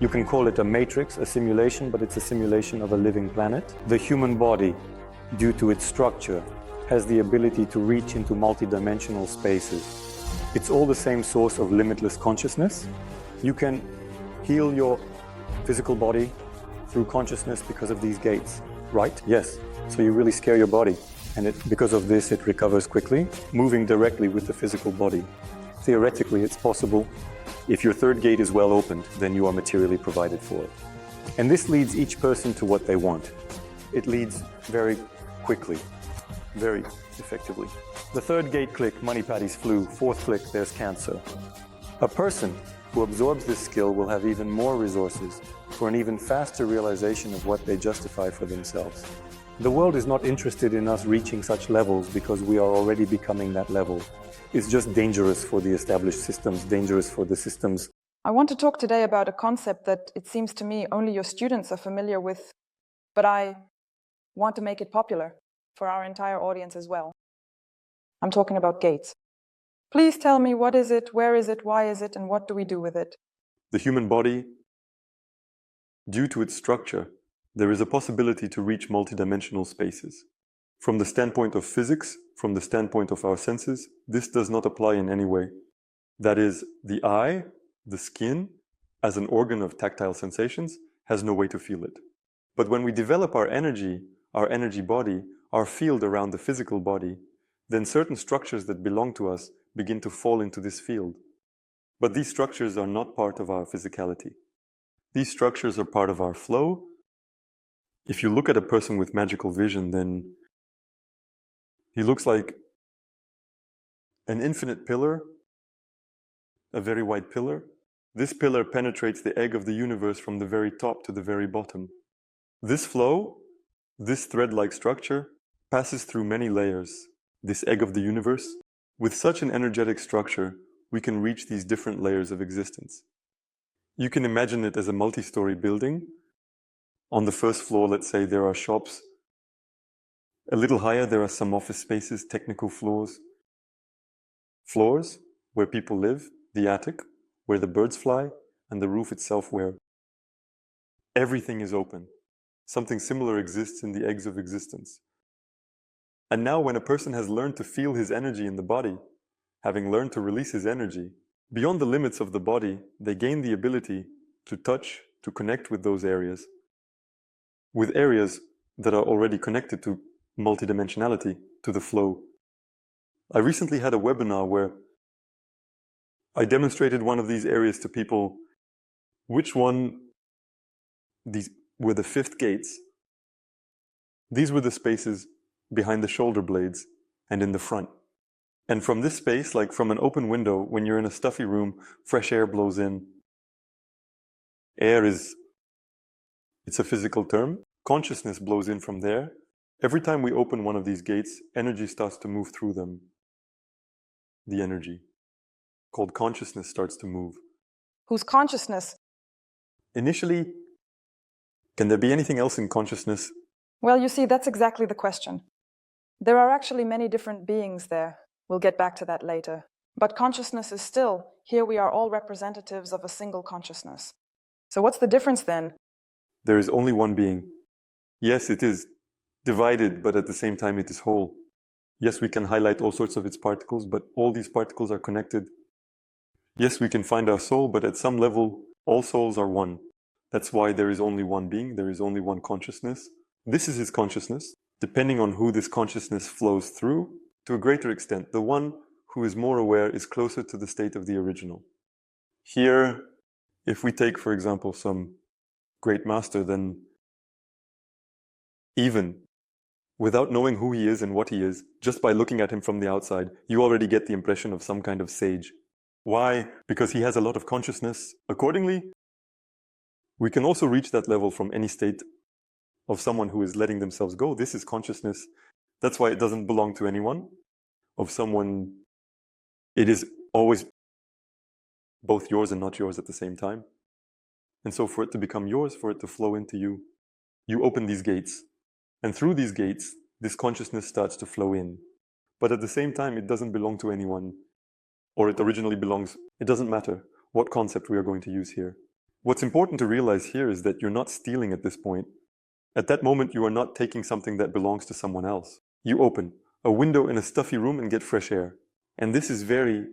You can call it a matrix, a simulation, but it's a simulation of a living planet. The human body, due to its structure, has the ability to reach into multidimensional spaces. It's all the same source of limitless consciousness. You can heal your physical body through consciousness because of these gates, right? Yes. So you really scare your body, and because of this it recovers quickly, moving directly with the physical body. Theoretically, it's possible. If your third gate is well opened, then you are materially provided for. And this leads each person to what they want. It leads very quickly, very effectively. The third gate click, money patties flew. Fourth click, there's cancer. A person who absorbs this skill will have even more resources for an even faster realization of what they justify for themselves. The world is not interested in us reaching such levels because we are already becoming that level. It's just dangerous for the established systems, dangerous for the systems. I want to talk today about a concept that it seems to me only your students are familiar with, but I want to make it popular for our entire audience as well. I'm talking about gates. Please tell me, what is it, where is it, why is it, and what do we do with it? The human body, due to its structure, there is a possibility to reach multidimensional spaces. From the standpoint of physics, from the standpoint of our senses, this does not apply in any way. That is, the eye, the skin, as an organ of tactile sensations, has no way to feel it. But when we develop our energy body, our field around the physical body, then certain structures that belong to us begin to fall into this field. But these structures are not part of our physicality. These structures are part of our flow. If you look at a person with magical vision, then he looks like an infinite pillar, a very wide pillar. This pillar penetrates the egg of the universe from the very top to the very bottom. This flow, this thread-like structure, passes through many layers. This egg of the universe, with such an energetic structure, we can reach these different layers of existence. You can imagine it as a multi-story building. On the first floor, let's say, there are shops. A little higher, there are some office spaces, technical floors. Floors where people live, the attic, where the birds fly, and the roof itself where everything is open. Something similar exists in the eggs of existence. And now when a person has learned to feel his energy in the body, having learned to release his energy, beyond the limits of the body, they gain the ability to touch, to connect with those areas, with areas that are already connected to multidimensionality, to the flow. I recently had a webinar where I demonstrated one of these areas to people. Which one? These were the fifth gates. These were the spaces behind the shoulder blades and in the front. And from this space, like from an open window, when you're in a stuffy room, fresh air blows in. Air is, it's a physical term. Consciousness blows in from there. Every time we open one of these gates, energy starts to move through them. The energy, called consciousness, starts to move. Whose consciousness? Initially, can there be anything else in consciousness? Well, you see, that's exactly the question. There are actually many different beings there. We'll get back to that later. But consciousness is still, here we are all representatives of a single consciousness. So what's the difference then? There is only one being. Yes, it is divided, but at the same time it is whole. Yes, we can highlight all sorts of its particles, but all these particles are connected. Yes, we can find our soul, but at some level, all souls are one. That's why there is only one being, there is only one consciousness. This is his consciousness. Depending on who this consciousness flows through, to a greater extent, the one who is more aware is closer to the state of the original. Here, if we take, for example, some great master, then even without knowing who he is and what he is, just by looking at him from the outside, you already get the impression of some kind of sage. Why? Because he has a lot of consciousness. Accordingly, we can also reach that level from any state of someone who is letting themselves go. This is consciousness. That's why it doesn't belong to anyone. Of someone, it is always both yours and not yours at the same time. And so for it to become yours, for it to flow into you, you open these gates. And through these gates, this consciousness starts to flow in. But at the same time, it doesn't belong to anyone. Or it originally belongs, it doesn't matter what concept we are going to use here. What's important to realize here is that you're not stealing at this point. At that moment, you are not taking something that belongs to someone else. You open a window in a stuffy room and get fresh air. And this is very...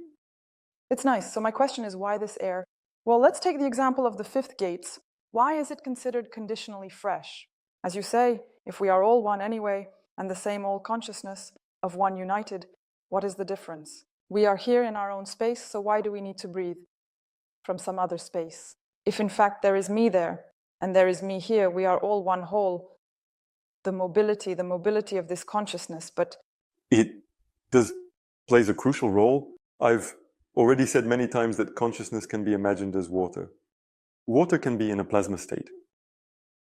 It's nice. So my question is, why this air? Well, let's take the example of the fifth gates. Why is it considered conditionally fresh? As you say, if we are all one anyway, and the same all consciousness of one united, what is the difference? We are here in our own space, so why do we need to breathe from some other space? If in fact there is me there, and there is me here, we are all one whole. The mobility of this consciousness, but It plays a crucial role. I've already said many times that consciousness can be imagined as water. Water can be in a plasma state,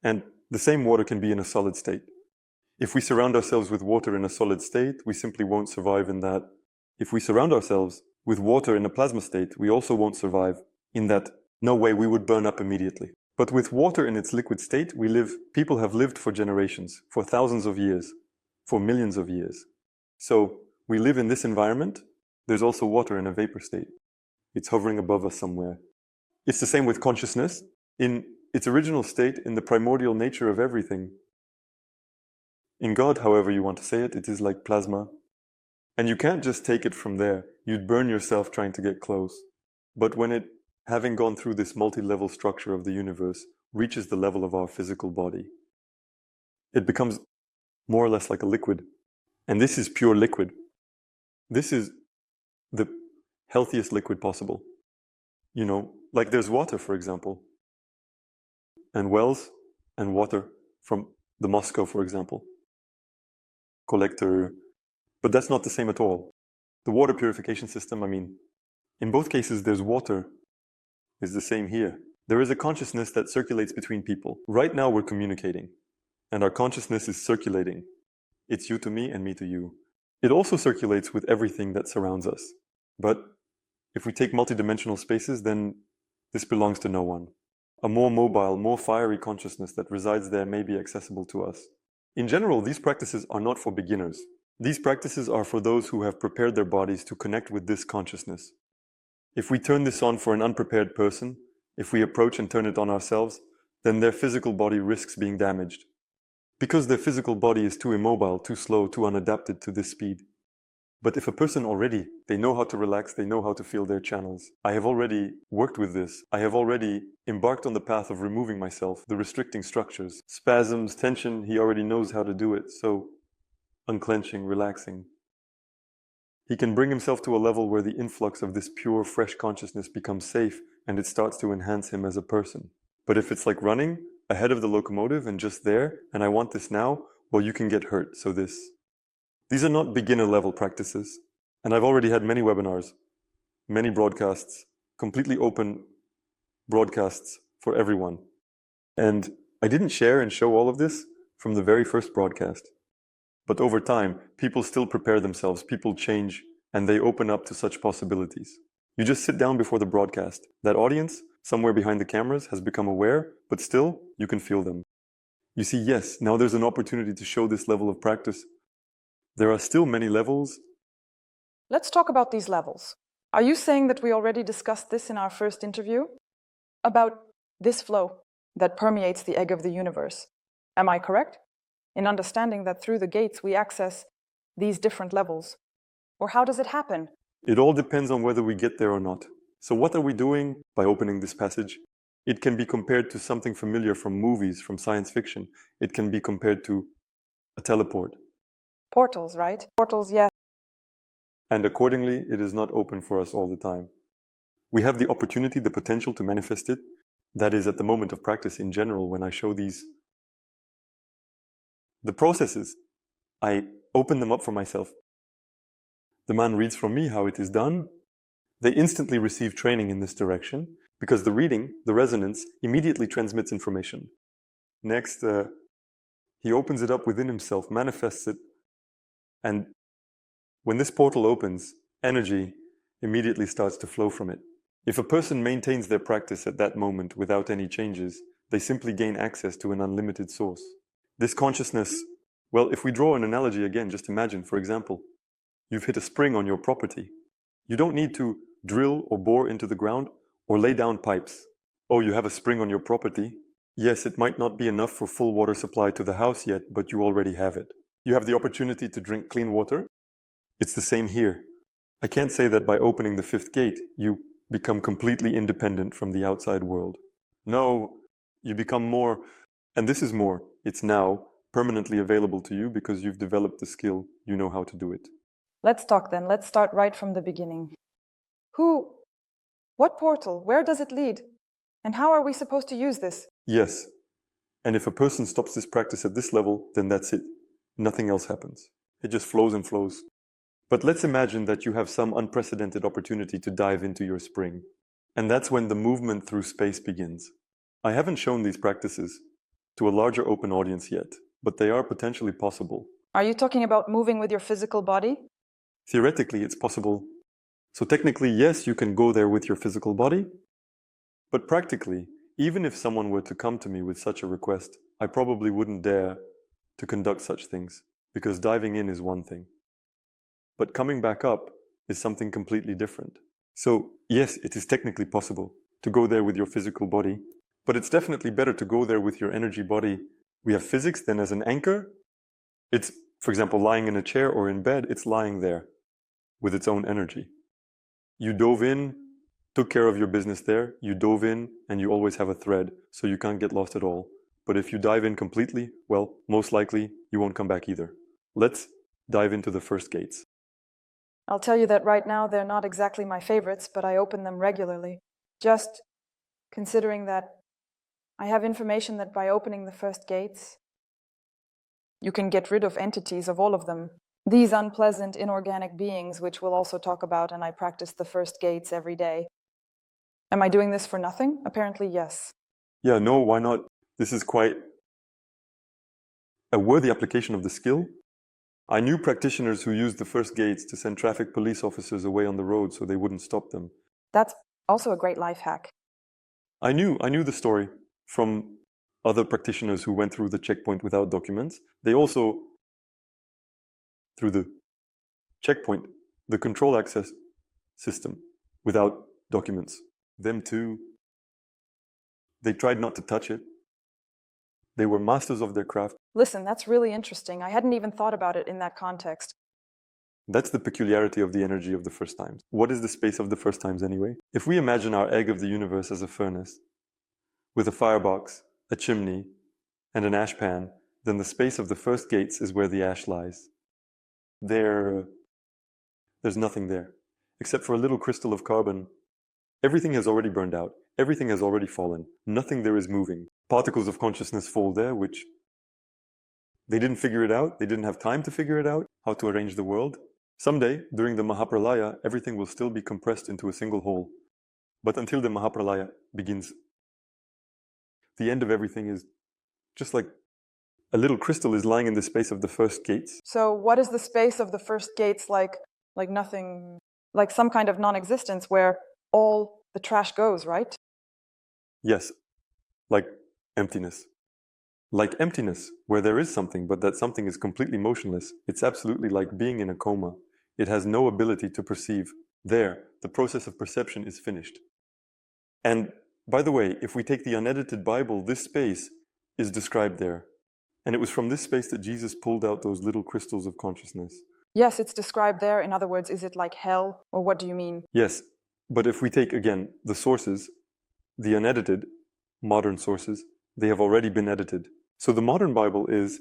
and the same water can be in a solid state. If we surround ourselves with water in a solid state, we simply won't survive in that. If we surround ourselves with water in a plasma state, we also won't survive in that. No way, we would burn up immediately. But with water in its liquid state, people have lived for generations, for thousands of years, for millions of years. So we live in this environment. There's also water in a vapor state. It's hovering above us somewhere. It's the same with consciousness. In its original state, in the primordial nature of everything. In God, however you want to say it, it is like plasma. And you can't just take it from there. You'd burn yourself trying to get close. But when it, having gone through this multi-level structure of the universe, reaches the level of our physical body, it becomes more or less like a liquid. And this is pure liquid. This is the healthiest liquid possible. You know, like there's water, for example, and wells and water from the Moscow, for example, collector, but that's not the same at all. The water purification system, I mean, in both cases, there's water, is the same here. There is a consciousness that circulates between people. Right now we're communicating, and our consciousness is circulating. It's you to me and me to you. It also circulates with everything that surrounds us. But if we take multidimensional spaces, then this belongs to no one. A more mobile, more fiery consciousness that resides there may be accessible to us. In general, these practices are not for beginners. These practices are for those who have prepared their bodies to connect with this consciousness. If we turn this on for an unprepared person, if we approach and turn it on ourselves, then their physical body risks being damaged. Because their physical body is too immobile, too slow, too unadapted to this speed. But if a person already, they know how to relax, they know how to feel their channels. I have already worked with this. I have already embarked on the path of removing myself, the restricting structures, spasms, tension, he already knows how to do it. So unclenching, relaxing. He can bring himself to a level where the influx of this pure, fresh consciousness becomes safe and it starts to enhance him as a person. But if it's like running ahead of the locomotive and just there, and I want this now, well, you can get hurt. So these are not beginner level practices. And I've already had many webinars, many broadcasts, completely open broadcasts for everyone. And I didn't share and show all of this from the very first broadcast. But over time, people still prepare themselves, people change, and they open up to such possibilities. You just sit down before the broadcast. That audience, somewhere behind the cameras, has become aware, but still, you can feel them. You see, yes, now there's an opportunity to show this level of practice. There are still many levels. let's talk about these levels. Are you saying that we already discussed this in our first interview? About this flow that permeates the egg of the universe. Am I correct? In understanding that through the gates we access these different levels? Or how does it happen? It all depends on whether we get there or not. So what are we doing by opening this passage? It can be compared to something familiar from movies, from science fiction. It can be compared to a teleport. Portals, right? Portals, yes. And accordingly, it is not open for us all the time. We have the opportunity, the potential to manifest it. That is at the moment of practice in general, when I show the processes, I open them up for myself. The man reads from me how it is done. They instantly receive training in this direction because the reading, the resonance, immediately transmits information. Next, he opens it up within himself, manifests it, and when this portal opens, energy immediately starts to flow from it. If a person maintains their practice at that moment without any changes, they simply gain access to an unlimited source. This consciousness, well, if we draw an analogy again, just imagine, for example, you've hit a spring on your property. You don't need to drill or bore into the ground or lay down pipes. Oh, you have a spring on your property? Yes, it might not be enough for full water supply to the house yet, but you already have it. You have the opportunity to drink clean water. It's the same here. I can't say that by opening the fifth gate, you become completely independent from the outside world. No, you become more, and this is more. It's now permanently available to you because you've developed the skill, you know how to do it. Let's talk then. Let's start right from the beginning. What portal? Where does it lead? And how are we supposed to use this? Yes, and if a person stops this practice at this level, then that's it. Nothing else happens. It just flows and flows. But let's imagine that you have some unprecedented opportunity to dive into your spring. And that's when the movement through space begins. I haven't shown these practices to a larger open audience yet, but they are potentially possible. Are you talking about moving with your physical body? Theoretically, it's possible. So technically, yes, you can go there with your physical body. But practically, even if someone were to come to me with such a request, I probably wouldn't dare to conduct such things, because diving in is one thing. But coming back up is something completely different. So yes, it is technically possible to go there with your physical body, but it's definitely better to go there with your energy body. We have physics then as an anchor. It's, for example, lying in a chair or in bed, it's lying there with its own energy. You dove in, took care of your business there, you dove in, and you always have a thread, so you can't get lost at all. But if you dive in completely, well, most likely you won't come back either. Let's dive into the first gates. I'll tell you that right now they're not exactly my favorites, but I open them regularly. Just considering that I have information that by opening the first gates, you can get rid of entities, of all of them. These unpleasant inorganic beings, which we'll also talk about, and I practice the first gates every day. Am I doing this for nothing? Apparently, yes. Yeah, no, why not? This is quite a worthy application of the skill. I knew practitioners who used the first gates to send traffic police officers away on the road so they wouldn't stop them. That's also a great life hack. I knew the story from other practitioners who went through the checkpoint without documents. They also, through the checkpoint, the control access system without documents. Them too, they tried not to touch it. They were masters of their craft. Listen, that's really interesting. I hadn't even thought about it in that context. That's the peculiarity of the energy of the first times. What is the space of the first times anyway? If we imagine our egg of the universe as a furnace, with a firebox, a chimney, and an ash pan, then the space of the first gates is where the ash lies. There's nothing there, except for a little crystal of carbon. Everything has already burned out. Everything has already fallen. Nothing there is moving. Particles of consciousness fall there, which they didn't figure it out. They didn't have time to figure it out, how to arrange the world. Someday, during the Mahapralaya, everything will still be compressed into a single whole. But until the Mahapralaya begins, the end of everything is just like a little crystal is lying in the space of the first gates. So what is the space of the first gates like nothing, like some kind of non-existence where all the trash goes, right? Yes, like emptiness. Like emptiness, where there is something, but that something is completely motionless. It's absolutely like being in a coma. It has no ability to perceive. There, the process of perception is finished. And by the way, if we take the unedited Bible, this space is described there. And it was from this space that Jesus pulled out those little crystals of consciousness. Yes, it's described there. In other words, is it like hell, or what do you mean? Yes, but if we take again the sources, the unedited, modern sources, they have already been edited. So the modern Bible is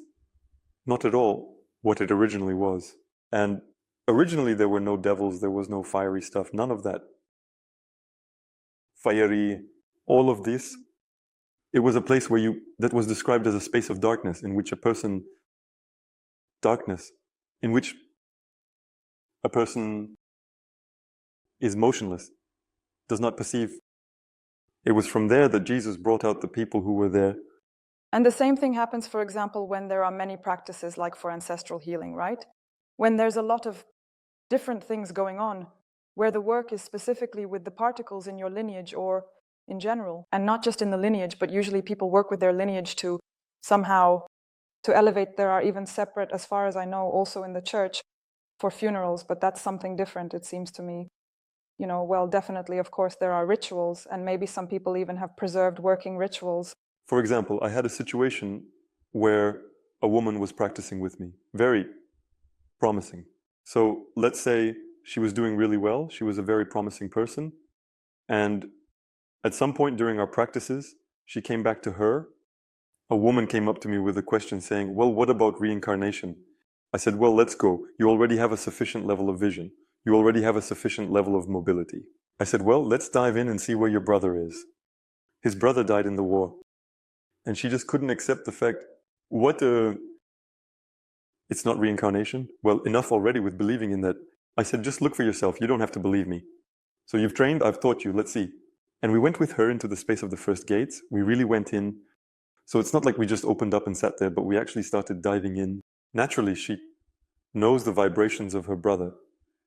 not at all what it originally was. And originally there were no devils, there was no fiery stuff, none of that. Fiery, all of this. It was a place where that was described as a space of darkness in which a person is motionless, does not perceive. It was from there that Jesus brought out the people who were there. And the same thing happens, for example, when there are many practices like for ancestral healing, right? When there's a lot of different things going on, where the work is specifically with the particles in your lineage or in general, and not just in the lineage, but usually people work with their lineage to somehow to elevate. There are even separate, as far as I know, also in the church for funerals, but that's something different, it seems to me. well, definitely, of course, there are rituals, and maybe some people even have preserved working rituals. For example, I had a situation where a woman was practicing with me, very promising. So let's say she was doing really well, she was a very promising person, and at some point during our practices, she came back to her. A woman came up to me with a question saying, well, what about reincarnation? I said, well, let's go. You already have a sufficient level of vision. You already have a sufficient level of mobility. I said, well, let's dive in and see where your brother is. His brother died in the war. And she just couldn't accept the fact, it's not reincarnation? Well, enough already with believing in that. I said, just look for yourself. You don't have to believe me. So you've trained, I've taught you, let's see. And we went with her into the space of the first gates. We really went in. So it's not like we just opened up and sat there, but we actually started diving in. Naturally, she knows the vibrations of her brother.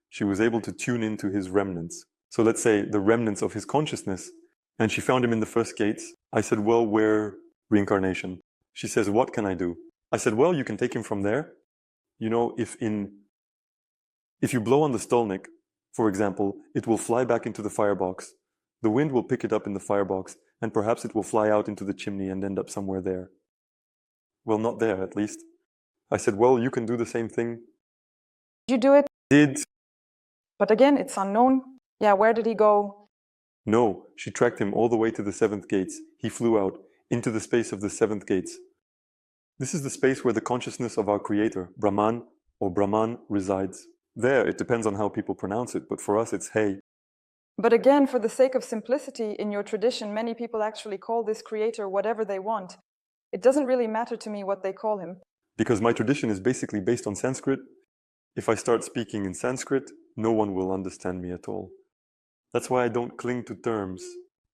She was able to tune into his remnants. So let's say the remnants of his consciousness. And she found him in the first gates. I said, well, where reincarnation? She says, what can I do? I said, well, you can take him from there. If you blow on the stolnik, for example, it will fly back into the firebox. The wind will pick it up in the firebox, and perhaps it will fly out into the chimney and end up somewhere there. Well, not there, at least. I said, well, you can do the same thing. Did you do it? Did. But again, it's unknown. Yeah, where did he go? No, she tracked him all the way to the seventh gates. He flew out into the space of the seventh gates. This is the space where the consciousness of our creator, Brahman or Brahman, resides. There, it depends on how people pronounce it, but for us it's Hey. But again, for the sake of simplicity, in your tradition, many people actually call this creator whatever they want. It doesn't really matter to me what they call him. Because my tradition is basically based on Sanskrit. If I start speaking in Sanskrit, no one will understand me at all. That's why I don't cling to terms.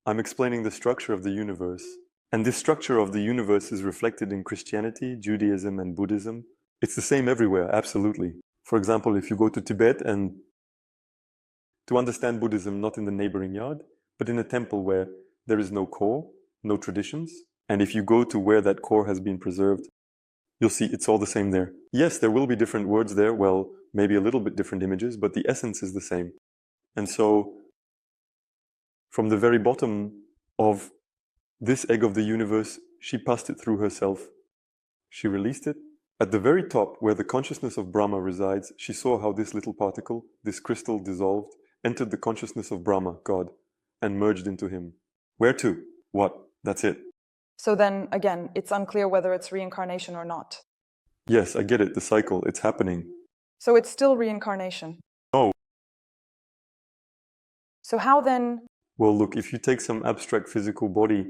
I'm explaining the structure of the universe. And this structure of the universe is reflected in Christianity, Judaism, and Buddhism. It's the same everywhere, absolutely. For example, if you go to Tibet and to understand Buddhism, not in the neighboring yard, but in a temple where there is no core, no traditions. And if you go to where that core has been preserved, you'll see it's all the same there. Yes, there will be different words there, well, maybe a little bit different images, but the essence is the same. And so, from the very bottom of this egg of the universe, she passed it through herself. She released it. At the very top, where the consciousness of Brahma resides, she saw how this little particle, this crystal dissolved, entered the consciousness of Brahma, God, and merged into him. Where to? What? That's it. So then, again, it's unclear whether it's reincarnation or not. Yes, I get it, the cycle, it's happening. So it's still reincarnation? No. So how then? Well, look, if you take some abstract physical body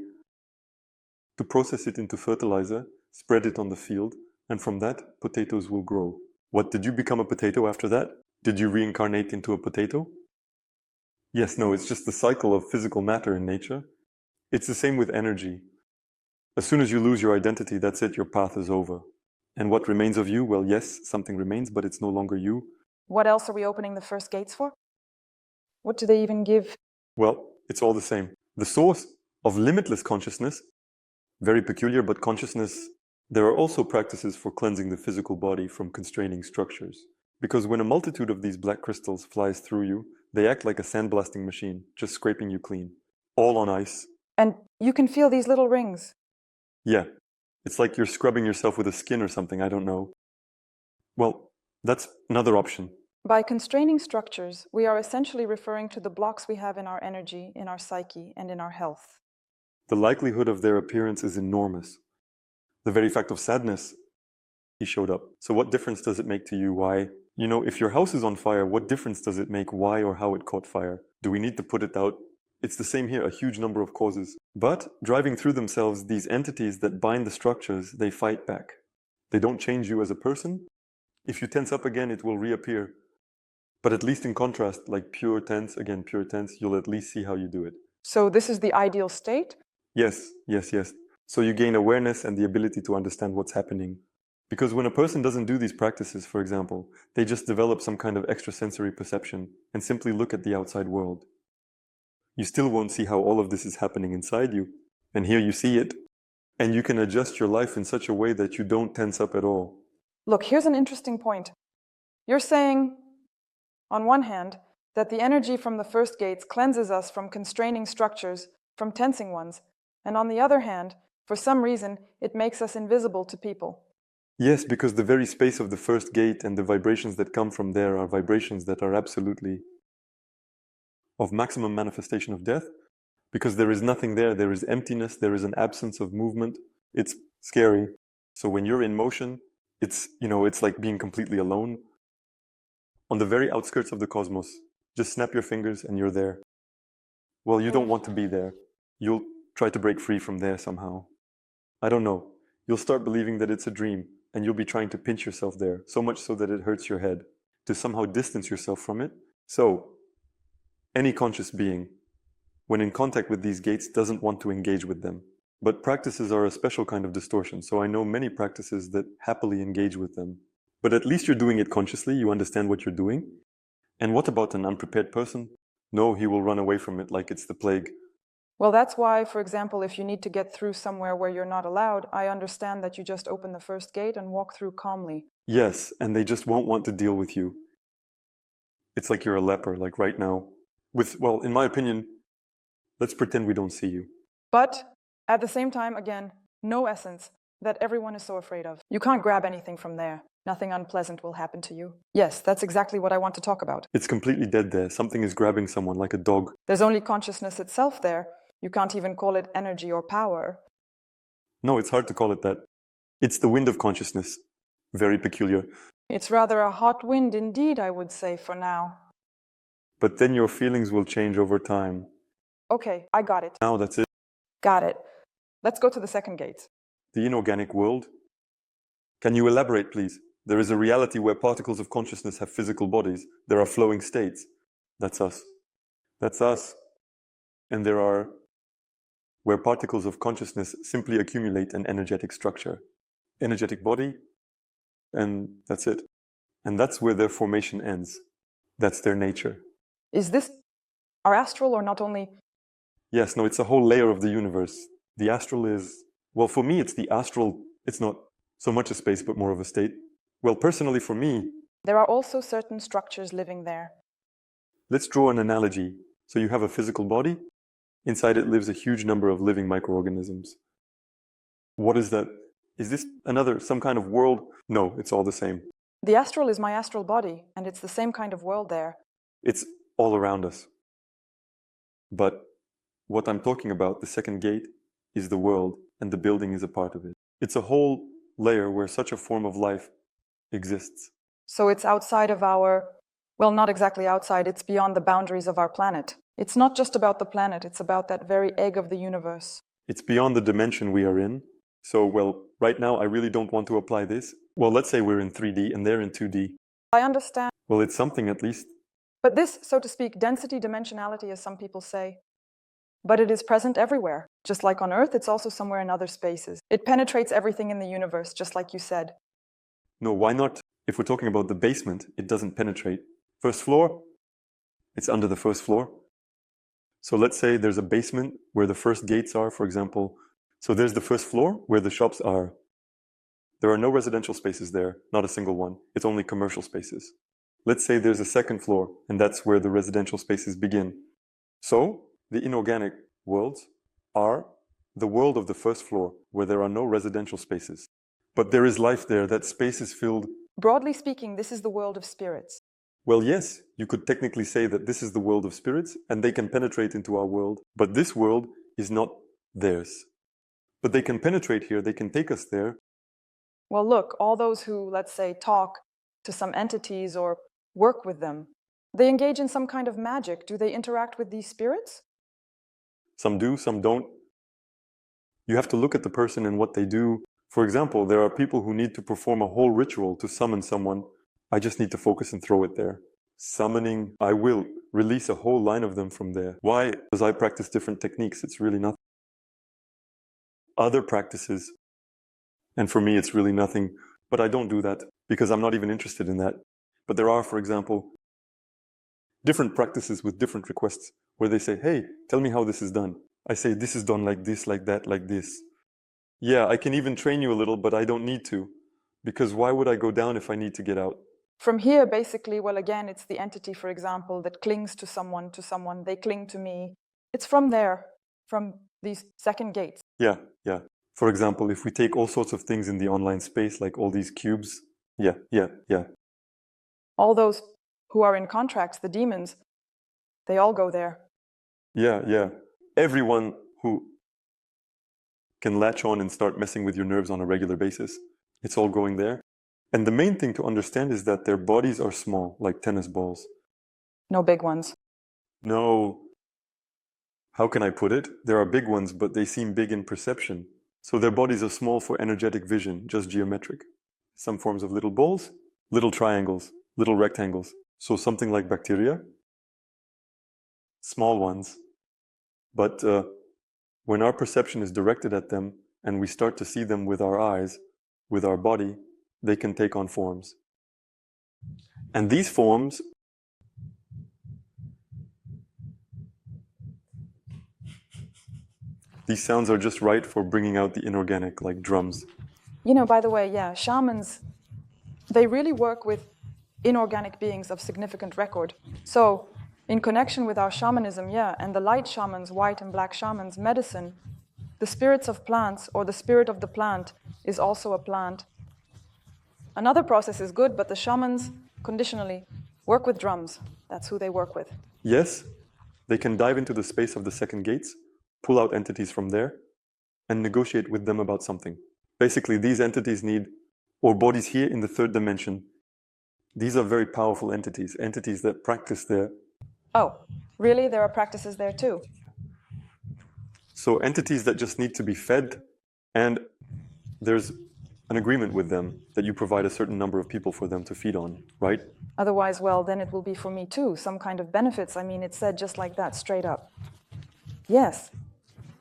to process it into fertilizer, spread it on the field, and from that, potatoes will grow. What, did you become a potato after that? Did you reincarnate into a potato? Yes, no, it's just the cycle of physical matter in nature. It's the same with energy. As soon as you lose your identity, that's it, your path is over. And what remains of you? Well, yes, something remains, but it's no longer you. What else are we opening the first gates for? What do they even give? Well, it's all the same. The source of limitless consciousness, very peculiar, but consciousness, there are also practices for cleansing the physical body from constraining structures. Because when a multitude of these black crystals flies through you, they act like a sandblasting machine, just scraping you clean. All on ice. And you can feel these little rings. Yeah. It's like you're scrubbing yourself with a skin or something, I don't know. Well, that's another option. By constraining structures, we are essentially referring to the blocks we have in our energy, in our psyche, and in our health. The likelihood of their appearance is enormous. The very fact of sadness, he showed up. So what difference does it make to you why? If your house is on fire, what difference does it make why or how it caught fire? Do we need to put it out? It's the same here, a huge number of causes. But driving through themselves, these entities that bind the structures, they fight back. They don't change you as a person. If you tense up again, it will reappear. But at least in contrast, like pure tense, you'll at least see how you do it. So this is the ideal state? Yes. So you gain awareness and the ability to understand what's happening. Because when a person doesn't do these practices, for example, they just develop some kind of extrasensory perception and simply look at the outside world. You still won't see how all of this is happening inside you. And here you see it. And you can adjust your life in such a way that you don't tense up at all. Look, here's an interesting point. You're saying, on one hand, that the energy from the first gates cleanses us from constraining structures, from tensing ones, and on the other hand, for some reason, it makes us invisible to people. Yes, because the very space of the first gate and the vibrations that come from there are vibrations that are absolutely of maximum manifestation of death, because there is nothing there. There is emptiness. There is an absence of movement. It's scary. So when you're in motion, it's like being completely alone on the very outskirts of the cosmos. Just snap your fingers and you're there. Well, you don't want to be there. You'll try to break free from there somehow. I don't know. You'll start believing that it's a dream, and you'll be trying to pinch yourself there, so much so that it hurts your head, to somehow distance yourself from it. So, any conscious being, when in contact with these gates, doesn't want to engage with them. But practices are a special kind of distortion, so I know many practices that happily engage with them. But at least you're doing it consciously, you understand what you're doing. And what about an unprepared person? No, he will run away from it like it's the plague. Well, that's why, for example, if you need to get through somewhere where you're not allowed, I understand that you just open the first gate and walk through calmly. Yes, and they just won't want to deal with you. It's like you're a leper, like right now. Well, in my opinion, let's pretend we don't see you. But at the same time, again, no essence that everyone is so afraid of. You can't grab anything from there. Nothing unpleasant will happen to you. Yes, that's exactly what I want to talk about. It's completely dead there. Something is grabbing someone, like a dog. There's only consciousness itself there. You can't even call it energy or power. No, it's hard to call it that. It's the wind of consciousness. Very peculiar. It's rather a hot wind indeed, I would say, for now. But then your feelings will change over time. Okay, I got it. Now that's it. Got it. Let's go to the second gate. The inorganic world. Can you elaborate, please? There is a reality where particles of consciousness have physical bodies. There are flowing states. That's us. That's us. And there are where particles of consciousness simply accumulate an energetic structure. Energetic body, and that's it. And that's where their formation ends. That's their nature. Is this our astral or not only? Yes, no, it's a whole layer of the universe. The astral is, well, for me, it's the astral. It's not so much a space, but more of a state. Well, personally, for me, There are also certain structures living there. let's draw an analogy. So you have a physical body. Inside it lives a huge number of living microorganisms. What is that? Is this some kind of world? No, it's all the same. The astral is my astral body, and it's the same kind of world there. It's all around us. But what I'm talking about, the second gate, is the world, and the building is a part of it. It's a whole layer where such a form of life exists. So it's outside of our, well, not exactly outside, it's beyond the boundaries of our planet. It's not just about the planet, it's about that very egg of the universe. It's beyond the dimension we are in. So, well, right now I really don't want to apply this. Well, let's say we're in 3D and they're in 2D. I understand. Well, it's something at least. But this, so to speak, density dimensionality, as some people say. But it is present everywhere. Just like on Earth, it's also somewhere in other spaces. It penetrates everything in the universe, just like you said. No, why not? If we're talking about the basement, it doesn't penetrate. First floor, it's under the first floor. So let's say there's a basement where the first gates are, for example. So there's the first floor where the shops are. There are no residential spaces there, not a single one. It's only commercial spaces. Let's say there's a second floor, and that's where the residential spaces begin. So the inorganic worlds are the world of the first floor, where there are no residential spaces. But there is life there. That space is filled. Broadly speaking, this is the world of spirits. Well, yes, you could technically say that this is the world of spirits, and they can penetrate into our world. But this world is not theirs. But they can penetrate here, they can take us there. Well, look, all those who, let's say, talk to some entities or work with them, they engage in some kind of magic. Do they interact with these spirits? Some do, some don't. You have to look at the person and what they do. For example, there are people who need to perform a whole ritual to summon someone. I just need to focus and throw it there. Summoning, I will release a whole line of them from there. Why? Because I practice different techniques. It's really nothing. Other practices, and for me it's really nothing, but I don't do that because I'm not even interested in that. But there are, for example, different practices with different requests where they say, hey, tell me how this is done. I say, this is done like this, like that, like this. Yeah, I can even train you a little, but I don't need to, because why would I go down if I need to get out? From here, basically, well, again, it's the entity, for example, that clings to someone, they cling to me. It's from there, from these second gates. Yeah. For example, if we take all sorts of things in the online space, like all these cubes, yeah. All those who are in contracts, the demons, they all go there. Yeah. Everyone who can latch on and start messing with your nerves on a regular basis, it's all going there. And the main thing to understand is that their bodies are small, like tennis balls. No big ones. No. How can I put it? There are big ones, but they seem big in perception. So their bodies are small for energetic vision, just geometric. Some forms of little balls, little triangles, little rectangles. So something like bacteria. Small ones. But when our perception is directed at them and we start to see them with our eyes, with our body, they can take on forms. And these forms these sounds are just right for bringing out the inorganic, like drums. You know, by the way, yeah, shamans, they really work with inorganic beings of significant record. So, in connection with our shamanism, yeah, and the light shamans, white and black shamans, medicine, the spirits of plants or the spirit of the plant is also a plant. Another process is good, but the shamans, conditionally, work with drums. That's who they work with. Yes, they can dive into the space of the second gates, pull out entities from there, and negotiate with them about something. Basically, these entities need, or bodies here in the third dimension, these are very powerful entities that practice there. Oh, really? There are practices there too? So entities that just need to be fed, and there's an agreement with them that you provide a certain number of people for them to feed on, right? Otherwise, well, then it will be for me too, some kind of benefits. I mean, it's said just like that, straight up. Yes.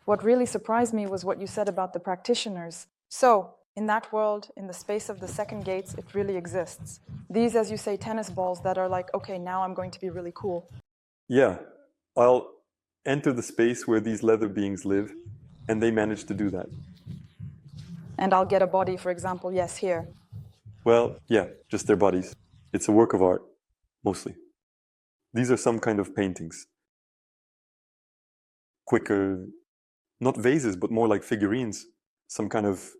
What really surprised me was what you said about the practitioners. So, in that world, in the space of the second gates, it really exists. These, as you say, tennis balls that are like, okay, now I'm going to be really cool. Yeah, I'll enter the space where these leather beings live, and they manage to do that. And I'll get a body, for example, yes, here. Well, yeah, just their bodies. It's a work of art, mostly. These are some kind of paintings. Quicker, not vases, but more like figurines. Some kind of,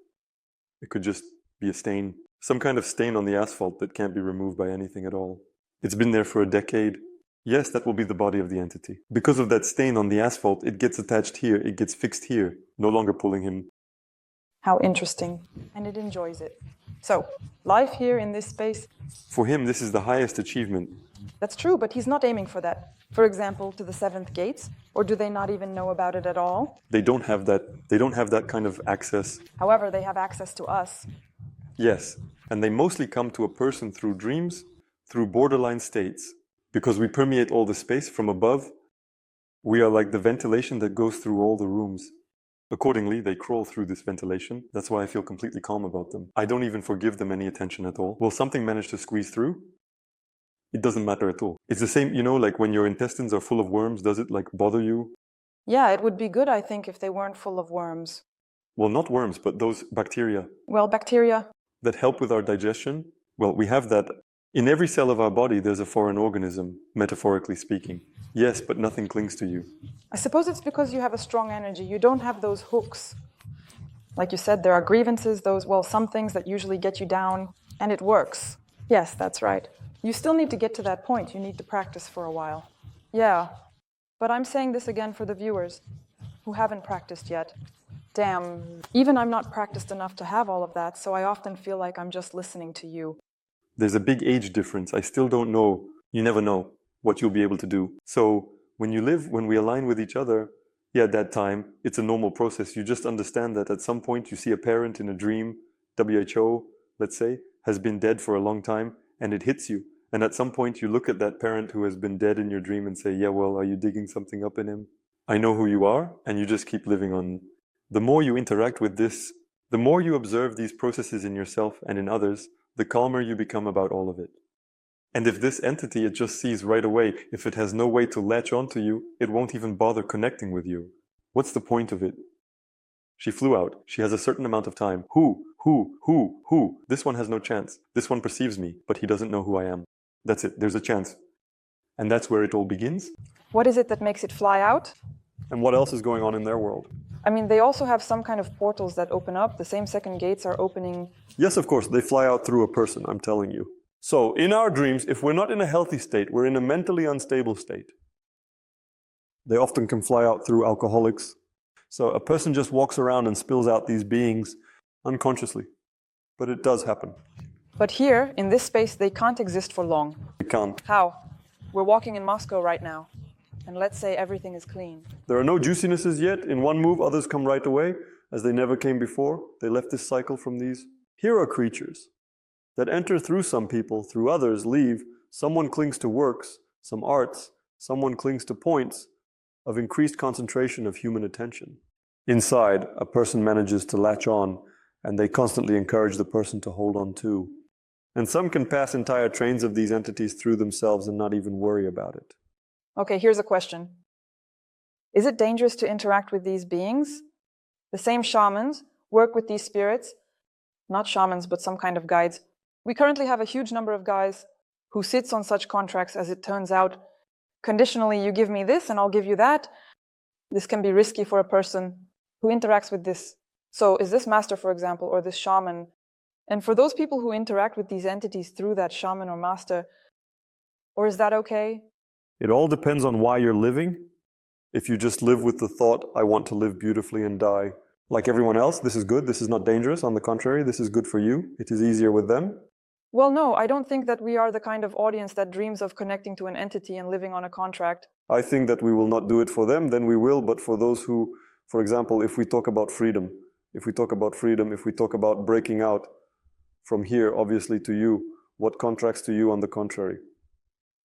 it could just be a stain. Some kind of stain on the asphalt that can't be removed by anything at all. It's been there for a decade. Yes, that will be the body of the entity. Because of that stain on the asphalt, it gets attached here, it gets fixed here, no longer pulling him. How interesting. And it enjoys it. So, life here in this space. For him, this is the highest achievement. That's true, but he's not aiming for that. For example, to the seventh gates, or do they not even know about it at all? They don't have that kind of access. However, they have access to us. Yes, and they mostly come to a person through dreams, through borderline states. Because we permeate all the space from above, we are like the ventilation that goes through all the rooms. Accordingly, they crawl through this ventilation. That's why I feel completely calm about them. I don't even forgive them any attention at all. Will something manage to squeeze through? It doesn't matter at all. It's the same, you know, like when your intestines are full of worms, does it like bother you? Yeah, it would be good, I think, if they weren't full of worms. Well, not worms, but those bacteria. Well, bacteria. That help with our digestion. Well, we have that. In every cell of our body, there's a foreign organism, metaphorically speaking. Yes, but nothing clings to you. I suppose it's because you have a strong energy. You don't have those hooks. Like you said, there are grievances, some things that usually get you down, and it works. Yes, that's right. You still need to get to that point. You need to practice for a while. Yeah, but I'm saying this again for the viewers who haven't practiced yet. Damn, even I'm not practiced enough to have all of that, so I often feel like I'm just listening to you. There's a big age difference. I still don't know. You never know what you'll be able to do. So when we align with each other, yeah, at that time, it's a normal process. You just understand that at some point you see a parent in a dream, WHO, let's say, has been dead for a long time, and it hits you. And at some point you look at that parent who has been dead in your dream and say, yeah, well, are you digging something up in him? I know who you are, and you just keep living on. The more you interact with this, the more you observe these processes in yourself and in others, the calmer you become about all of it. And if this entity, it just sees right away, if it has no way to latch onto you, it won't even bother connecting with you. What's the point of it? She flew out. She has a certain amount of time. Who Who? This one has no chance. This one perceives me, but he doesn't know who I am. That's it. There's a chance. And that's where it all begins. What is it that makes it fly out? And what else is going on in their world? I mean, they also have some kind of portals that open up. The same second gates are opening. Yes, of course, they fly out through a person, I'm telling you. So, in our dreams, if we're not in a healthy state, we're in a mentally unstable state. They often can fly out through alcoholics. So, a person just walks around and spills out these beings unconsciously. But it does happen. But here, in this space, they can't exist for long. They can't. How? We're walking in Moscow right now. And let's say everything is clean. There are no juicinesses yet. In one move, others come right away, as they never came before. They left this cycle from these. Here are creatures that enter through some people, through others, leave. Someone clings to works, some arts, someone clings to points of increased concentration of human attention. Inside, a person manages to latch on, and they constantly encourage the person to hold on too. And some can pass entire trains of these entities through themselves and not even worry about it. Okay, here's a question. Is it dangerous to interact with these beings? The same shamans work with these spirits, not shamans, but some kind of guides. We currently have a huge number of guys who sits on such contracts, as it turns out. Conditionally, you give me this and I'll give you that. This can be risky for a person who interacts with this. So is this master, for example, or this shaman? And for those people who interact with these entities through that shaman or master, or is that okay? It all depends on why you're living. If you just live with the thought, I want to live beautifully and die like everyone else, this is good, this is not dangerous. On the contrary, this is good for you. It is easier with them. Well, no, I don't think that we are the kind of audience that dreams of connecting to an entity and living on a contract. I think that we will not do it for them, then we will, but for those who, for example, if we talk about freedom, if we talk about breaking out from here, obviously to you, what contracts to you on the contrary?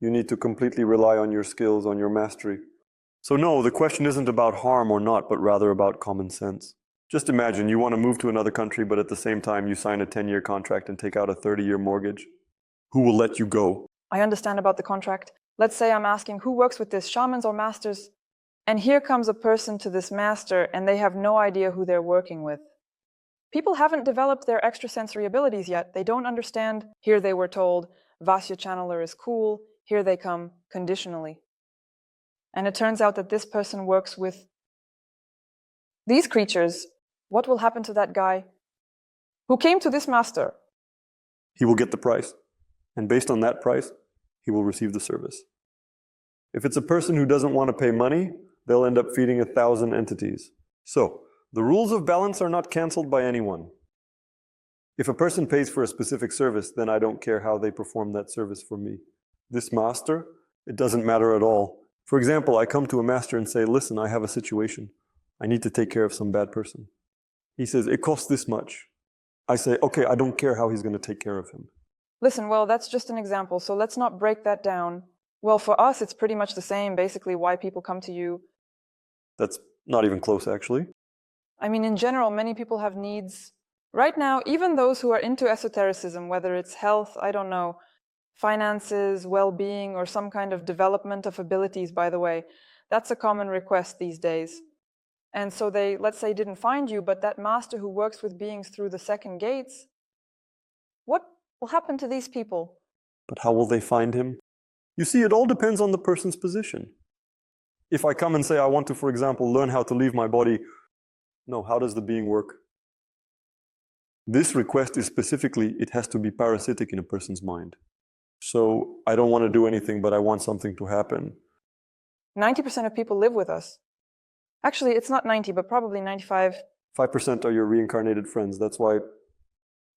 You need to completely rely on your skills, on your mastery. So no, the question isn't about harm or not, but rather about common sense. Just imagine you want to move to another country, but at the same time you sign a 10-year contract and take out a 30-year mortgage. Who will let you go? I understand about the contract. Let's say I'm asking who works with this, shamans or masters? And here comes a person to this master and they have no idea who they're working with. People haven't developed their extrasensory abilities yet. They don't understand. Here they were told, Vasya channeler is cool. Here they come conditionally. And it turns out that this person works with these creatures. What will happen to that guy who came to this master? He will get the price. And based on that price, he will receive the service. If it's a person who doesn't want to pay money, they'll end up feeding 1,000 entities. So, the rules of balance are not cancelled by anyone. If a person pays for a specific service, then I don't care how they perform that service for me. This master, it doesn't matter at all. For example, I come to a master and say, listen, I have a situation. I need to take care of some bad person. He says, it costs this much. I say, okay, I don't care how he's going to take care of him. Listen, well, that's just an example, so let's not break that down. Well, for us, it's pretty much the same, basically, why people come to you. That's not even close, actually. I mean, in general, many people have needs. Right now, even those who are into esotericism, whether it's health, I don't know, finances, well-being, or some kind of development of abilities, by the way, that's a common request these days. And so they, let's say, didn't find you, but that master who works with beings through the second gates, what will happen to these people? But how will they find him? You see, it all depends on the person's position. If I come and say I want to, for example, learn how to leave my body, no, how does the being work? This request is specifically, it has to be parasitic in a person's mind. So I don't want to do anything, but I want something to happen. 90% of people live with us. Actually, it's not 90, but probably 95. 5% are your reincarnated friends. That's why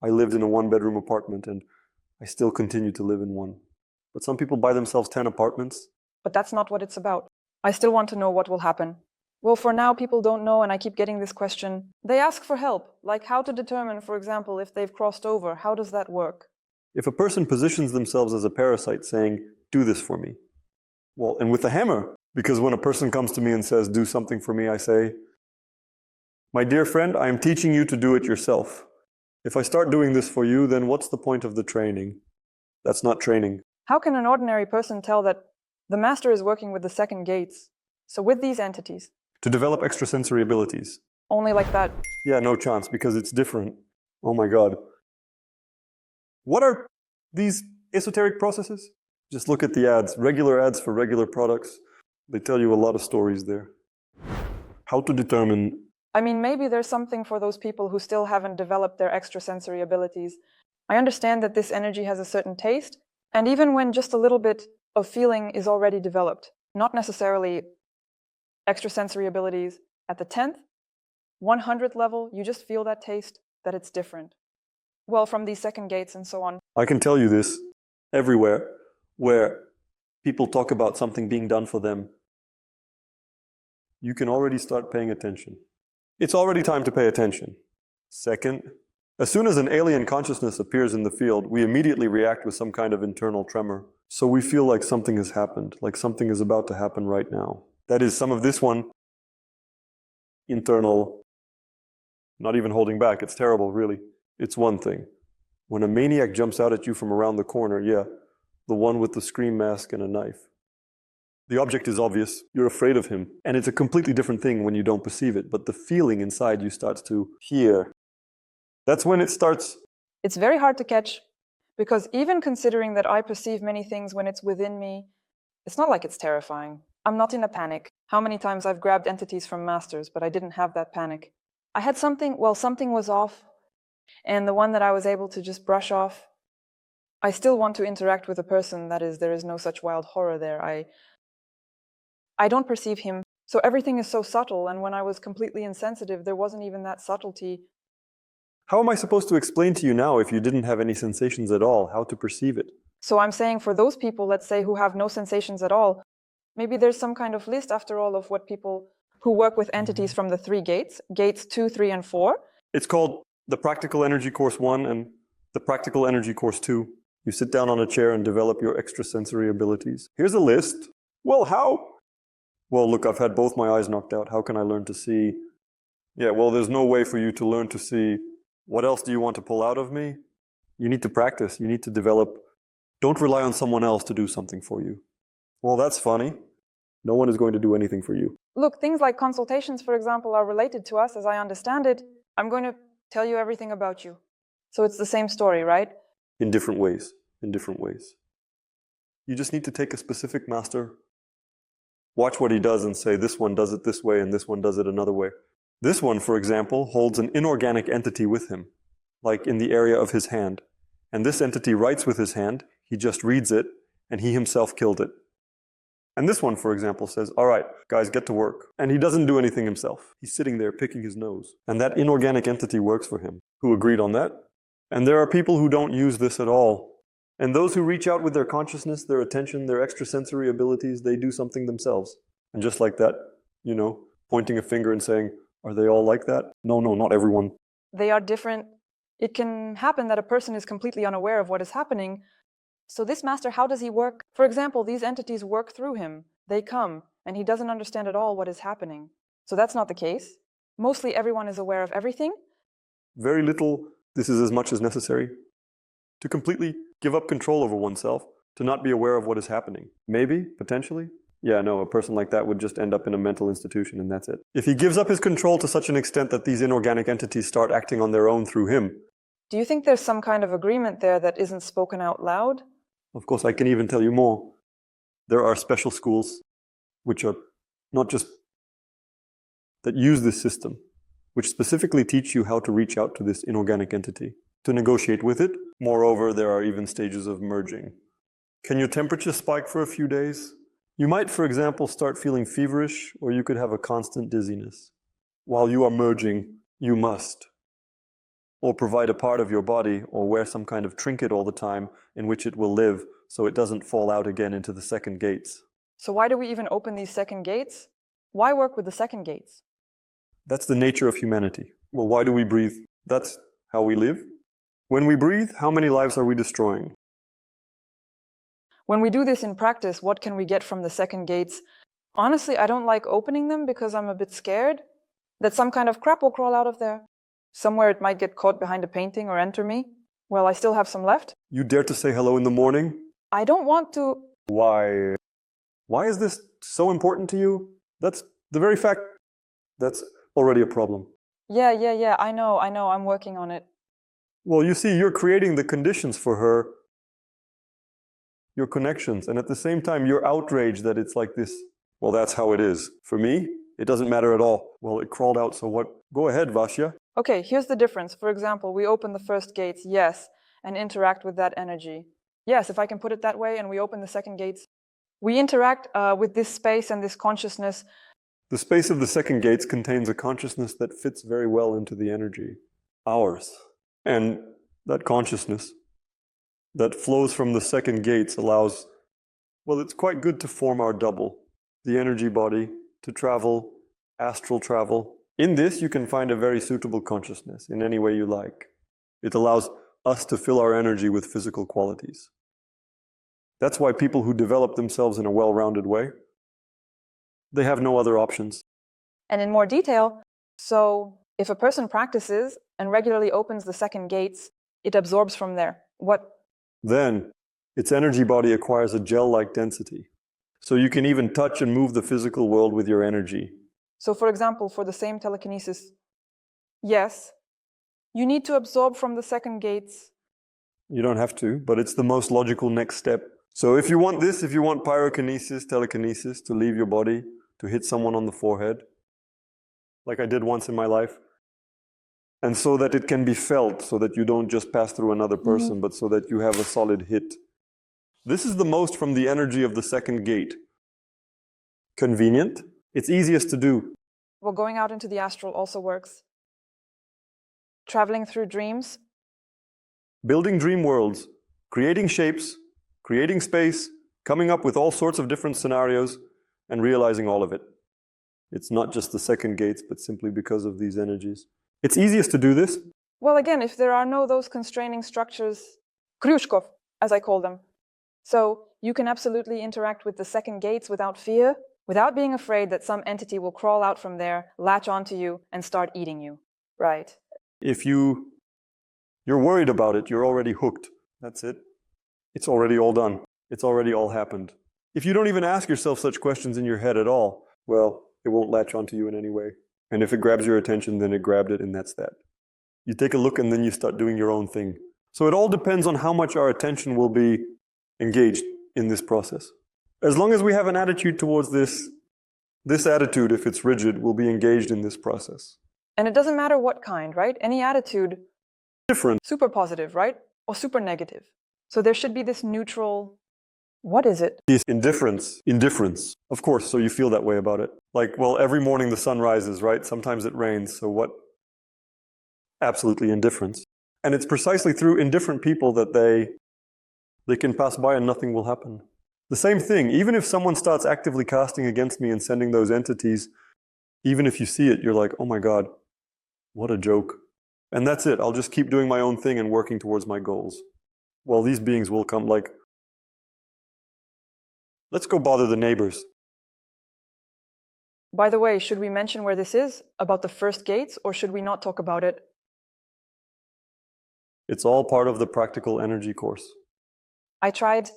I lived in a one-bedroom apartment and I still continue to live in one. But some people buy themselves 10 apartments. But that's not what it's about. I still want to know what will happen. Well, for now, people don't know, and I keep getting this question. They ask for help, like how to determine, for example, if they've crossed over. How does that work? If a person positions themselves as a parasite saying, do this for me. Well, and with a hammer, because when a person comes to me and says, do something for me, I say, my dear friend, I am teaching you to do it yourself. If I start doing this for you, then what's the point of the training? That's not training. How can an ordinary person tell that the master is working with the second gates? So with these entities. To develop extrasensory abilities. Only like that? Yeah, no chance, because it's different. Oh my God. What are these esoteric processes? Just look at the ads, regular ads for regular products. They tell you a lot of stories there. How to determine. I mean, maybe there's something for those people who still haven't developed their extrasensory abilities. I understand that this energy has a certain taste, and even when just a little bit of feeling is already developed, not necessarily extrasensory abilities at the 10th, 100th level, you just feel that taste, that it's different. Well, from these second gates and so on. I can tell you this everywhere where people talk about something being done for them. You can already start paying attention. It's already time to pay attention. Second, as soon as an alien consciousness appears in the field, we immediately react with some kind of internal tremor. So we feel like something has happened, like something is about to happen right now. That is some of this one, internal, not even holding back. It's terrible, really. It's one thing. When a maniac jumps out at you from around the corner, yeah, the one with the scream mask and a knife. The object is obvious, you're afraid of him, and it's a completely different thing when you don't perceive it, but the feeling inside you starts to hear. That's when it starts. It's very hard to catch, because even considering that I perceive many things when it's within me, it's not like it's terrifying. I'm not in a panic. How many times I've grabbed entities from masters, but I didn't have that panic. I had something was off, and the one that I was able to just brush off, I still want to interact with a person, that is, there is no such wild horror there. I don't perceive him, so everything is so subtle, and when I was completely insensitive, there wasn't even that subtlety. How am I supposed to explain to you now, if you didn't have any sensations at all, how to perceive it? So I'm saying for those people, let's say, who have no sensations at all, maybe there's some kind of list, after all, of what people who work with entities from the 3 gates, gates 2, 3, and 4. It's called the Practical Energy Course 1 and the Practical Energy Course 2. You sit down on a chair and develop your extrasensory abilities. Here's a list. Well, how? Well, look, I've had both my eyes knocked out. How can I learn to see? Yeah, well, there's no way for you to learn to see. What else do you want to pull out of me? You need to practice. You need to develop. Don't rely on someone else to do something for you. Well, that's funny. No one is going to do anything for you. Look, things like consultations, for example, are related to us, as I understand it. I'm going to tell you everything about you. So it's the same story, right? In different ways. In different ways. You just need to take a specific master, watch what he does and say, this one does it this way and this one does it another way. This one, for example, holds an inorganic entity with him, like in the area of his hand. And this entity writes with his hand, he just reads it, and he himself killed it. And this one, for example, says, all right, guys, get to work. And he doesn't do anything himself. He's sitting there picking his nose. And that inorganic entity works for him. Who agreed on that? And there are people who don't use this at all. And those who reach out with their consciousness, their attention, their extrasensory abilities, they do something themselves. And just like that, pointing a finger and saying, are they all like that? No, not everyone. They are different. It can happen that a person is completely unaware of what is happening. So this master, how does he work? For example, these entities work through him. They come, and he doesn't understand at all what is happening. So that's not the case. Mostly everyone is aware of everything. Very little. This is as much as necessary. To completely give up control over oneself, to not be aware of what is happening. Maybe, potentially. Yeah, no, a person like that would just end up in a mental institution and that's it. If he gives up his control to such an extent that these inorganic entities start acting on their own through him. Do you think there's some kind of agreement there that isn't spoken out loud? Of course, I can even tell you more. There are special schools which are not just that use this system, which specifically teach you how to reach out to this inorganic entity, to negotiate with it. Moreover, there are even stages of merging. Can your temperature spike for a few days? You might, for example, start feeling feverish, or you could have a constant dizziness. While you are merging, you must. Or provide a part of your body, or wear some kind of trinket all the time in which it will live, so it doesn't fall out again into the second gates. So why do we even open these second gates? Why work with the second gates? That's the nature of humanity. Well, why do we breathe? That's how we live. When we breathe, how many lives are we destroying? When we do this in practice, what can we get from the second gates? Honestly, I don't like opening them because I'm a bit scared that some kind of crap will crawl out of there. Somewhere it might get caught behind a painting or enter me. Well, I still have some left. You dare to say hello in the morning? I don't want to. Why? Why is this so important to you? That's the very fact. That's already a problem. Yeah, I know, I'm working on it. Well, you see, you're creating the conditions for her, your connections, and at the same time, you're outraged that it's like this. Well, that's how it is. For me, it doesn't matter at all. Well, it crawled out, so what? Go ahead, Vasya. Okay, here's the difference. For example, we open the first gates, yes, and interact with that energy. Yes, if I can put it that way, and we open the second gates, we interact with this space and this consciousness. The space of the second gates contains a consciousness that fits very well into the energy, ours. And that consciousness that flows from the second gates allows, well, it's quite good to form our double, the energy body, to travel, astral travel. In this, you can find a very suitable consciousness in any way you like. It allows us to fill our energy with physical qualities. That's why people who develop themselves in a well-rounded way, they have no other options. And in more detail, so if a person practices and regularly opens the second gates, it absorbs from there. What? Then, its energy body acquires a gel-like density. So you can even touch and move the physical world with your energy. So for example, for the same telekinesis, yes, you need to absorb from the second gates. You don't have to, but it's the most logical next step. So if you want this, if you want pyrokinesis, telekinesis, to leave your body, to hit someone on the forehead, like I did once in my life, and so that it can be felt, so that you don't just pass through another person, but so that you have a solid hit. This is the most from the energy of the second gate. Convenient. It's easiest to do. Well, going out into the astral also works. Traveling through dreams. Building dream worlds, creating shapes, creating space, coming up with all sorts of different scenarios, and realizing all of it. It's not just the second gates, but simply because of these energies. It's easiest to do this. Well, again, if there are no those constraining structures, Kryushkov, as I call them. So you can absolutely interact with the second gates without fear, without being afraid that some entity will crawl out from there, latch onto you, and start eating you. Right. If you're worried about it, you're already hooked. That's it. It's already all done. It's already all happened. If you don't even ask yourself such questions in your head at all, well, it won't latch onto you in any way. And if it grabs your attention, then it grabbed it, and that's that. You take a look, and then you start doing your own thing. So it all depends on how much our attention will be engaged in this process. As long as we have an attitude towards this attitude, if it's rigid, will be engaged in this process. And it doesn't matter what kind, right? Any attitude. Different. Super positive, right? Or super negative. So there should be this neutral, what is it? This indifference. Indifference. Of course, so you feel that way about it. Like, well, every morning the sun rises, right? Sometimes it rains, so what? Absolutely indifference. And it's precisely through indifferent people that they can pass by and nothing will happen. The same thing, even if someone starts actively casting against me and sending those entities, even if you see it, you're like, oh my God, what a joke. And that's it. I'll just keep doing my own thing and working towards my goals. Well, these beings will come like, let's go bother the neighbors. By the way, should we mention where this is? About the first gates, or should we not talk about it? It's all part of the practical energy course. I tried.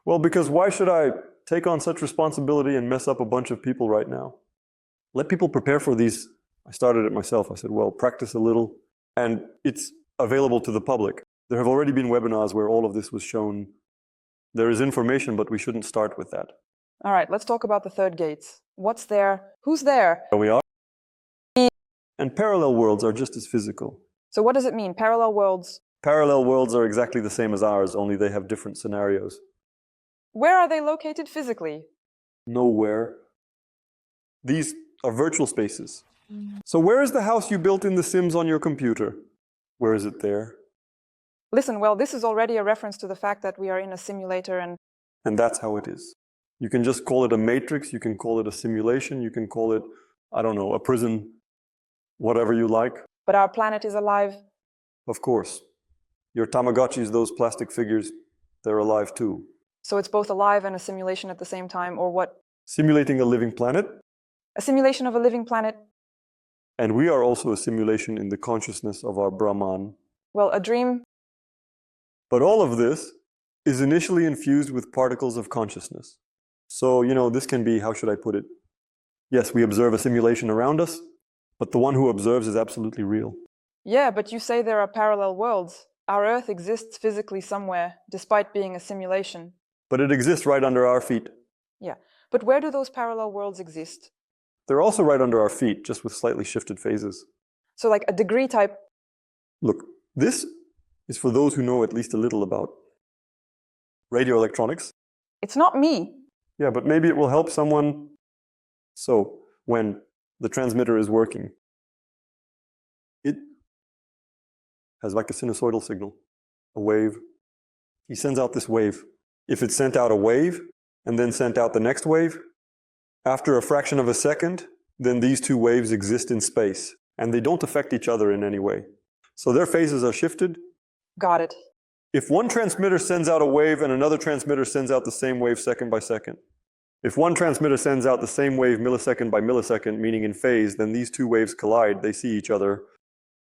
Well, because why should I take on such responsibility and mess up a bunch of people right now? Let people prepare for these. I started it myself. I said, well, practice a little. And it's available to the public. There have already been webinars where all of this was shown. There is information, but we shouldn't start with that. All right, let's talk about the third gates. What's there? Who's there? There we are. And parallel worlds are just as physical. So what does it mean, parallel worlds? Parallel worlds are exactly the same as ours, only they have different scenarios. Where are they located physically? Nowhere. These are virtual spaces. So where is the house you built in The Sims on your computer? Where is it there? Listen, well, this is already a reference to the fact that we are in a simulator And that's how it is. You can just call it a matrix, you can call it a simulation, you can call it, I don't know, a prison, whatever you like. But our planet is alive. Of course. Your Tamagotchis, those plastic figures, they're alive too. So it's both alive and a simulation at the same time, or what? Simulating a living planet. A simulation of a living planet. And we are also a simulation in the consciousness of our Brahman. Well, a dream. But all of this is initially infused with particles of consciousness. So, this can be, how should I put it? Yes, we observe a simulation around us, but the one who observes is absolutely real. Yeah, but you say there are parallel worlds. Our Earth exists physically somewhere, despite being a simulation. But it exists right under our feet. Yeah, but where do those parallel worlds exist? They're also right under our feet, just with slightly shifted phases. So like a degree type. Look, this is for those who know at least a little about radio electronics. It's not me. Yeah, but maybe it will help someone. So, when the transmitter is working, it has like a sinusoidal signal, a wave. He sends out this wave. If it sent out a wave and then sent out the next wave, after a fraction of a second, then these two waves exist in space, and they don't affect each other in any way. So their phases are shifted. Got it. If one transmitter sends out a wave and another transmitter sends out the same wave second by second, if one transmitter sends out the same wave millisecond by millisecond, meaning in phase, then these two waves collide, they see each other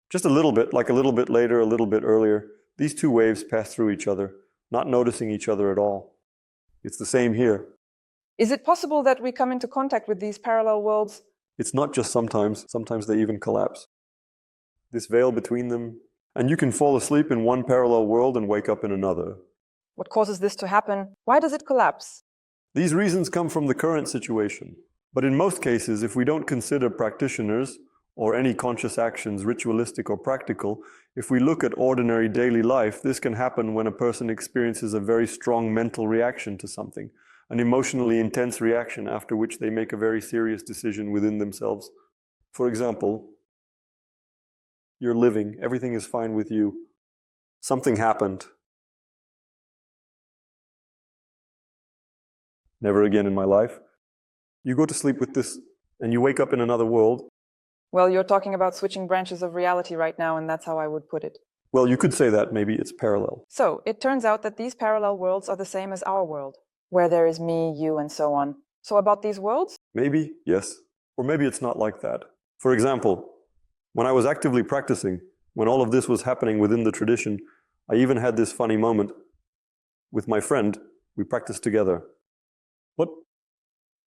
just a little bit, like a little bit later, a little bit earlier. These two waves pass through each other, not noticing each other at all. It's the same here. Is it possible that we come into contact with these parallel worlds? It's not just sometimes they even collapse. This veil between them, and you can fall asleep in one parallel world and wake up in another. What causes this to happen? Why does it collapse? These reasons come from the current situation. But in most cases, if we don't consider practitioners or any conscious actions ritualistic or practical, if we look at ordinary daily life, this can happen when a person experiences a very strong mental reaction to something, an emotionally intense reaction after which they make a very serious decision within themselves. For example, you're living, everything is fine with you. Something happened. Never again in my life. You go to sleep with this and you wake up in another world. Well, you're talking about switching branches of reality right now, and that's how I would put it. Well, you could say that maybe it's parallel. So, it turns out that these parallel worlds are the same as our world, where there is me, you, and so on. So about these worlds? Maybe, yes. Or maybe it's not like that. For example, when I was actively practicing, when all of this was happening within the tradition, I even had this funny moment with my friend. We practiced together. What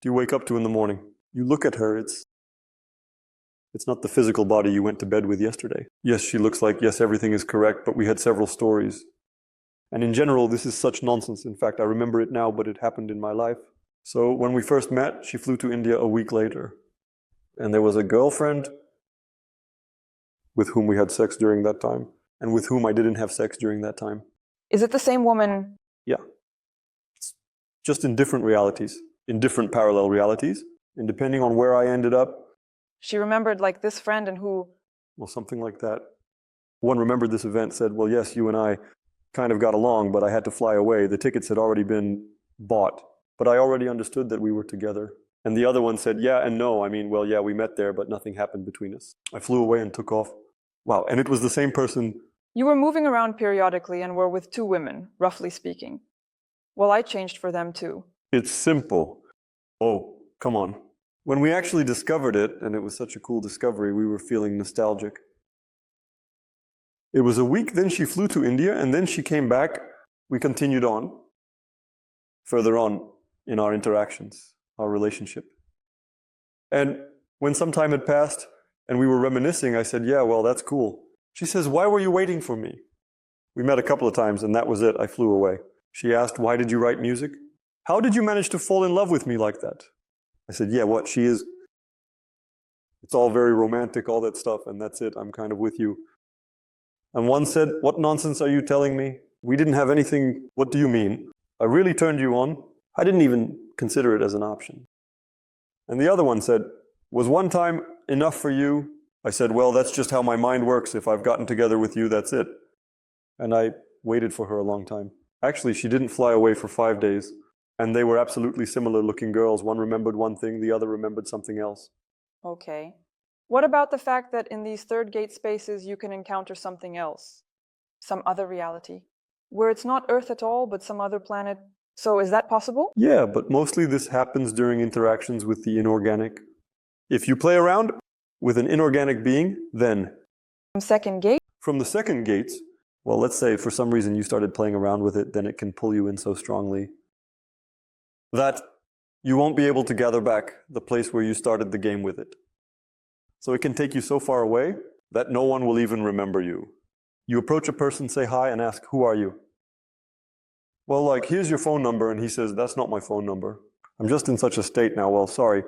do you wake up to in the morning? You look at her, it's not the physical body you went to bed with yesterday. Yes, she looks like, yes, everything is correct, but we had several stories. And in general, this is such nonsense. In fact, I remember it now, but it happened in my life. So when we first met, she flew to India a week later. And there was a girlfriend with whom we had sex during that time, and with whom I didn't have sex during that time. Is it the same woman? Yeah. It's just in different realities, in different parallel realities. And depending on where I ended up, She remembered like this friend and who? well, something like that. One remembered this event, said, well, yes, you and I kind of got along, but I had to fly away. The tickets had already been bought, but I already understood that we were together. And the other one said, yeah and no. I mean, well, yeah, we met there, but nothing happened between us. I flew away and took off. Wow, and it was the same person. You were moving around periodically and were with two women, roughly speaking. Well, I changed for them too. It's simple. Oh, come on. When we actually discovered it, and it was such a cool discovery, we were feeling nostalgic. It was a week, then she flew to India, and then she came back. We continued on, further on in our interactions, our relationship. And when some time had passed, and we were reminiscing, I said, yeah, well, that's cool. She says, why were you waiting for me? We met a couple of times, and that was it. I flew away. She asked, why did you write music? How did you manage to fall in love with me like that? I said, yeah, what she is, it's all very romantic, all that stuff, and that's it, I'm kind of with you. And one said, what nonsense are you telling me? We didn't have anything, what do you mean? I really turned you on. I didn't even consider it as an option. And the other one said, was one time enough for you? I said, well, that's just how my mind works. If I've gotten together with you, that's it. And I waited for her a long time. Actually, she didn't fly away for 5 days. And they were absolutely similar looking girls. One remembered one thing, the other remembered something else. Okay. What about the fact that in these third gate spaces you can encounter something else? Some other reality? Where it's not Earth at all, but some other planet? So is that possible? Yeah, but mostly this happens during interactions with the inorganic. If you play around with an inorganic being, then From second gate? from the second gates, well, let's say for some reason you started playing around with it, then it can pull you in so strongly that you won't be able to gather back the place where you started the game with it. So it can take you so far away that no one will even remember you. You approach a person, say hi, and ask, who are you? Well, like, here's your phone number, and he says, that's not my phone number. I'm just in such a state now. Well, sorry.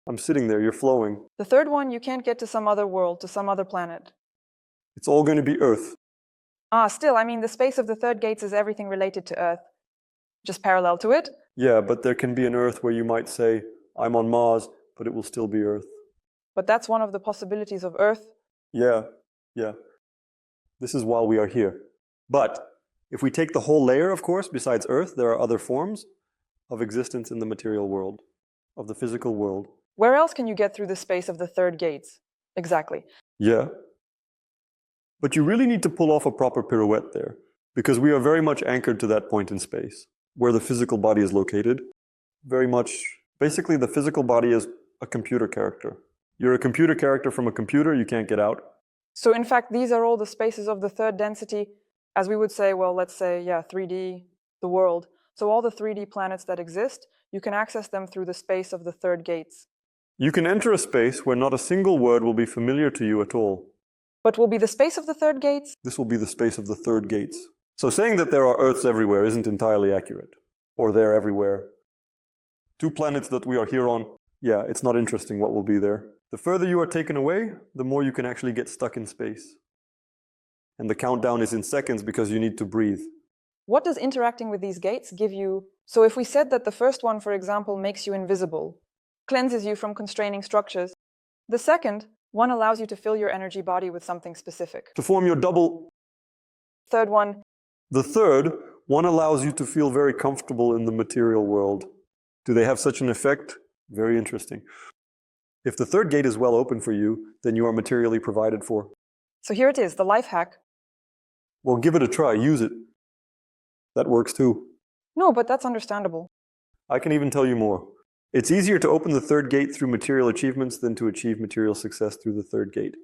I'm sitting there, you're flowing. The third one, you can't get to some other world, to some other planet. It's all going to be Earth. Still, I mean, the space of the third gates is everything related to Earth. Just parallel to it. Yeah, but there can be an Earth where you might say, I'm on Mars, but it will still be Earth. But that's one of the possibilities of Earth. Yeah. This is while we are here. But if we take the whole layer, of course, besides Earth, there are other forms of existence in the material world, of the physical world. Where else can you get through the space of the third gates? Exactly. Yeah. But you really need to pull off a proper pirouette there, because we are very much anchored to that point in space, where the physical body is located. Very much, basically the physical body is a computer character. You're a computer character from a computer, you can't get out. So in fact, these are all the spaces of the third density, as we would say, well, let's say, 3D, the world. So all the 3D planets that exist, you can access them through the space of the third gates. You can enter a space where not a single word will be familiar to you at all. But will be the space of the third gates? This will be the space of the third gates. So saying that there are Earths everywhere isn't entirely accurate. Or they're everywhere. 2 planets that we are here on, yeah, it's not interesting what will be there. The further you are taken away, the more you can actually get stuck in space. And the countdown is in seconds because you need to breathe. What does interacting with these gates give you? So if we said that the first one, for example, makes you invisible, cleanses you from constraining structures, the second one allows you to fill your energy body with something specific. To form your double. Third one. The third one allows you to feel very comfortable in the material world. Do they have such an effect? Very interesting. If the third gate is well open for you, then you are materially provided for. So here it is, the life hack. Well, give it a try, use it. That works too. No, but that's understandable. I can even tell you more. It's easier to open the third gate through material achievements than to achieve material success through the third gate.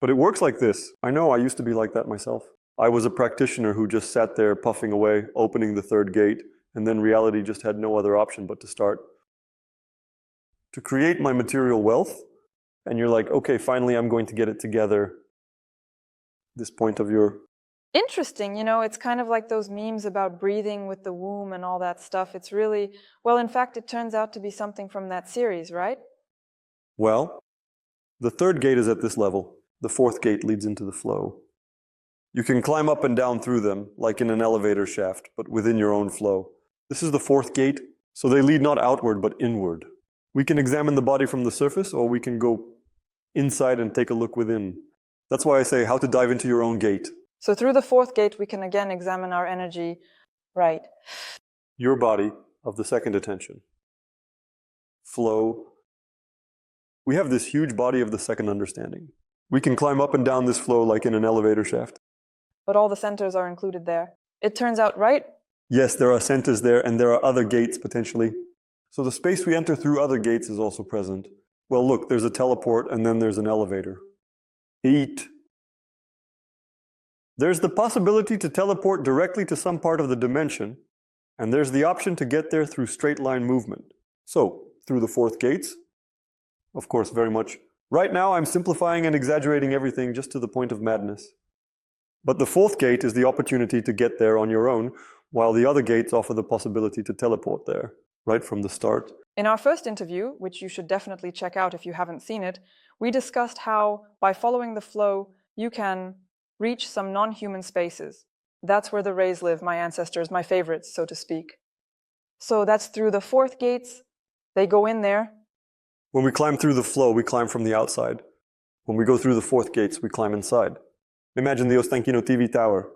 But it works like this. I know, I used to be like that myself. I was a practitioner who just sat there puffing away, opening the third gate, and then reality just had no other option but to start. To create my material wealth, and you're like, okay, finally I'm going to get it together. This point of your... Interesting, it's kind of like those memes about breathing with the womb and all that stuff. It's really, well, in fact, it turns out to be something from that series, right? Well, the third gate is at this level. The fourth gate leads into the flow. You can climb up and down through them, like in an elevator shaft, but within your own flow. This is the fourth gate, so they lead not outward, but inward. We can examine the body from the surface, or we can go inside and take a look within. That's why I say how to dive into your own gate. So through the fourth gate, we can again examine our energy. Right. Your body of the second attention. Flow. We have this huge body of the second understanding. We can climb up and down this flow like in an elevator shaft. But all the centers are included there. It turns out, right? Yes, there are centers there, and there are other gates potentially. So the space we enter through other gates is also present. Well, look, there's a teleport, and then there's an elevator. Eat. There's the possibility to teleport directly to some part of the dimension, and there's the option to get there through straight line movement. So, through the fourth gates, of course, very much. Right now, I'm simplifying and exaggerating everything just to the point of madness. But the fourth gate is the opportunity to get there on your own, while the other gates offer the possibility to teleport there, right from the start. In our first interview, which you should definitely check out if you haven't seen it, we discussed how, by following the flow, you can reach some non-human spaces. That's where the rays live, my ancestors, my favorites, so to speak. So that's through the fourth gates. They go in there. When we climb through the flow, we climb from the outside. When we go through the fourth gates, we climb inside. Imagine the Ostankino TV tower.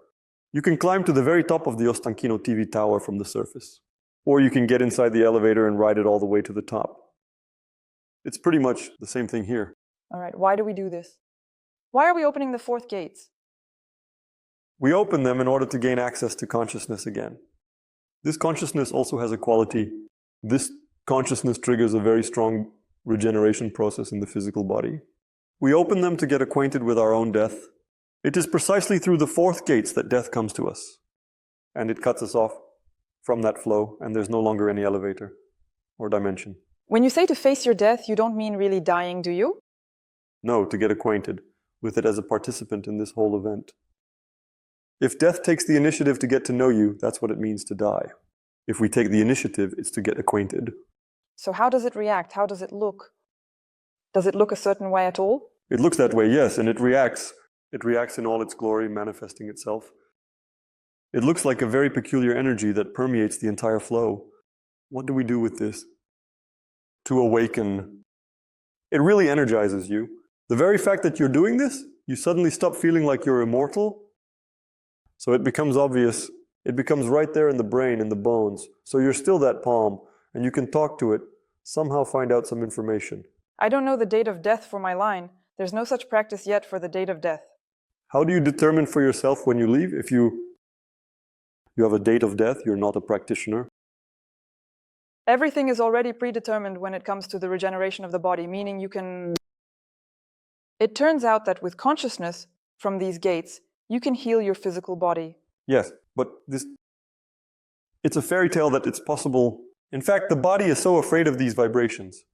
You can climb to the very top of the Ostankino TV tower from the surface. Or you can get inside the elevator and ride it all the way to the top. It's pretty much the same thing here. All right, why do we do this? Why are we opening the fourth gates? We open them in order to gain access to consciousness again. This consciousness also has a quality. This consciousness triggers a very strong regeneration process in the physical body. We open them to get acquainted with our own death. It is precisely through the fourth gates that death comes to us. And it cuts us off from that flow, and there's no longer any elevator or dimension. When you say to face your death, you don't mean really dying, do you? No, to get acquainted with it as a participant in this whole event. If death takes the initiative to get to know you, that's what it means to die. If we take the initiative, it's to get acquainted. So how does it react? How does it look? Does it look a certain way at all? It looks that way, yes, and it reacts. It reacts in all its glory, manifesting itself. It looks like a very peculiar energy that permeates the entire flow. What do we do with this? To awaken. It really energizes you. The very fact that you're doing this, you suddenly stop feeling like you're immortal. So it becomes obvious. It becomes right there in the brain, in the bones. So you're still that palm, and you can talk to it, somehow find out some information. I don't know the date of death for my line. There's no such practice yet for the date of death. How do you determine for yourself when you leave? If you have a date of death, you're not a practitioner. Everything is already predetermined when it comes to the regeneration of the body, meaning you can... It turns out that with consciousness from these gates, you can heal your physical body. Yes, but it's a fairy tale that it's possible. In fact, the body is so afraid of these vibrations.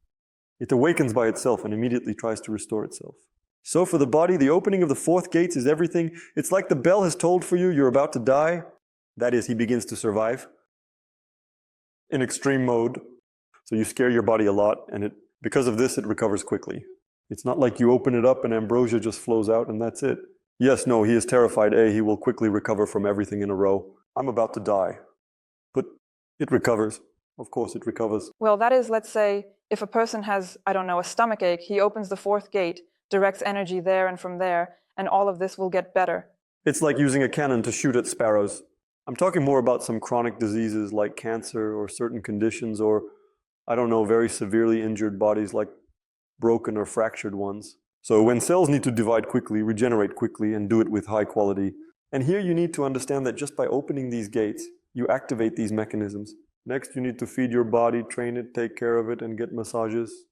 It awakens by itself and immediately tries to restore itself. So for the body, the opening of the fourth gates is everything. It's like the bell has told for you, you're about to die. That is, he begins to survive in extreme mode. So you scare your body a lot, and because of this, it recovers quickly. It's not like you open it up and ambrosia just flows out and that's it. Yes, no, he is terrified. He will quickly recover from everything in a row. I'm about to die. But it recovers. Of course it recovers. Well, that is, let's say, if a person has, I don't know, a stomach ache, he opens the fourth gate, directs energy there and from there, and all of this will get better. It's like using a cannon to shoot at sparrows. I'm talking more about some chronic diseases like cancer or certain conditions or, I don't know, very severely injured bodies like broken or fractured ones. So when cells need to divide quickly, regenerate quickly, and do it with high quality. And here you need to understand that just by opening these gates, you activate these mechanisms. Next, you need to feed your body, train it, take care of it, and get massages.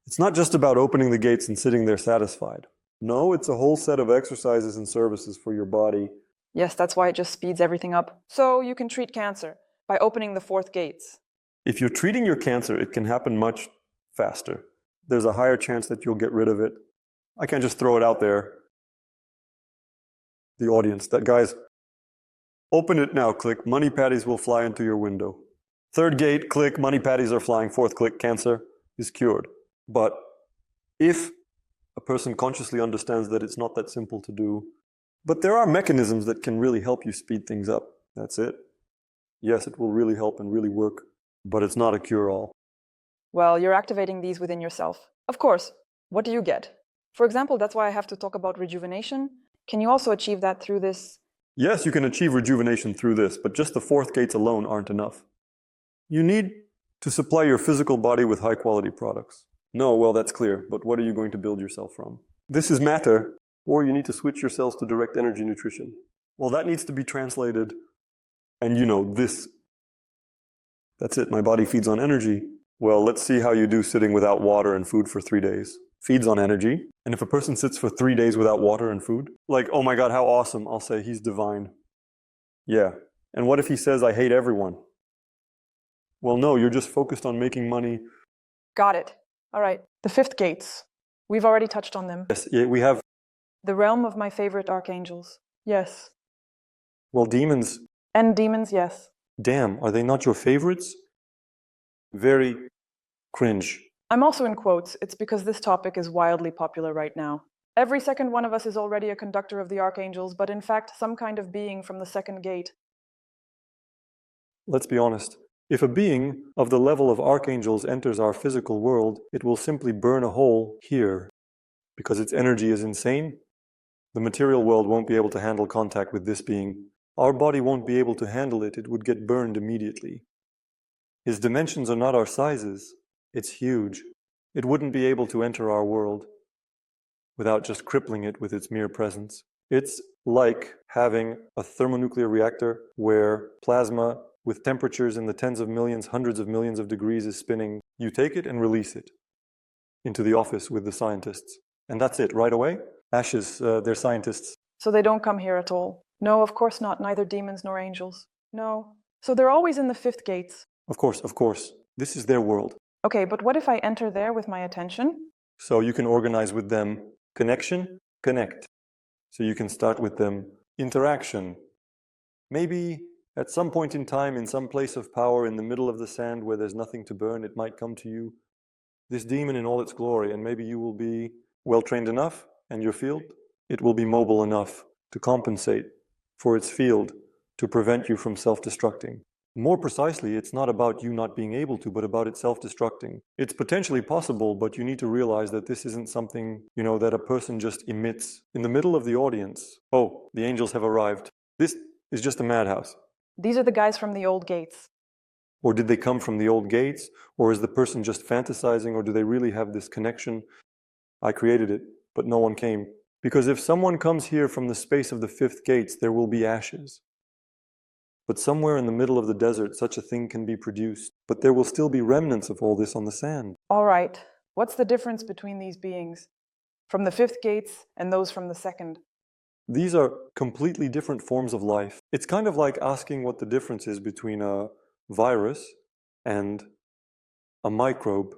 It's not just about opening the gates and sitting there satisfied. No, it's a whole set of exercises and services for your body. Yes, that's why it just speeds everything up. So you can treat cancer by opening the fourth gates. If you're treating your cancer, it can happen much faster. There's a higher chance that you'll get rid of it. I can't just throw it out there. The audience, guys, open it now, click, money patties will fly into your window. Third gate, click, money patties are flying. Fourth click, cancer is cured. But if a person consciously understands that it's not that simple to do, but there are mechanisms that can really help you speed things up. That's it. Yes, it will really help and really work, but it's not a cure-all. Well, you're activating these within yourself. Of course, what do you get? For example, that's why I have to talk about rejuvenation. Can you also achieve that through this? Yes, you can achieve rejuvenation through this, but just the fourth gates alone aren't enough. You need to supply your physical body with high-quality products. No, well, that's clear, but what are you going to build yourself from? This is matter, or you need to switch your cells to direct energy nutrition. Well, that needs to be translated, and that's it, my body feeds on energy. Well, let's see how you do sitting without water and food for 3 days. Feeds on energy. And if a person sits for 3 days without water and food, like, oh my God, how awesome, I'll say he's divine. Yeah. And what if he says, I hate everyone? Well, no, you're just focused on making money. Got it. All right. The fifth gates. We've already touched on them. Yes, yeah, we have. The realm of my favorite archangels. Yes. Well, demons. And demons, yes. Damn, are they not your favorites? Very cringe. I'm also in quotes. It's because this topic is wildly popular right now. Every second one of us is already a conductor of the archangels, but in fact, some kind of being from the second gate. Let's be honest. If a being of the level of archangels enters our physical world, it will simply burn a hole here. Because its energy is insane, the material world won't be able to handle contact with this being. Our body won't be able to handle it. It would get burned immediately. His dimensions are not our sizes. It's huge. It wouldn't be able to enter our world without just crippling it with its mere presence. It's like having a thermonuclear reactor where plasma with temperatures in the tens of millions, hundreds of millions of degrees is spinning. You take it and release it into the office with the scientists. And that's it, right away. Ashes, they're scientists. So they don't come here at all? No, of course not. Neither demons nor angels. No. So they're always in the fifth gates? Of course. This is their world. Okay, but what if I enter there with my attention? So you can organize with them connection connect. So you can start with them. Interaction. Maybe at some point in time, in some place of power, in the middle of the sand where there's nothing to burn, it might come to you, this demon in all its glory, and maybe you will be well-trained enough, and your field, it will be mobile enough to compensate for its field to prevent you from self-destructing. More precisely, it's not about you not being able to, but about it self-destructing. It's potentially possible, but you need to realize that this isn't something, that a person just emits. In the middle of the audience, oh, the angels have arrived. This is just a madhouse. These are the guys from the old gates. Or did they come from the old gates? Or is the person just fantasizing? Or do they really have this connection? I created it, but no one came. Because if someone comes here from the space of the fifth gates, there will be ashes. But somewhere in the middle of the desert, such a thing can be produced. But there will still be remnants of all this on the sand. All right. What's the difference between these beings from the fifth gates and those from the second? These are completely different forms of life. It's kind of like asking what the difference is between a virus and a microbe.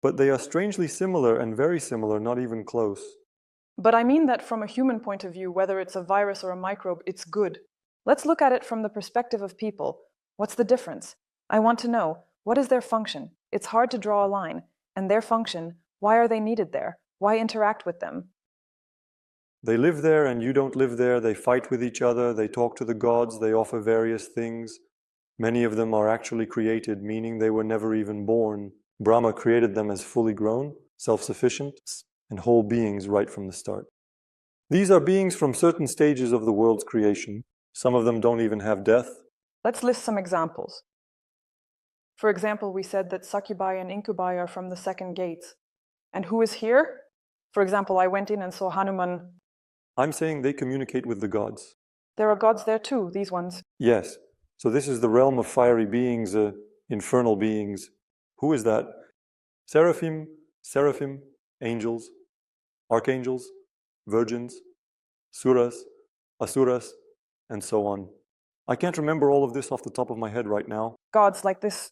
But they are strangely similar and very similar, not even close. But I mean that from a human point of view, whether it's a virus or a microbe, it's good. Let's look at it from the perspective of people. What's the difference? I want to know, what is their function? It's hard to draw a line. And their function, why are they needed there? Why interact with them? They live there and you don't live there. They fight with each other. They talk to the gods. They offer various things. Many of them are actually created, meaning they were never even born. Brahma created them as fully grown, self-sufficient, and whole beings right from the start. These are beings from certain stages of the world's creation. Some of them don't even have death. Let's list some examples. For example, we said that succubi and incubi are from the second gates. And who is here? For example, I went in and saw Hanuman. I'm saying they communicate with the gods. There are gods there too, these ones. Yes. So this is the realm of fiery beings, infernal beings. Who is that? Seraphim, angels, archangels, virgins, suras, asuras, and so on. I can't remember all of this off the top of my head right now. Gods like this.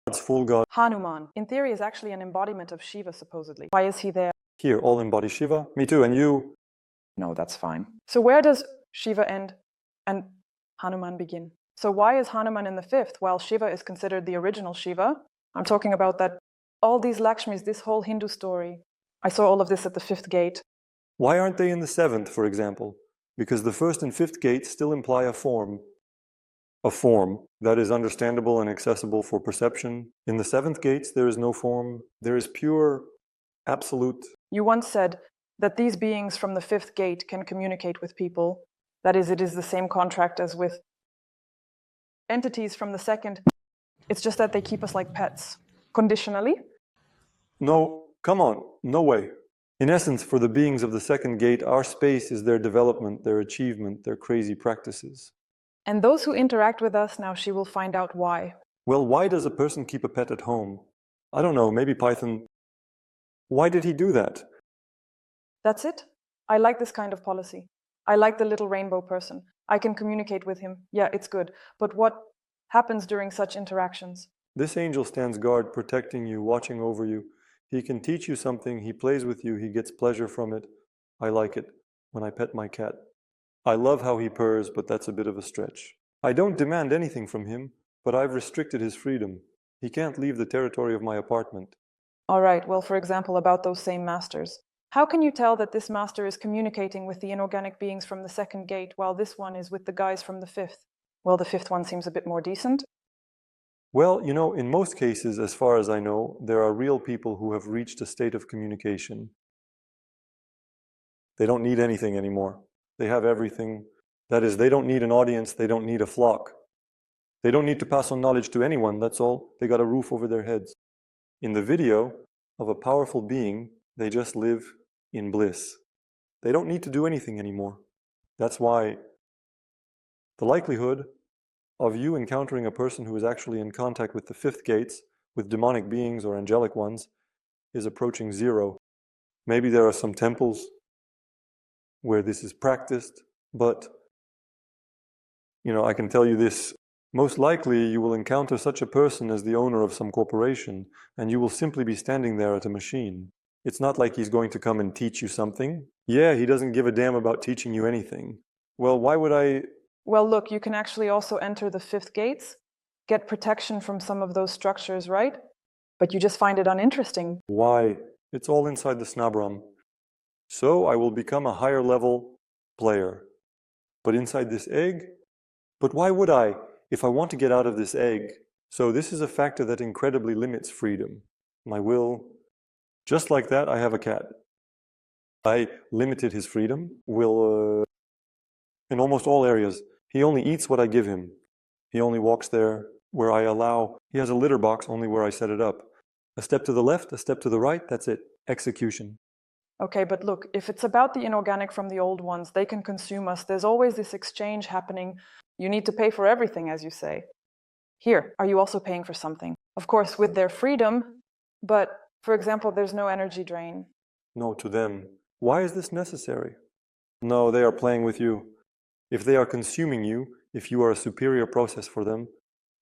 God's full god. Hanuman, in theory, is actually an embodiment of Shiva, supposedly. Why is he there? Here, all embody Shiva. Me too, and you. No, that's fine. So where does Shiva end and Hanuman begin? So why is Hanuman in the fifth while Shiva is considered the original Shiva? I'm talking about that all these Lakshmis, this whole Hindu story. I saw all of this at the fifth gate. Why aren't they in the seventh, for example? Because the first and fifth gates still imply a form. A form that is understandable and accessible for perception. In the seventh gates, there is no form. There is pure, absolute. You once said that these beings from the fifth gate can communicate with people. That is, it is the same contract as with entities from the second. It's just that they keep us like pets. Conditionally? No, come on, no way. In essence, for the beings of the second gate, our space is their development, their achievement, their crazy practices. And those who interact with us, now she will find out why. Well, why does a person keep a pet at home? I don't know, maybe Python. Why did he do that? That's it. I like this kind of policy. I like the little rainbow person. I can communicate with him. Yeah, it's good. But what happens during such interactions? This angel stands guard, protecting you, watching over you. He can teach you something, he plays with you, he gets pleasure from it. I like it when I pet my cat. I love how he purrs, but that's a bit of a stretch. I don't demand anything from him, but I've restricted his freedom. He can't leave the territory of my apartment. All right, well, for example, about those same masters. How can you tell that this master is communicating with the inorganic beings from the second gate, while this one is with the guys from the fifth? Well, the fifth one seems a bit more decent. Well, in most cases, as far as I know, there are real people who have reached a state of communication. They don't need anything anymore. They have everything. That is, they don't need an audience, they don't need a flock. They don't need to pass on knowledge to anyone, that's all. They got a roof over their heads. In the video of a powerful being, they just live in bliss. They don't need to do anything anymore. That's why the likelihood of you encountering a person who is actually in contact with the fifth gates, with demonic beings or angelic ones, is approaching zero. Maybe there are some temples where this is practiced, but I can tell you this. Most likely you will encounter such a person as the owner of some corporation, and you will simply be standing there at a machine. It's not like he's going to come and teach you something. Yeah, he doesn't give a damn about teaching you anything. Well, why would I? Well, look, you can actually also enter the fifth gates, get protection from some of those structures, right? But you just find it uninteresting. Why? It's all inside the Snabram. So I will become a higher level player. But inside this egg? But why would I, if I want to get out of this egg? So this is a factor that incredibly limits freedom. My will. Just like that, I have a cat. I limited his freedom, in almost all areas. He only eats what I give him. He only walks there where I allow. He has a litter box only where I set it up. A step to the left, a step to the right, that's it. Execution. Okay, but look, if it's about the inorganic from the old ones, they can consume us. There's always this exchange happening. You need to pay for everything, as you say. Here, are you also paying for something? Of course, with their freedom, but for example, there's no energy drain. No, to them. Why is this necessary? No, they are playing with you. If they are consuming you, if you are a superior process for them,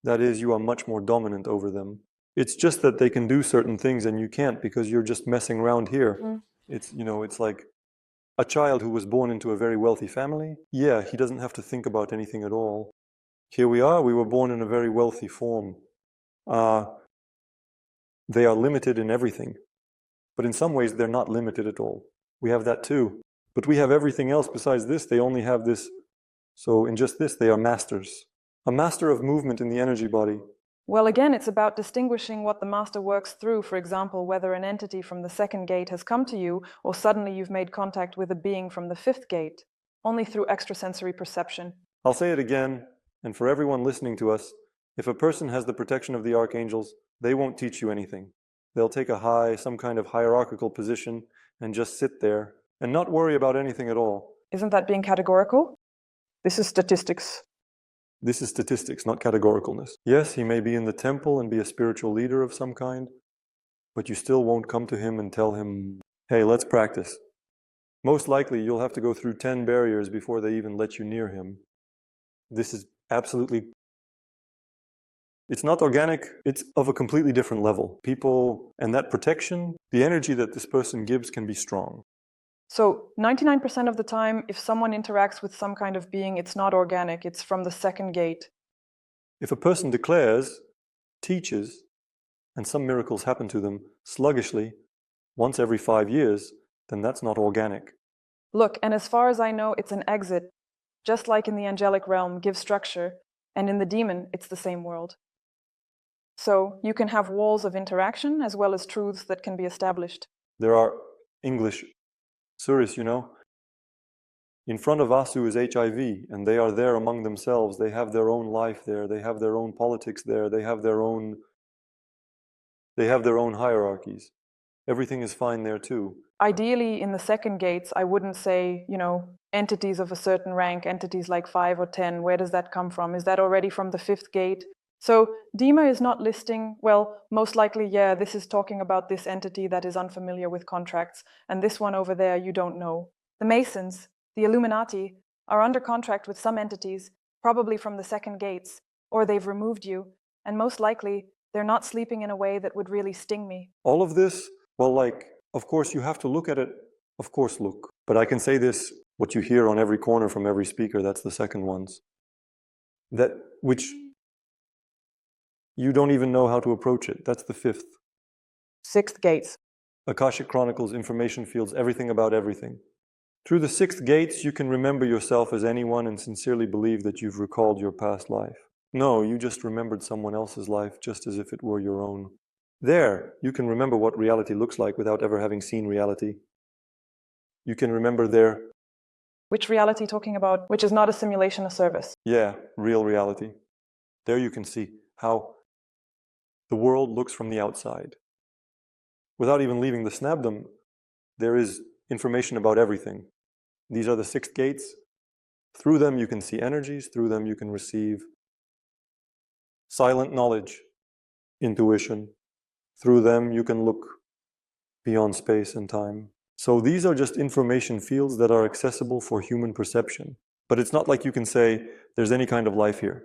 that is, you are much more dominant over them. It's just that they can do certain things and you can't because you're just messing around here. It's like a child who was born into a very wealthy family. Yeah, he doesn't have to think about anything at all. Here we are, we were born in a very wealthy form. They are limited in everything. But in some ways, they're not limited at all. We have that too. But we have everything else besides this. They only have this. So in just this, they are masters. A master of movement in the energy body. Well, again, it's about distinguishing what the master works through. For example, whether an entity from the second gate has come to you, or suddenly you've made contact with a being from the fifth gate, only through extrasensory perception. I'll say it again, and for everyone listening to us, if a person has the protection of the Archangels, they won't teach you anything. They'll take some kind of hierarchical position, and just sit there, and not worry about anything at all. Isn't that being categorical? This is statistics. This is statistics, not categoricalness. Yes, he may be in the temple and be a spiritual leader of some kind, but you still won't come to him and tell him, hey, let's practice. Most likely, you'll have to go through 10 barriers before they even let you near him. This is absolutely... It's not organic, it's of a completely different level. People, and that protection, the energy that this person gives can be strong. So 99% of the time, if someone interacts with some kind of being, it's not organic, it's from the second gate. If a person declares, teaches, and some miracles happen to them sluggishly, once every 5 years, then that's not organic. Look, and as far as I know, it's an exit. Just like in the angelic realm, give structure, and in the demon, it's the same world. So you can have walls of interaction as well as truths that can be established. There are English Suris, in front of Asu is HIV, and they are there among themselves. They have their own life there. They have their own politics there. They have their own hierarchies. Everything is fine there too. Ideally, in the second gates, I wouldn't say, entities of a certain rank, entities like 5 or 10. Where does that come from? Is that already from the fifth gate? So Dima is not listing, well, most likely, yeah, this is talking about this entity that is unfamiliar with contracts, and this one over there you don't know. The Masons, the Illuminati, are under contract with some entities, probably from the second gates, or they've removed you, and most likely they're not sleeping in a way that would really sting me. All of this, well, of course you have to look at it, of course look. But I can say this, what you hear on every corner from every speaker, that's the second ones. Which you don't even know how to approach it. That's the fifth. Sixth gates. Akashic Chronicles, information fields, everything about everything. Through the sixth gates, you can remember yourself as anyone and sincerely believe that you've recalled your past life. No, you just remembered someone else's life just as if it were your own. There, you can remember what reality looks like without ever having seen reality. You can remember there. Which reality talking about? Which is not a simulation, a service. Yeah, real reality. There you can see how the world looks from the outside. Without even leaving the snabdom, there is information about everything. These are the sixth gates. Through them you can see energies, through them you can receive silent knowledge, intuition. Through them you can look beyond space and time. So these are just information fields that are accessible for human perception. But it's not like you can say there's any kind of life here.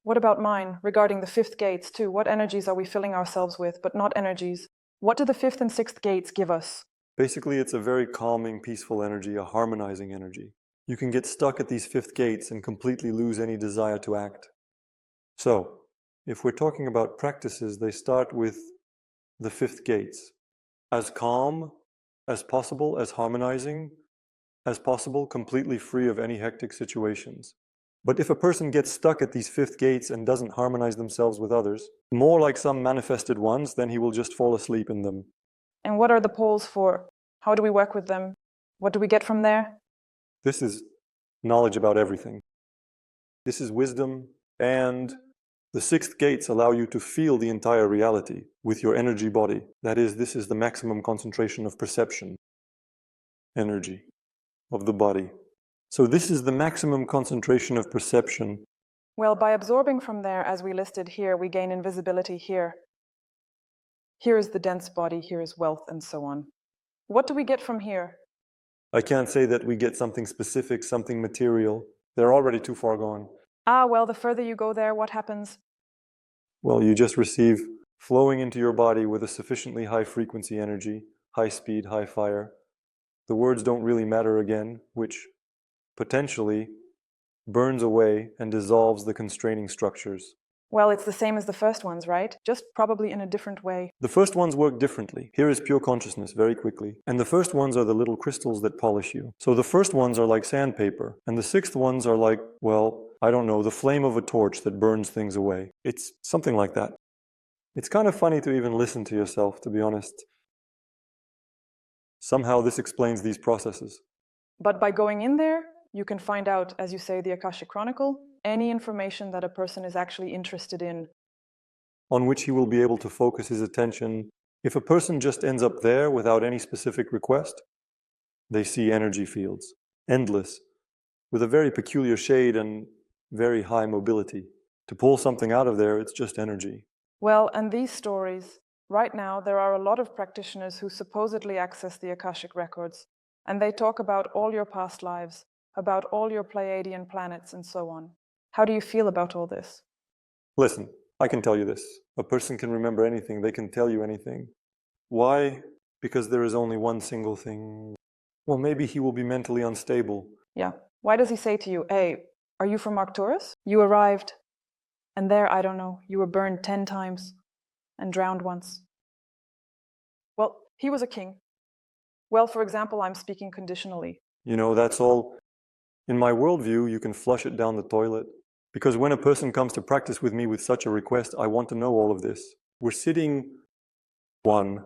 What about mine, regarding the fifth gates too? What energies are we filling ourselves with, but not energies? What do the fifth and sixth gates give us? Basically, it's a very calming, peaceful energy, a harmonizing energy. You can get stuck at these fifth gates and completely lose any desire to act. So, if we're talking about practices, they start with the fifth gates. As calm as possible, as harmonizing as possible, completely free of any hectic situations. But if a person gets stuck at these fifth gates and doesn't harmonize themselves with others, more like some manifested ones, then he will just fall asleep in them. And what are the poles for? How do we work with them? What do we get from there? This is knowledge about everything. This is wisdom, and the sixth gates allow you to feel the entire reality with your energy body. That is, this is the maximum concentration of perception, energy of the body. So this is the maximum concentration of perception. Well, by absorbing from there, as we listed here, we gain invisibility here. Here is the dense body, here is wealth, and so on. What do we get from here? I can't say that we get something specific, something material. They're already too far gone. Ah, well, the further you go there, what happens? Well, you just receive flowing into your body with a sufficiently high frequency energy, high speed, high fire. The words don't really matter again, which potentially burns away and dissolves the constraining structures. Well, it's the same as the first ones, right? Just probably in a different way. The first ones work differently. Here is pure consciousness very quickly. And the first ones are the little crystals that polish you. So the first ones are like sandpaper. And the sixth ones are like, well, I don't know, the flame of a torch that burns things away. It's something like that. It's kind of funny to even listen to yourself, to be honest. Somehow this explains these processes. But by going in there, you can find out, as you say, the Akashic Chronicle, any information that a person is actually interested in. On which he will be able to focus his attention. If a person just ends up there without any specific request, they see energy fields, endless, with a very peculiar shade and very high mobility. To pull something out of there, it's just energy. Well, and these stories, right now there are a lot of practitioners who supposedly access the Akashic records, and they talk about all your past lives, about all your Pleiadian planets and so on. How do you feel about all this? Listen, I can tell you this. A person can remember anything. They can tell you anything. Why? Because there is only one single thing. Well, maybe he will be mentally unstable. Yeah. Why does he say to you, hey, are you from Arcturus? You arrived, and there, I don't know, you were burned 10 times and drowned once. Well, he was a king. Well, for example, I'm speaking conditionally. You know, that's all. In my worldview, you can flush it down the toilet. Because when a person comes to practice with me with such a request, I want to know all of this. We're sitting, 1,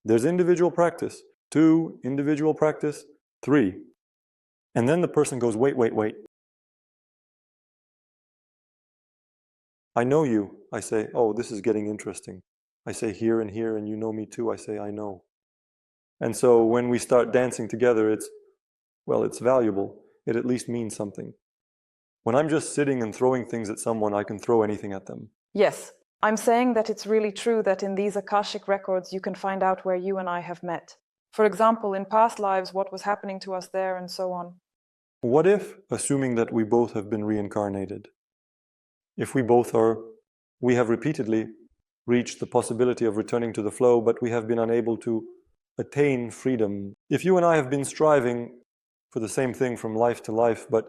there's individual practice. 2, individual practice. 3. And then the person goes, wait. I know you. I say, oh, this is getting interesting. I say here, and you know me too. I say, I know. And so when we start dancing together, it's valuable. It at least means something. When I'm just sitting and throwing things at someone, I can throw anything at them. Yes, I'm saying that it's really true that in these Akashic records you can find out where you and I have met. For example, in past lives, what was happening to us there and so on. What if, assuming that we both have been reincarnated, if we have repeatedly reached the possibility of returning to the flow, but we have been unable to attain freedom. If you and I have been striving for the same thing from life to life, but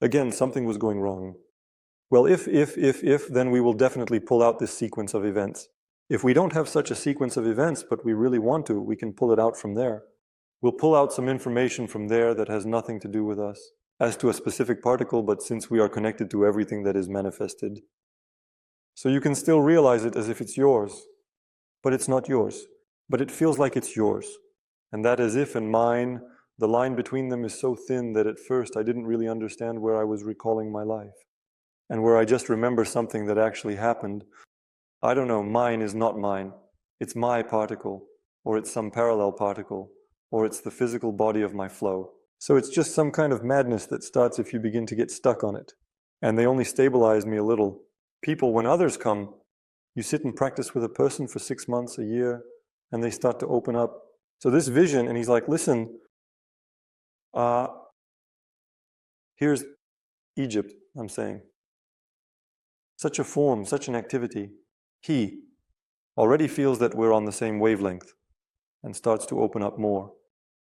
again, something was going wrong. Well, if, then we will definitely pull out this sequence of events. If we don't have such a sequence of events, but we really want to, we can pull it out from there. We'll pull out some information from there that has nothing to do with us, as to a specific particle, but since we are connected to everything that is manifested. So you can still realize it as if it's yours, but it's not yours. But it feels like it's yours. And that as if and mine, the line between them is so thin that at first I didn't really understand where I was recalling my life. And where I just remember something that actually happened. I don't know, mine is not mine. It's my particle, or it's some parallel particle, or it's the physical body of my flow. So it's just some kind of madness that starts if you begin to get stuck on it. And they only stabilize me a little. People, when others come, you sit and practice with a person for 6 months, a year, and they start to open up. So this vision, and he's like, listen, here's Egypt, I'm saying. Such a form, such an activity. He already feels that we're on the same wavelength. and starts to open up more.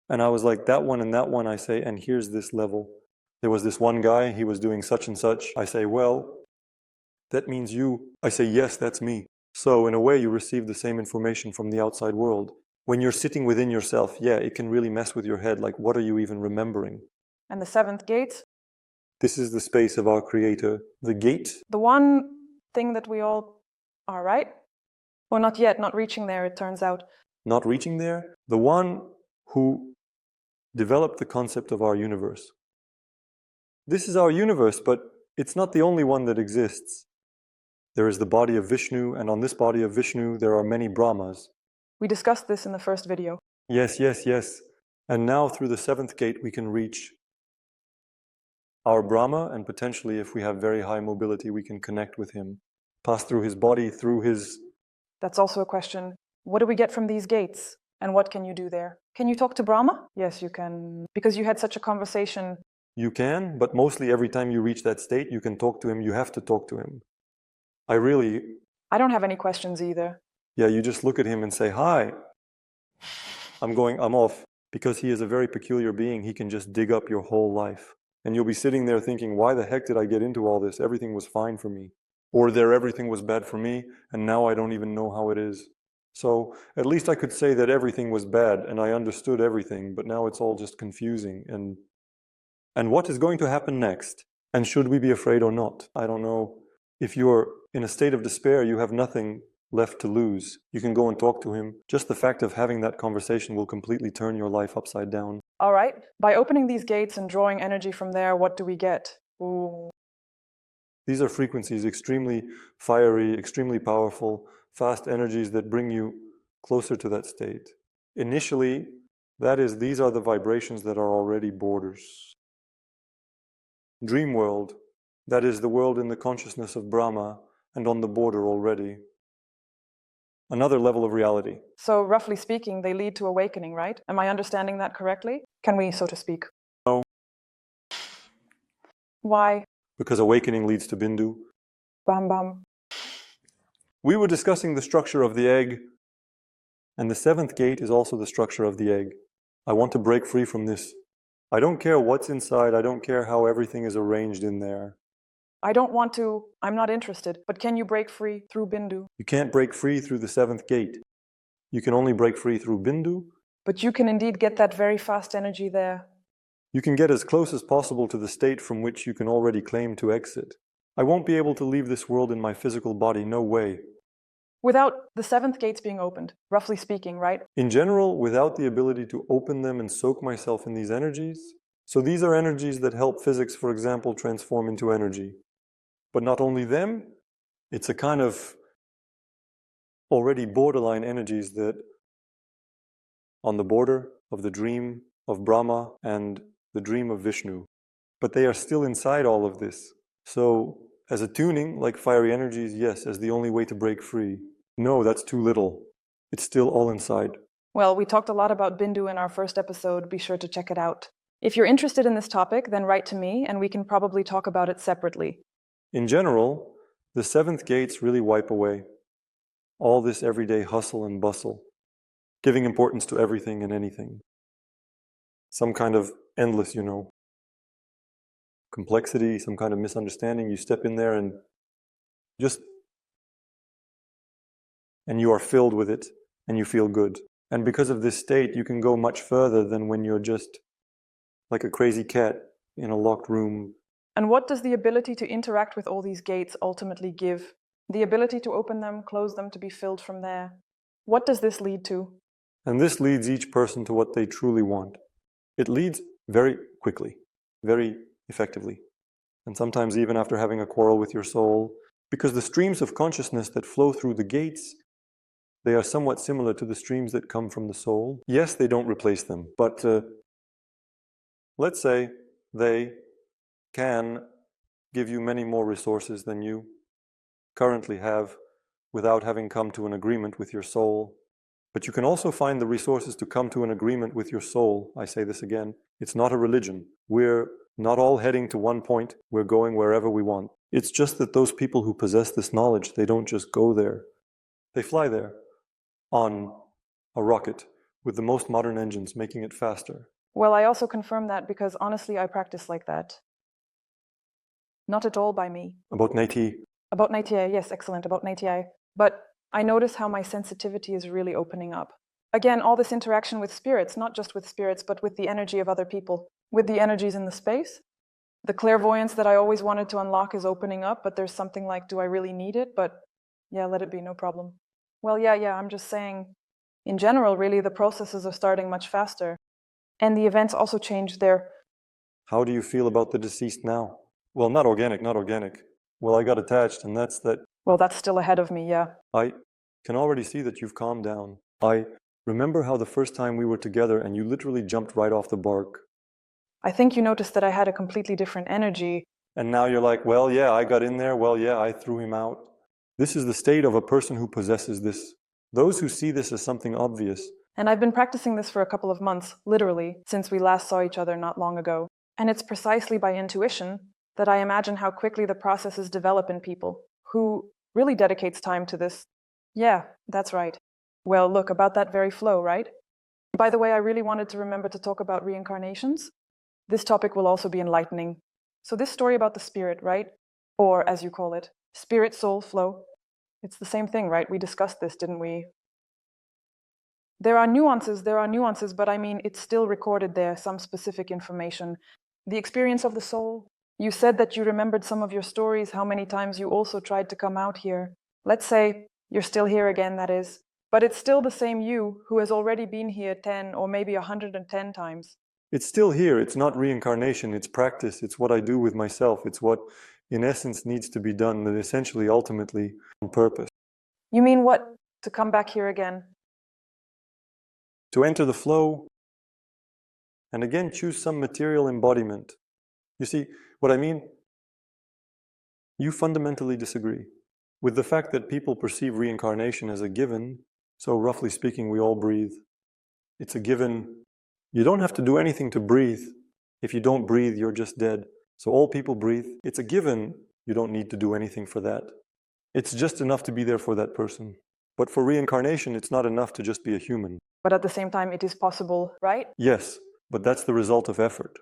And I was like, that one and that one, I say, and here's this level. There was this one guy, he was doing such and such. I say, well, that means you. I say, yes, that's me. So in a way, you receive the same information from the outside world. When you're sitting within yourself, yeah, it can really mess with your head. Like, what are you even remembering? And the seventh gate? This is the space of our Creator. The gate? The one thing that we all are, right? Or not yet, not reaching there, it turns out. Not reaching there? The one who developed the concept of our universe. This is our universe, but it's not the only one that exists. There is the body of Vishnu, and on this body of Vishnu, there are many Brahmas. We discussed this in the first video. Yes, yes, yes. And now through the seventh gate, we can reach our Brahma, and potentially, if we have very high mobility, we can connect with him. Pass through his body, through his... That's also a question. What do we get from these gates? And what can you do there? Can you talk to Brahma? Yes, you can. Because you had such a conversation. You can, but mostly every time you reach that state, you can talk to him. You have to talk to him. I don't have any questions either. Yeah, you just look at him and say, hi. I'm off. Because he is a very peculiar being, he can just dig up your whole life. And you'll be sitting there thinking, why the heck did I get into all this? Everything was fine for me. Or everything was bad for me, and now I don't even know how it is. So at least I could say that everything was bad, and I understood everything, but now it's all just confusing. And what is going to happen next? And should we be afraid or not? I don't know. If you're in a state of despair, you have nothing left to lose. You can go and talk to him. Just the fact of having that conversation will completely turn your life upside down. All right. By opening these gates and drawing energy from there, what do we get? Ooh. These are frequencies, extremely fiery, extremely powerful, fast energies that bring you closer to that state. Initially, these are the vibrations that are already borders. Dream world, that is the world in the consciousness of Brahma and on the border already. Another level of reality. So roughly speaking, they lead to awakening, right? Am I understanding that correctly? Can we, so to speak? No. Why? Because awakening leads to Bindu. Bam bam. We were discussing the structure of the egg, and the seventh gate is also the structure of the egg. I want to break free from this. I don't care what's inside, I don't care how everything is arranged in there. I'm not interested, but can you break free through Bindu? You can't break free through the seventh gate. You can only break free through Bindu. But you can indeed get that very fast energy there. You can get as close as possible to the state from which you can already claim to exit. I won't be able to leave this world in my physical body, no way. Without the seventh gates being opened, roughly speaking, right? In general, without the ability to open them and soak myself in these energies. So these are energies that help physics, for example, transform into energy. But not only them, it's a kind of already borderline energies that on the border of the dream of Brahma and the dream of Vishnu. But they are still inside all of this. So as a tuning, like fiery energies, yes, as the only way to break free. No, that's too little. It's still all inside. Well, we talked a lot about Bindu in our first episode. Be sure to check it out. If you're interested in this topic, then write to me and we can probably talk about it separately. In general, the seventh gates really wipe away all this everyday hustle and bustle, giving importance to everything and anything. Some kind of endless, complexity, some kind of misunderstanding. You step in there and you are filled with it and you feel good. And because of this state, you can go much further than when you're just like a crazy cat in a locked room. And what does the ability to interact with all these gates ultimately give? The ability to open them, close them, to be filled from there. What does this lead to? And this leads each person to what they truly want. It leads very quickly, very effectively. And sometimes even after having a quarrel with your soul, because the streams of consciousness that flow through the gates, they are somewhat similar to the streams that come from the soul. Yes, they don't replace them, but let's say they can give you many more resources than you currently have without having come to an agreement with your soul. But you can also find the resources to come to an agreement with your soul. I say this again, it's not a religion. We're not all heading to one point, we're going wherever we want. It's just that those people who possess this knowledge, they don't just go there. They fly there on a rocket with the most modern engines, making it faster. Well, I also confirm that because honestly, I practice like that. Not at all by me. About Nati, About Naiti, yes, excellent, about Naiti. But I notice how my sensitivity is really opening up. Again, all this interaction with spirits, not just with spirits, but with the energy of other people, with the energies in the space. The clairvoyance that I always wanted to unlock is opening up, but there's something like, do I really need it? But yeah, let it be, no problem. Well, yeah, I'm just saying, in general, really, the processes are starting much faster. And the events also change their... how do you feel about the deceased now? Well, not organic. Well, I got attached, and that's that. Well, that's still ahead of me, yeah. I can already see that you've calmed down. I remember how the first time we were together and you literally jumped right off the bark. I think you noticed that I had a completely different energy. And now you're like, well, yeah, I got in there. Well, yeah, I threw him out. This is the state of a person who possesses this. Those who see this as something obvious. And I've been practicing this for a couple of months, literally, since we last saw each other not long ago. And it's precisely by intuition that I imagine how quickly the processes develop in people who really dedicates time to this. Yeah, that's right. Well, look, about that very flow, right? By the way, I really wanted to remember to talk about reincarnations. This topic will also be enlightening. So this story about the spirit, right? Or, as you call it, spirit-soul flow. It's the same thing, right? We discussed this, didn't we? There are nuances, but I mean, it's still recorded there, some specific information. The experience of the soul. You said that you remembered some of your stories, how many times you also tried to come out here. Let's say you're still here again, that is. But it's still the same you who has already been here 10 or maybe 110 times. It's still here. It's not reincarnation. It's practice. It's what I do with myself. It's what, in essence, needs to be done, that essentially, ultimately, on purpose. You mean what? To come back here again? To enter the flow, and again, choose some material embodiment. You see, what I mean? You fundamentally disagree with the fact that people perceive reincarnation as a given. So roughly speaking, we all breathe. It's a given. You don't have to do anything to breathe. If you don't breathe, you're just dead. So all people breathe. It's a given. You don't need to do anything for that. It's just enough to be there for that person. But for reincarnation, it's not enough to just be a human. But at the same time, it is possible, right? Yes, but that's the result of effort.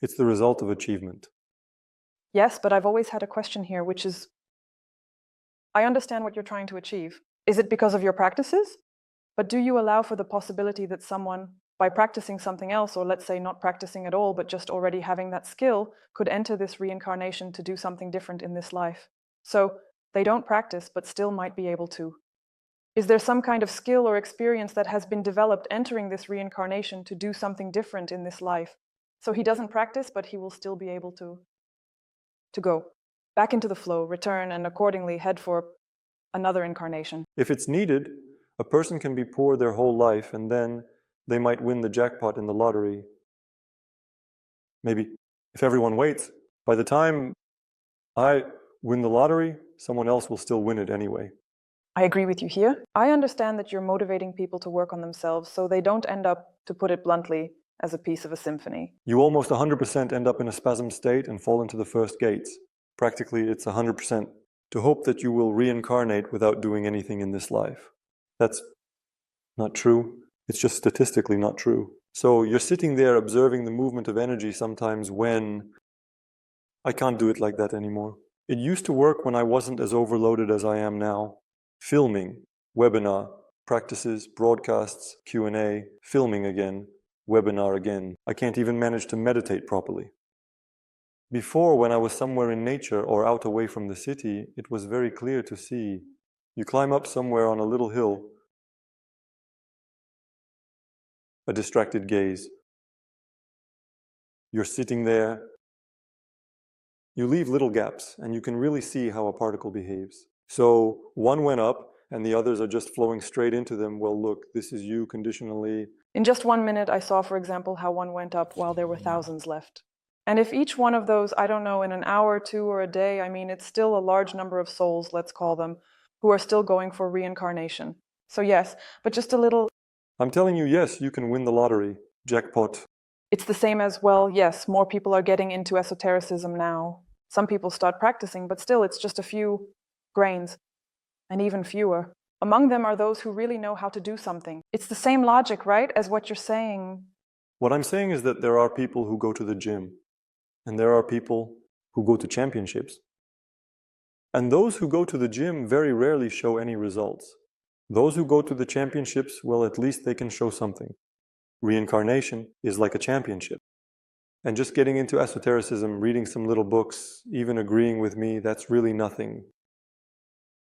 It's the result of achievement. Yes, but I've always had a question here, which is, I understand what you're trying to achieve. Is it because of your practices? But do you allow for the possibility that someone, by practicing something else, or let's say not practicing at all, but just already having that skill, could enter this reincarnation to do something different in this life? So they don't practice, but still might be able to. Is there some kind of skill or experience that has been developed entering this reincarnation to do something different in this life? So he doesn't practice, but he will still be able to go back into the flow, return, and accordingly head for another incarnation. If it's needed, a person can be poor their whole life and then they might win the jackpot in the lottery. Maybe if everyone waits, by the time I win the lottery, someone else will still win it anyway. I agree with you here. I understand that you're motivating people to work on themselves so they don't end up, to put it bluntly, as a piece of a symphony. You almost 100% end up in a spasm state and fall into the first gates. Practically, it's 100%. To hope that you will reincarnate without doing anything in this life. That's not true. It's just statistically not true. So you're sitting there observing the movement of energy sometimes when I can't do it like that anymore. It used to work when I wasn't as overloaded as I am now. Filming, webinar, practices, broadcasts, Q&A, filming again, webinar again. I can't even manage to meditate properly. Before, when I was somewhere in nature or out away from the city, it was very clear to see. You climb up somewhere on a little hill, a distracted gaze. You're sitting there. You leave little gaps, and you can really see how a particle behaves. So one went up, and the others are just flowing straight into them. Well, look, this is you conditionally. In just 1 minute, I saw, for example, how one went up while there were thousands left. And if each one of those, I don't know, in an hour, 2, or a day, I mean, it's still a large number of souls, let's call them, who are still going for reincarnation. So yes, but just a little... I'm telling you, yes, you can win the lottery. Jackpot. It's the same as, well, yes, more people are getting into esotericism now. Some people start practicing, but still, it's just a few grains, and even fewer. Among them are those who really know how to do something. It's the same logic, right, as what you're saying. What I'm saying is that there are people who go to the gym, and there are people who go to championships. And those who go to the gym very rarely show any results. Those who go to the championships, well, at least they can show something. Reincarnation is like a championship. And just getting into esotericism, reading some little books, even agreeing with me, that's really nothing.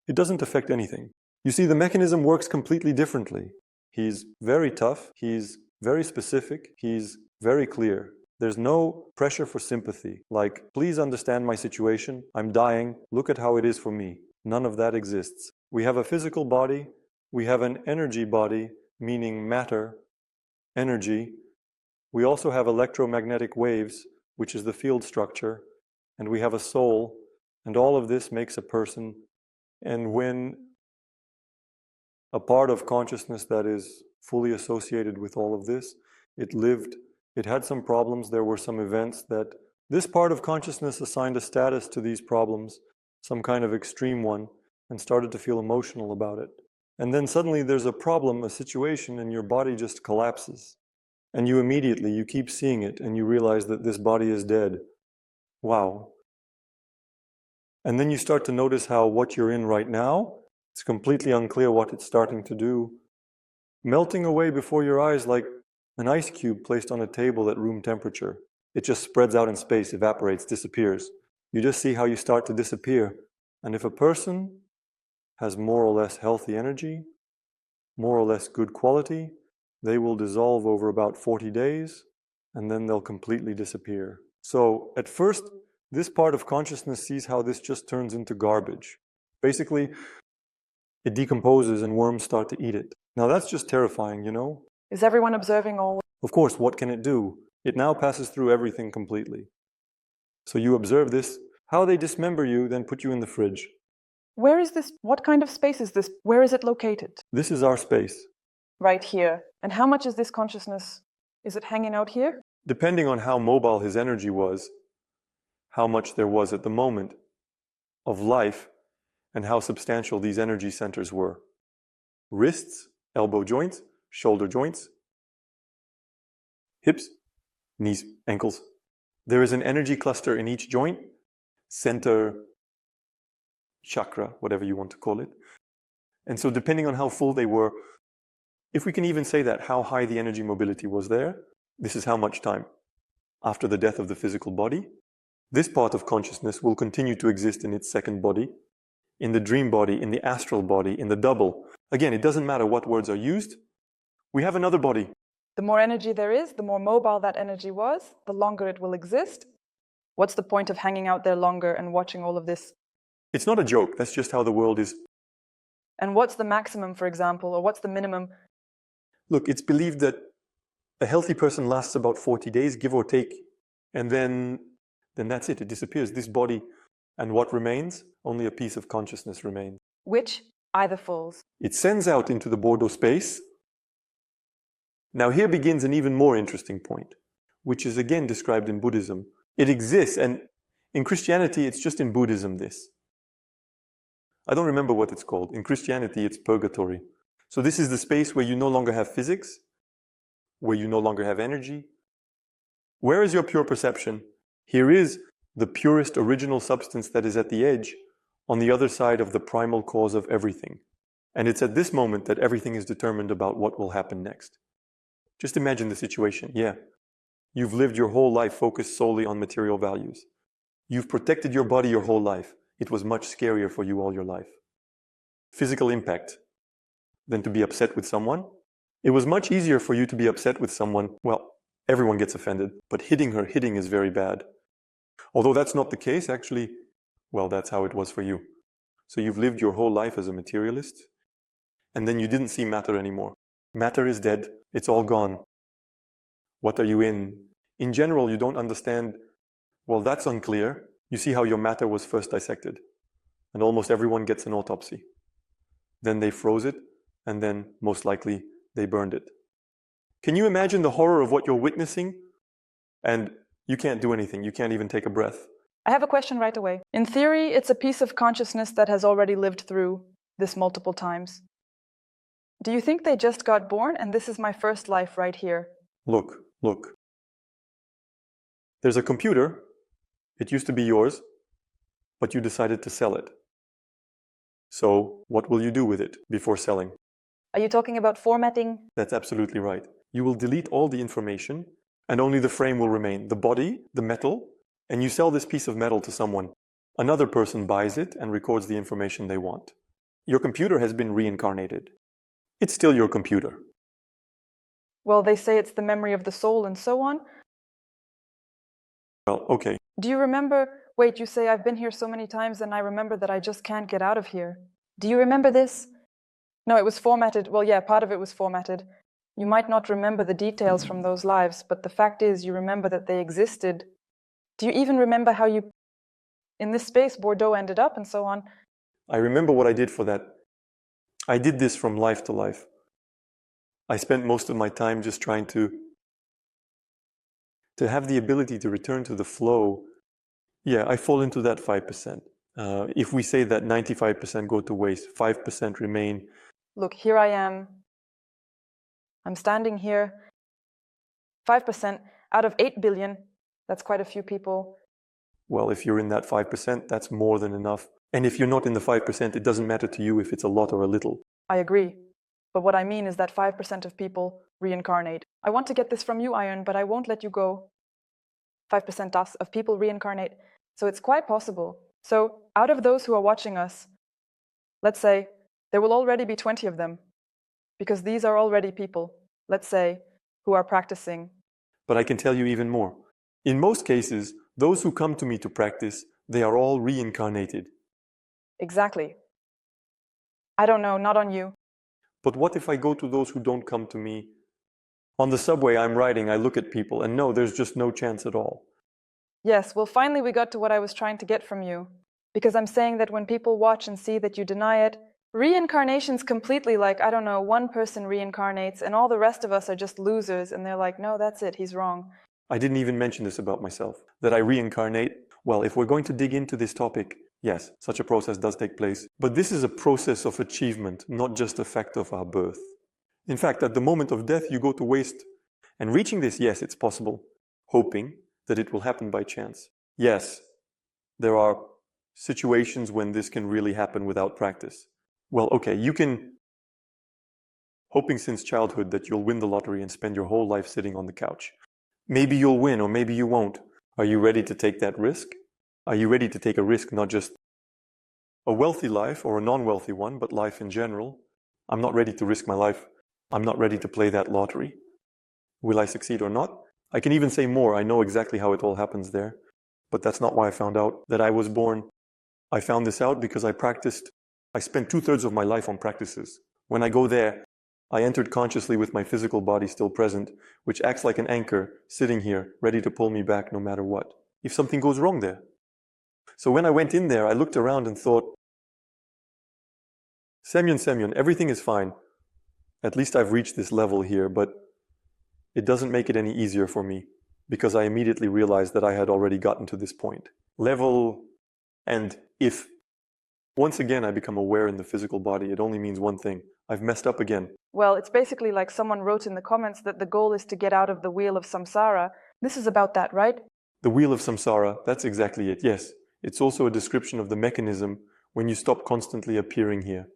It doesn't affect anything. You see, the mechanism works completely differently. He's very tough, he's very specific, he's very clear. There's no pressure for sympathy, like, please understand my situation, I'm dying, look at how it is for me. None of that exists. We have a physical body, we have an energy body, meaning matter, energy. We also have electromagnetic waves, which is the field structure, and we have a soul, and all of this makes a person. And when a part of consciousness that is fully associated with all of this, it had some problems, there were some events that this part of consciousness assigned a status to these problems, some kind of extreme one, and started to feel emotional about it. And then suddenly there's a problem, a situation, and your body just collapses. And you keep seeing it, and you realize that this body is dead. Wow. And then you start to notice how what you're in right now, it's completely unclear what it's starting to do. Melting away before your eyes like an ice cube placed on a table at room temperature. It just spreads out in space, evaporates, disappears. You just see how you start to disappear. And if a person has more or less healthy energy, more or less good quality, they will dissolve over about 40 days, and then they'll completely disappear. So at first, this part of consciousness sees how this just turns into garbage. Basically, it decomposes and worms start to eat it. Now that's just terrifying, you know? Is everyone observing all? Of course, what can it do? It now passes through everything completely. So you observe this, how they dismember you, then put you in the fridge. Where is this? What kind of space is this? Where is it located? This is our space. Right here. And how much is this consciousness? Is it hanging out here? Depending on how mobile his energy was, how much there was at the moment of life, and how substantial these energy centers were. Wrists, elbow joints, shoulder joints, hips, knees, ankles. There is an energy cluster in each joint, center, chakra, whatever you want to call it. And so depending on how full they were, if we can even say that, how high the energy mobility was there, this is how much time. After the death of the physical body, this part of consciousness will continue to exist in its second body, in the dream body, in the astral body, in the double. Again, it doesn't matter what words are used. We have another body. The more energy there is, the more mobile that energy was, the longer it will exist. What's the point of hanging out there longer and watching all of this? It's not a joke. That's just how the world is. And what's the maximum, for example, or what's the minimum? Look, it's believed that a healthy person lasts about 40 days, give or take. And then that's it. It disappears. This body, and what remains? Only a piece of consciousness remains. Which either falls. It sends out into the Bordeaux space. Now here begins an even more interesting point, which is again described in Buddhism. It exists, and in Christianity, it's just in Buddhism this. I don't remember what it's called. In Christianity, it's purgatory. So this is the space where you no longer have physics, where you no longer have energy. Where is your pure perception? Here is the purest original substance that is at the edge, on the other side of the primal cause of everything. And it's at this moment that everything is determined about what will happen next. Just imagine the situation. Yeah, you've lived your whole life focused solely on material values. You've protected your body your whole life. It was much scarier for you all your life. Physical impact than to be upset with someone. It was much easier for you to be upset with someone. Well, everyone gets offended, but hitting is very bad. Although that's not the case, actually, well, that's how it was for you. So you've lived your whole life as a materialist, and then you didn't see matter anymore. Matter is dead. It's all gone. What are you in? In general, you don't understand, well, that's unclear. You see how your matter was first dissected, and almost everyone gets an autopsy. Then they froze it, and then, most likely, they burned it. Can you imagine the horror of what you're witnessing? And you can't do anything. You can't even take a breath. I have a question right away. In theory, it's a piece of consciousness that has already lived through this multiple times. Do you think they just got born and this is my first life right here? Look, look. There's a computer. It used to be yours, but you decided to sell it. So what will you do with it before selling? Are you talking about formatting? That's absolutely right. You will delete all the information and only the frame will remain, the body, the metal, and you sell this piece of metal to someone. Another person buys it and records the information they want. Your computer has been reincarnated. It's still your computer. Well, they say it's the memory of the soul and so on. Well, okay. Do you remember? Wait, you say I've been here so many times and I remember that I just can't get out of here. Do you remember this? No, it was formatted. Well, yeah, part of it was formatted. You might not remember the details from those lives, but the fact is you remember that they existed. Do you even remember how you, in this space, Bordeaux ended up and so on? I remember what I did for that. I did this from life to life. I spent most of my time just trying to have the ability to return to the flow. Yeah, I fall into that 5%. If we say that 95% go to waste, 5% remain. Look, here I am. I'm standing here. 5% out of 8 billion. That's quite a few people. Well, if you're in that 5%, that's more than enough. And if you're not in the 5%, it doesn't matter to you if it's a lot or a little. I agree. But what I mean is that 5% of people reincarnate. I want to get this from you, Iron, but I won't let you go. 5% of people reincarnate. So it's quite possible. So out of those who are watching us, let's say there will already be 20 of them, because these are already people, let's say, who are practicing. But I can tell you even more. In most cases, those who come to me to practice, they are all reincarnated. Exactly. I don't know, not on you. But what if I go to those who don't come to me? On the subway I'm riding, I look at people and no, there's just no chance at all. Yes, well, finally we got to what I was trying to get from you. Because I'm saying that when people watch and see that you deny it, reincarnation's completely like, I don't know, one person reincarnates and all the rest of us are just losers and they're like, no, that's it, he's wrong. I didn't even mention this about myself, that I reincarnate. Well, if we're going to dig into this topic, yes, such a process does take place. But this is a process of achievement, not just a fact of our birth. In fact, at the moment of death, you go to waste. And reaching this, yes, it's possible, hoping that it will happen by chance. Yes, there are situations when this can really happen without practice. Well, okay, you can, hoping since childhood that you'll win the lottery and spend your whole life sitting on the couch. Maybe you'll win or maybe you won't. Are you ready to take that risk? Are you ready to take a risk, not just a wealthy life or a non-wealthy one, but life in general? I'm not ready to risk my life. I'm not ready to play that lottery. Will I succeed or not? I can even say more. I know exactly how it all happens there. But that's not why I found out that I was born. I found this out because I practiced. I spent 2/3 of my life on practices. When I go there, I entered consciously with my physical body still present, which acts like an anchor, sitting here, ready to pull me back no matter what, if something goes wrong there. So when I went in there, I looked around and thought, Semyon, everything is fine. At least I've reached this level here, but it doesn't make it any easier for me, because I immediately realized that I had already gotten to this point. Level, and if once again I become aware in the physical body, it only means one thing. I've messed up again. Well, it's basically like someone wrote in the comments that the goal is to get out of the wheel of samsara. This is about that, right? The wheel of samsara, that's exactly it, yes. It's also a description of the mechanism when you stop constantly appearing here.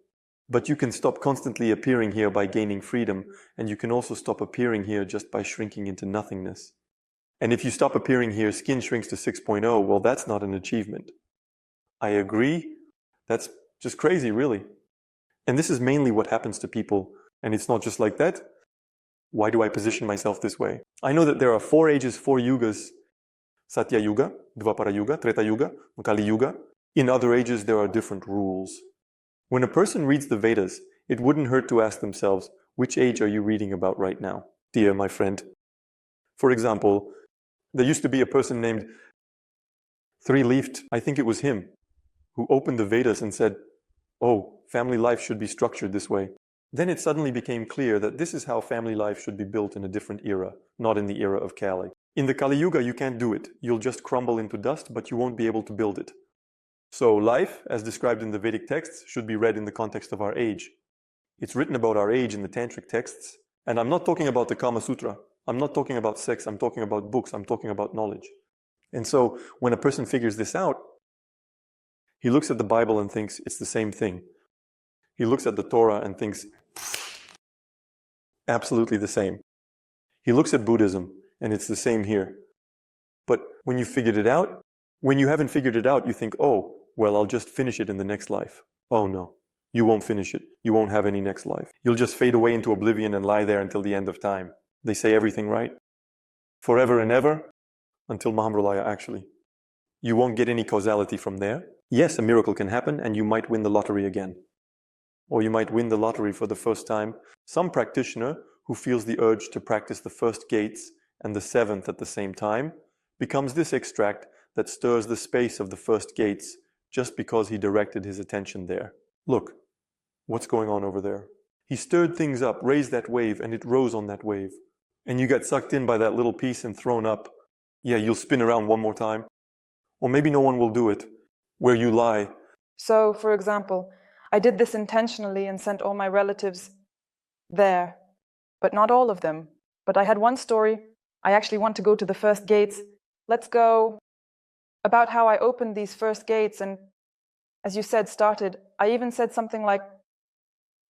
But you can stop constantly appearing here by gaining freedom, and you can also stop appearing here just by shrinking into nothingness. And if you stop appearing here, skin shrinks to 6.0, well, that's not an achievement. I agree. That's just crazy, really. And this is mainly what happens to people, and it's not just like that. Why do I position myself this way? I know that there are 4 ages, 4 yugas, Satya Yuga, Dvapara Yuga, Treta Yuga, Kali Yuga. In other ages, there are different rules. When a person reads the Vedas, it wouldn't hurt to ask themselves, which age are you reading about right now, dear my friend? For example, there used to be a person named Three-Leafed, I think it was him, who opened the Vedas and said, oh, family life should be structured this way. Then it suddenly became clear that this is how family life should be built in a different era, not in the era of Kali. In the Kali Yuga, you can't do it. You'll just crumble into dust, but you won't be able to build it. So life, as described in the Vedic texts, should be read in the context of our age. It's written about our age in the tantric texts. And I'm not talking about the Kama Sutra. I'm not talking about sex. I'm talking about books. I'm talking about knowledge. And so when a person figures this out, he looks at the Bible and thinks it's the same thing. He looks at the Torah and thinks absolutely the same. He looks at Buddhism and it's the same here. But when you figured it out, when you haven't figured it out, you think, oh, well, I'll just finish it in the next life. Oh no, you won't finish it. You won't have any next life. You'll just fade away into oblivion and lie there until the end of time. They say everything right. Forever and ever, until Mahamralaya actually. You won't get any causality from there. Yes, a miracle can happen and you might win the lottery again. Or you might win the lottery for the first time. Some practitioner who feels the urge to practice the first gates and the seventh at the same time becomes this extract that stirs the space of the first gates just because he directed his attention there. Look, what's going on over there? He stirred things up, raised that wave, and it rose on that wave. And you got sucked in by that little piece and thrown up. Yeah, you'll spin around one more time. Or maybe no one will do it, where you lie. So, for example, I did this intentionally and sent all my relatives there, but not all of them. But I had one story. I actually want to go to the first gates. Let's go. About how I opened these first gates and, as you said, started. I even said something like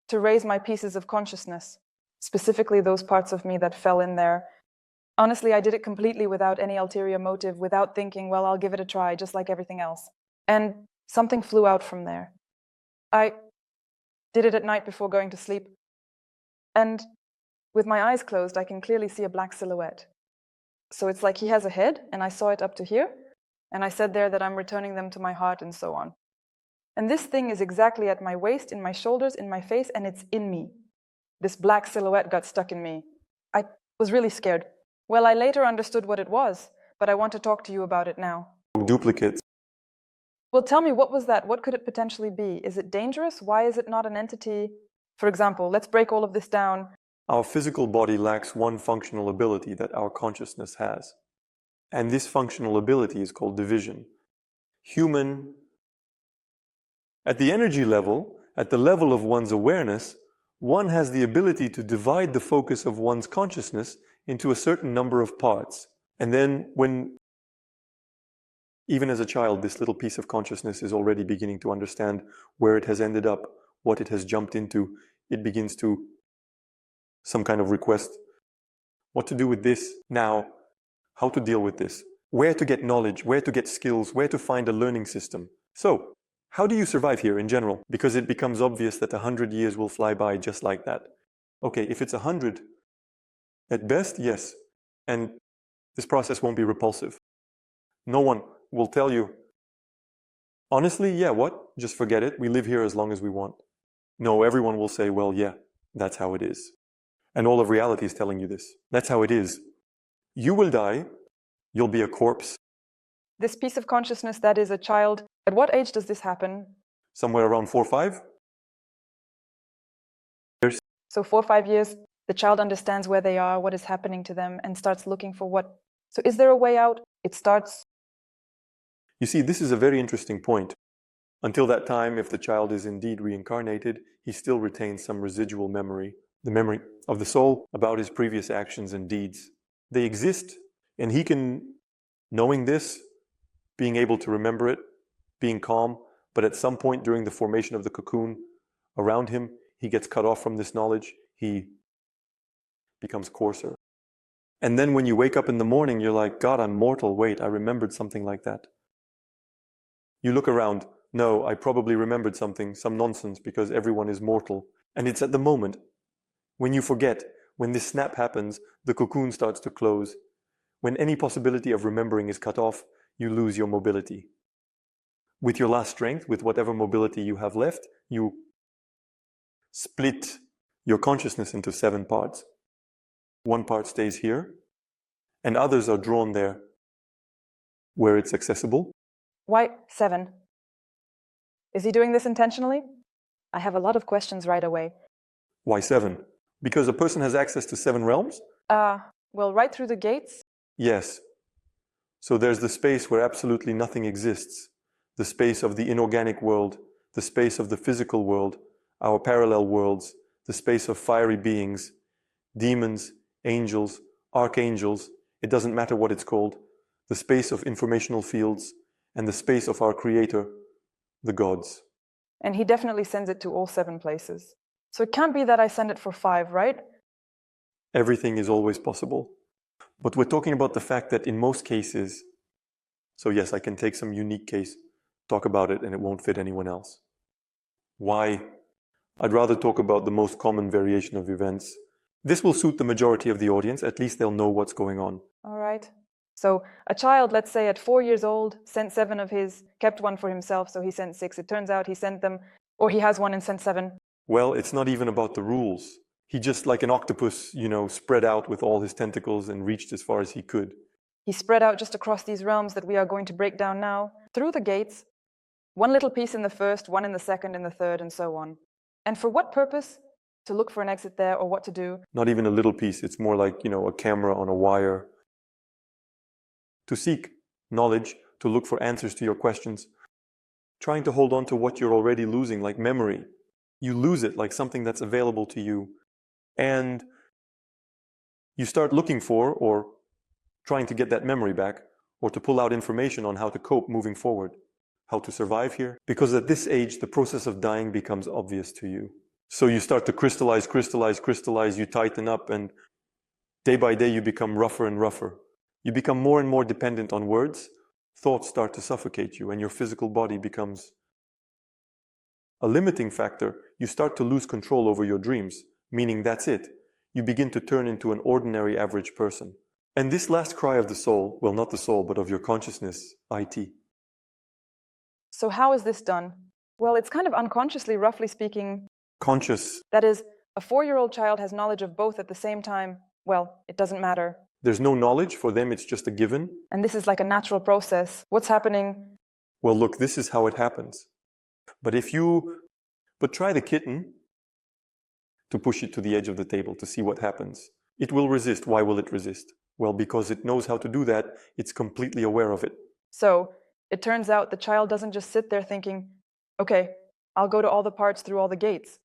to raise my pieces of consciousness, specifically those parts of me that fell in there. Honestly, I did it completely without any ulterior motive, without thinking, well, I'll give it a try, just like everything else. And something flew out from there. I did it at night before going to sleep. And with my eyes closed, I can clearly see a black silhouette. So it's like he has a head, and I saw it up to here. And I said there that I'm returning them to my heart and so on. And this thing is exactly at my waist, in my shoulders, in my face, and it's in me. This black silhouette got stuck in me. I was really scared. Well, I later understood what it was, but I want to talk to you about it now. Duplicates. Well, tell me, what was that? What could it potentially be? Is it dangerous? Why is it not an entity? For example, let's break all of this down. Our physical body lacks one functional ability that our consciousness has. And this functional ability is called division. At the energy level, at the level of one's awareness, one has the ability to divide the focus of one's consciousness into a certain number of parts. And then even as a child, this little piece of consciousness is already beginning to understand where it has ended up, what it has jumped into. It begins to some kind of request. What to do with this now? How to deal with this? Where to get knowledge? Where to get skills? Where to find a learning system? So, how do you survive here in general? Because it becomes obvious that 100 years will fly by just like that. Okay, if it's 100, at best, yes. And this process won't be repulsive. No one will tell you, honestly, yeah, what? Just forget it. We live here as long as we want. No, everyone will say, well, yeah, that's how it is. And all of reality is telling you this. That's how it is. You will die. You'll be a corpse. This piece of consciousness that is a child, at what age does this happen? Somewhere around 4 or 5 years. So 4 or 5 years, the child understands where they are, what is happening to them, and starts looking for what. So is there a way out? It starts. You see, this is a very interesting point. Until that time, if the child is indeed reincarnated, he still retains some residual memory, the memory of the soul about his previous actions and deeds. They exist, and he can, knowing this, being able to remember it, being calm, but at some point during the formation of the cocoon around him, he gets cut off from this knowledge, he becomes coarser. And then when you wake up in the morning, you're like, God, I'm mortal, wait, I remembered something like that. You look around, no, I probably remembered something, some nonsense, because everyone is mortal. And it's at the moment, when you forget, when this snap happens, the cocoon starts to close. When any possibility of remembering is cut off, you lose your mobility. With your last strength, with whatever mobility you have left, you split your consciousness into 7 parts. One part stays here, and others are drawn there, where it's accessible. Why 7? Is he doing this intentionally? I have a lot of questions right away. Why 7? Because a person has access to 7 realms? Well, right through the gates? Yes. So there's the space where absolutely nothing exists. The space of the inorganic world, the space of the physical world, our parallel worlds, the space of fiery beings, demons, angels, archangels, it doesn't matter what it's called, the space of informational fields, and the space of our Creator, the gods. And he definitely sends it to all 7 places. So it can't be that I send it for 5, right? Everything is always possible. But we're talking about the fact that in most cases, so yes, I can take some unique case, talk about it, and it won't fit anyone else. Why? I'd rather talk about the most common variation of events. This will suit the majority of the audience, at least they'll know what's going on. All right. So a child, let's say at 4 years old, sent 7 of his, kept 1 for himself, so he sent 6. It turns out he sent them, or he has 1 and sent 7. Well, it's not even about the rules. He just, like an octopus, spread out with all his tentacles and reached as far as he could. He spread out just across these realms that we are going to break down now, through the gates, 1 little piece in the first, 1 in the second, in the third, and so on. And for what purpose? To look for an exit there, or what to do? Not even a little piece, it's more like, a camera on a wire. To seek knowledge, to look for answers to your questions, trying to hold on to what you're already losing, like memory. You lose it like something that's available to you. And you start looking for, or trying to get that memory back, or to pull out information on how to cope moving forward, how to survive here. Because at this age, the process of dying becomes obvious to you. So you start to crystallize, you tighten up, and day by day you become rougher and rougher. You become more and more dependent on words. Thoughts start to suffocate you, and your physical body becomes a limiting factor. You start to lose control over your dreams, meaning that's it. You begin to turn into an ordinary average person. And this last cry of the soul, well, not the soul, but of your consciousness, IT. So how is this done? Well, it's kind of unconsciously, roughly speaking. Conscious. That is, a 4-year-old child has knowledge of both at the same time. Well, it doesn't matter. There's no knowledge. For them, it's just a given. And this is like a natural process. What's happening? Well, look, this is how it happens. But try the kitten to push it to the edge of the table to see what happens. It will resist. Why will it resist? Well, because it knows how to do that. It's completely aware of it. So it turns out the child doesn't just sit there thinking, okay, I'll go to all the parts through all the gates.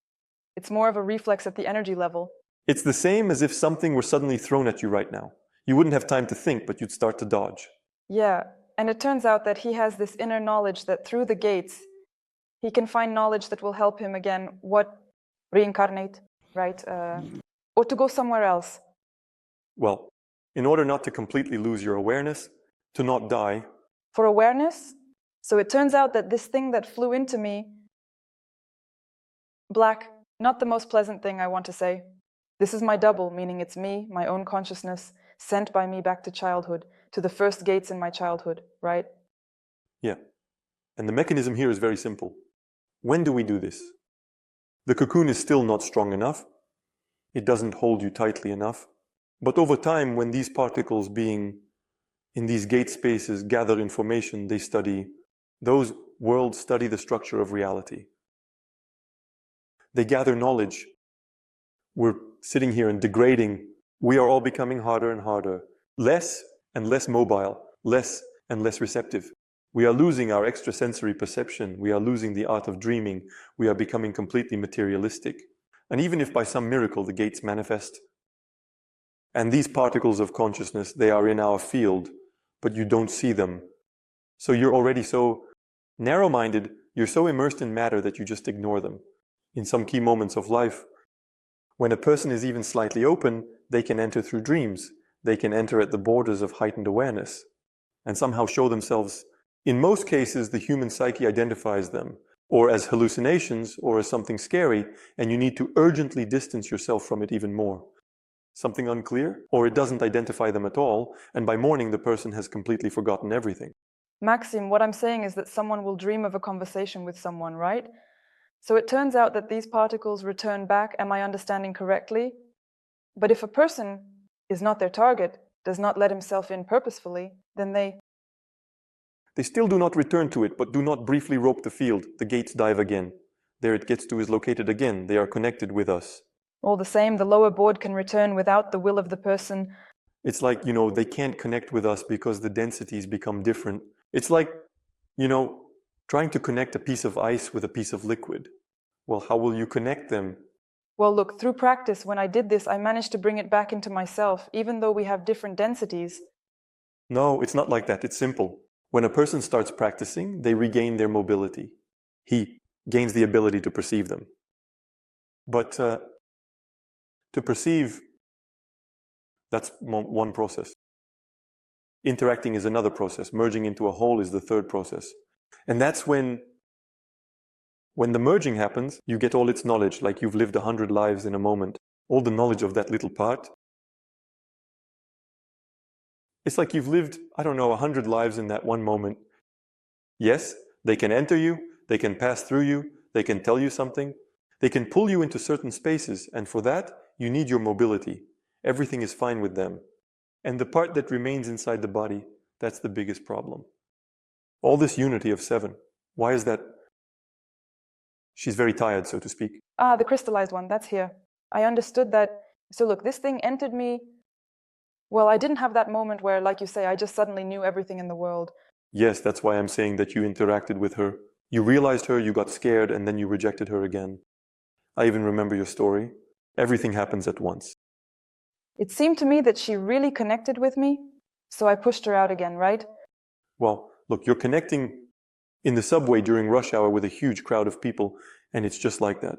It's more of a reflex at the energy level. It's the same as if something were suddenly thrown at you right now. You wouldn't have time to think, but you'd start to dodge. Yeah, and it turns out that he has this inner knowledge that through the gates, he can find knowledge that will help him again, reincarnate, right? Or to go somewhere else. Well, in order not to completely lose your awareness, to not die. For awareness? So it turns out that this thing that flew into me, black, not the most pleasant thing I want to say. This is my double, meaning it's me, my own consciousness, sent by me back to childhood, to the first gates in my childhood, right? Yeah. And the mechanism here is very simple. When do we do this? The cocoon is still not strong enough. It doesn't hold you tightly enough. But over time, when these particles being in these gate spaces gather information, those worlds study the structure of reality. They gather knowledge. We're sitting here and degrading. We are all becoming harder and harder, less and less mobile, less and less receptive. We are losing our extrasensory perception. We are losing the art of dreaming. We are becoming completely materialistic. And even if by some miracle the gates manifest, and these particles of consciousness, they are in our field, but you don't see them. So you're already so narrow-minded, you're so immersed in matter that you just ignore them. In some key moments of life, when a person is even slightly open, they can enter through dreams. They can enter at the borders of heightened awareness and somehow show themselves. In most cases, the human psyche identifies them, or as hallucinations, or as something scary, and you need to urgently distance yourself from it even more. Something unclear? Or it doesn't identify them at all, and by morning the person has completely forgotten everything. Maxim, what I'm saying is that someone will dream of a conversation with someone, right? So it turns out that these particles return back, am I understanding correctly? But if a person is not their target, does not let himself in purposefully, then they still do not return to it, but do not briefly rope the field. The gates dive again. There it gets to is located again. They are connected with us. All the same, the lower board can return without the will of the person. It's like, they can't connect with us because the densities become different. It's like, trying to connect a piece of ice with a piece of liquid. Well, how will you connect them Well, look, through practice, when I did this, I managed to bring it back into myself, even though we have different densities. No, it's not like that. It's simple. When a person starts practicing, they regain their mobility. He gains the ability to perceive them. But to perceive, that's one process. Interacting is another process. Merging into a whole is the third process. And that's when the merging happens, you get all its knowledge, like you've lived 100 lives in a moment. All the knowledge of that little part. It's like you've lived, I don't know, 100 lives in that one moment. Yes, they can enter you, they can pass through you, they can tell you something, they can pull you into certain spaces, and for that, you need your mobility. Everything is fine with them. And the part that remains inside the body, that's the biggest problem. All this unity of 7, why is that? She's very tired, so to speak. Ah, the crystallized one, that's here. I understood that. So look, this thing entered me. Well, I didn't have that moment where, like you say, I just suddenly knew everything in the world. Yes, that's why I'm saying that you interacted with her. You realized her, you got scared, and then you rejected her again. I even remember your story. Everything happens at once. It seemed to me that she really connected with me, so I pushed her out again, right? Well, look, you're connecting in the subway during rush hour with a huge crowd of people, and it's just like that.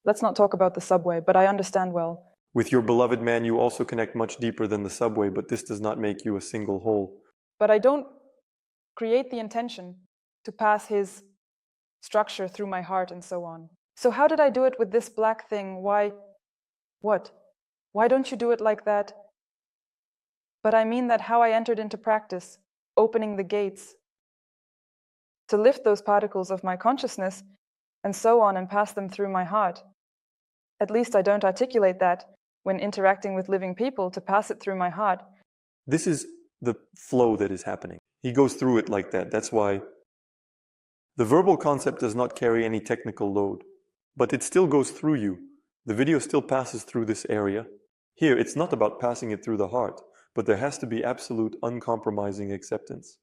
Let's not talk about the subway, but I understand well. With your beloved man, you also connect much deeper than the subway, but this does not make you a single whole. But I don't create the intention to pass his structure through my heart and so on. So how did I do it with this black thing? Why? What? Why don't you do it like that? But I mean that how I entered into practice, opening the gates, to lift those particles of my consciousness and so on and pass them through my heart. At least I don't articulate that when interacting with living people, to pass it through my heart. This is the flow that is happening. He goes through it like that. That's why the verbal concept does not carry any technical load, but it still goes through you. The video still passes through this area. Here, it's not about passing it through the heart, but there has to be absolute uncompromising acceptance.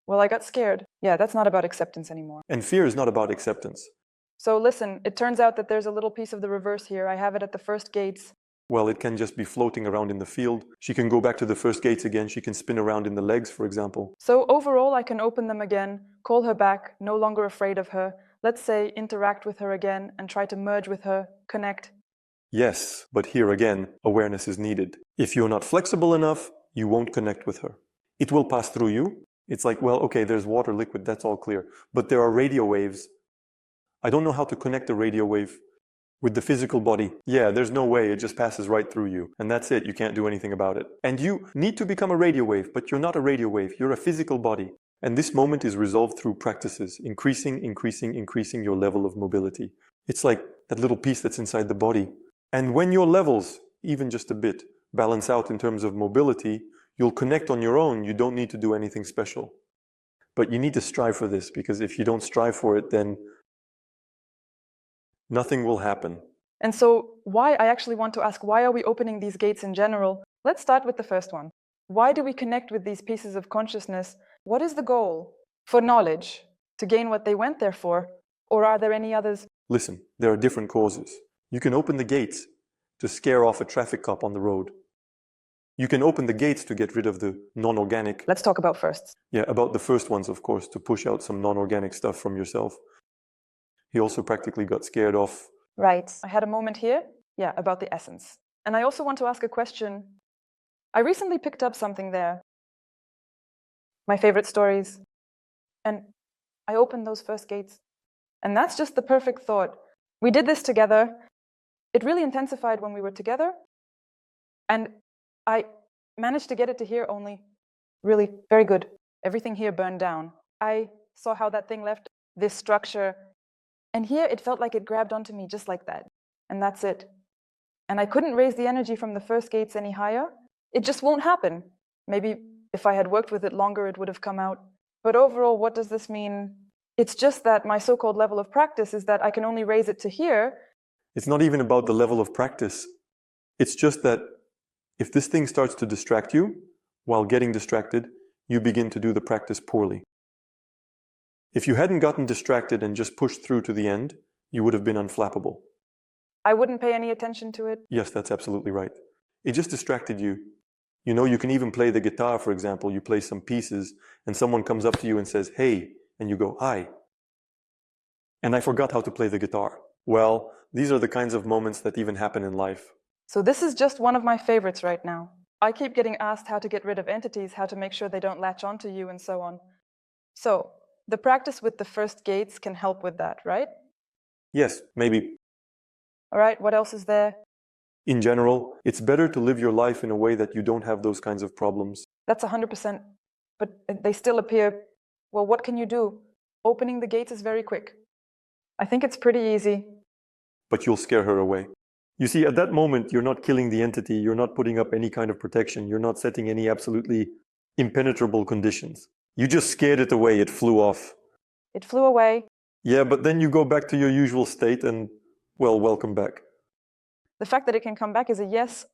Well, I got scared. Yeah, that's not about acceptance anymore. And fear is not about acceptance. So listen, it turns out that there's a little piece of the reverse here. I have it at the first gates. Well, it can just be floating around in the field. She can go back to the first gates again. She can spin around in the legs, for example. So overall, I can open them again, call her back, no longer afraid of her. Let's say interact with her again and try to merge with her, connect. Yes, but here again, awareness is needed. If you're not flexible enough, you won't connect with her. It will pass through you. It's like, well, okay, there's water, liquid, that's all clear. But there are radio waves. I don't know how to connect a radio wave with the physical body. Yeah, there's no way, it just passes right through you. And that's it, you can't do anything about it. And you need to become a radio wave, but you're not a radio wave, you're a physical body. And this moment is resolved through practices, increasing your level of mobility. It's like that little piece that's inside the body. And when your levels, even just a bit, balance out in terms of mobility, you'll connect on your own. You don't need to do anything special. But you need to strive for this, because if you don't strive for it, then nothing will happen. And so I actually want to ask, why are we opening these gates in general? Let's start with the first one. Why do we connect with these pieces of consciousness? What is the goal? For knowledge? To gain what they went there for? Or are there any others? Listen, there are different causes. You can open the gates to scare off a traffic cop on the road. You can open the gates to get rid of the non-organic. Let's talk about firsts. Yeah, about the first ones, of course, to push out some non-organic stuff from yourself. He also practically got scared off. Right. I had a moment here, about the essence. And I also want to ask a question. I recently picked up something there. My favorite stories. And I opened those first gates. And that's just the perfect thought. We did this together. It really intensified when we were together. And I managed to get it to here only. Really, very good. Everything here burned down. I saw how that thing left this structure. And here it felt like it grabbed onto me just like that. And that's it. And I couldn't raise the energy from the first gates any higher. It just won't happen. Maybe if I had worked with it longer, it would have come out. But overall, what does this mean? It's just that my so-called level of practice is that I can only raise it to here. It's not even about the level of practice. It's just that if this thing starts to distract you, while getting distracted, you begin to do the practice poorly. If you hadn't gotten distracted and just pushed through to the end, you would have been unflappable. I wouldn't pay any attention to it. Yes, that's absolutely right. It just distracted you. You know, you can even play the guitar, for example. You play some pieces and someone comes up to you and says, hey, and you go, hi. And I forgot how to play the guitar. Well, these are the kinds of moments that even happen in life. So this is just one of my favorites right now. I keep getting asked how to get rid of entities, how to make sure they don't latch onto you, and so on. So the practice with the first gates can help with that, right? Yes, maybe. All right, what else is there? In general, it's better to live your life in a way that you don't have those kinds of problems. That's 100%. But they still appear. Well, what can you do? Opening the gates is very quick. I think it's pretty easy. But you'll scare her away. You see, at that moment, you're not killing the entity, you're not putting up any kind of protection, you're not setting any absolutely impenetrable conditions. You just scared it away, it flew off. It flew away. Yeah, but then you go back to your usual state and, well, welcome back. The fact that it can come back is a yes.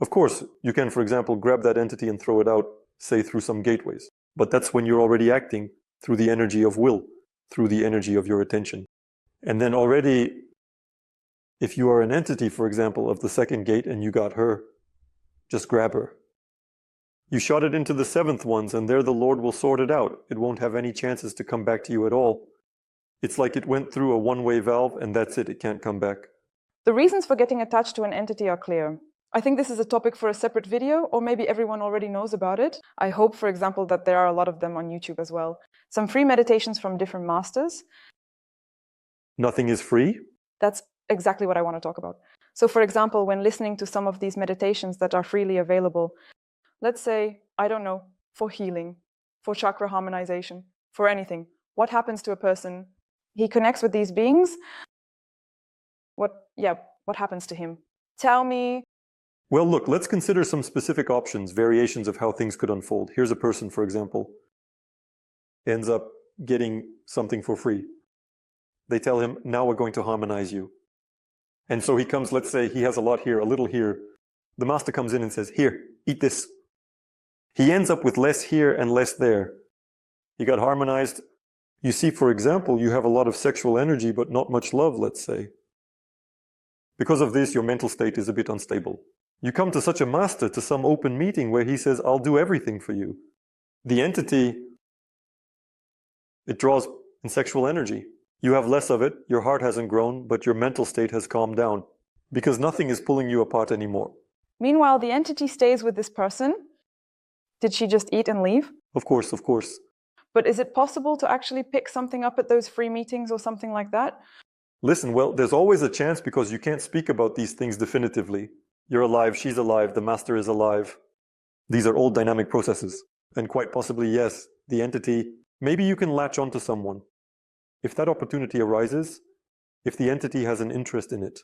Of course, you can, for example, grab that entity and throw it out, say through some gateways. But that's when you're already acting through the energy of will, through the energy of your attention. And then already, if you are an entity, for example, of the second gate and you got her, just grab her. You shot it into the seventh ones and there the Lord will sort it out. It won't have any chances to come back to you at all. It's like it went through a one-way valve and that's it, it can't come back. The reasons for getting attached to an entity are clear. I think this is a topic for a separate video, or maybe everyone already knows about it. I hope, for example, that there are a lot of them on YouTube as well. Some free meditations from different masters. Nothing is free? That's exactly what I want to talk about. So, for example, when listening to some of these meditations that are freely available, let's say, I don't know, for healing, for chakra harmonization, for anything, what happens to a person? He connects with these beings. What happens to him? Tell me. Well, look, let's consider some specific options, variations of how things could unfold. Here's a person, for example, ends up getting something for free. They tell him, now we're going to harmonize you. And so he comes, let's say he has a lot here, a little here. The master comes in and says, here, eat this. He ends up with less here and less there. He got harmonized. You see, for example, you have a lot of sexual energy, but not much love, let's say. Because of this, your mental state is a bit unstable. You come to such a master, to some open meeting where he says, I'll do everything for you. The entity, it draws in sexual energy. You have less of it, your heart hasn't grown, but your mental state has calmed down because nothing is pulling you apart anymore. Meanwhile, the entity stays with this person. Did she just eat and leave? Of course, of course. But is it possible to actually pick something up at those free meetings or something like that? Listen, well, there's always a chance because you can't speak about these things definitively. You're alive, she's alive, the master is alive. These are all dynamic processes. And quite possibly, yes, the entity, maybe you can latch onto someone. If that opportunity arises, if the entity has an interest in it.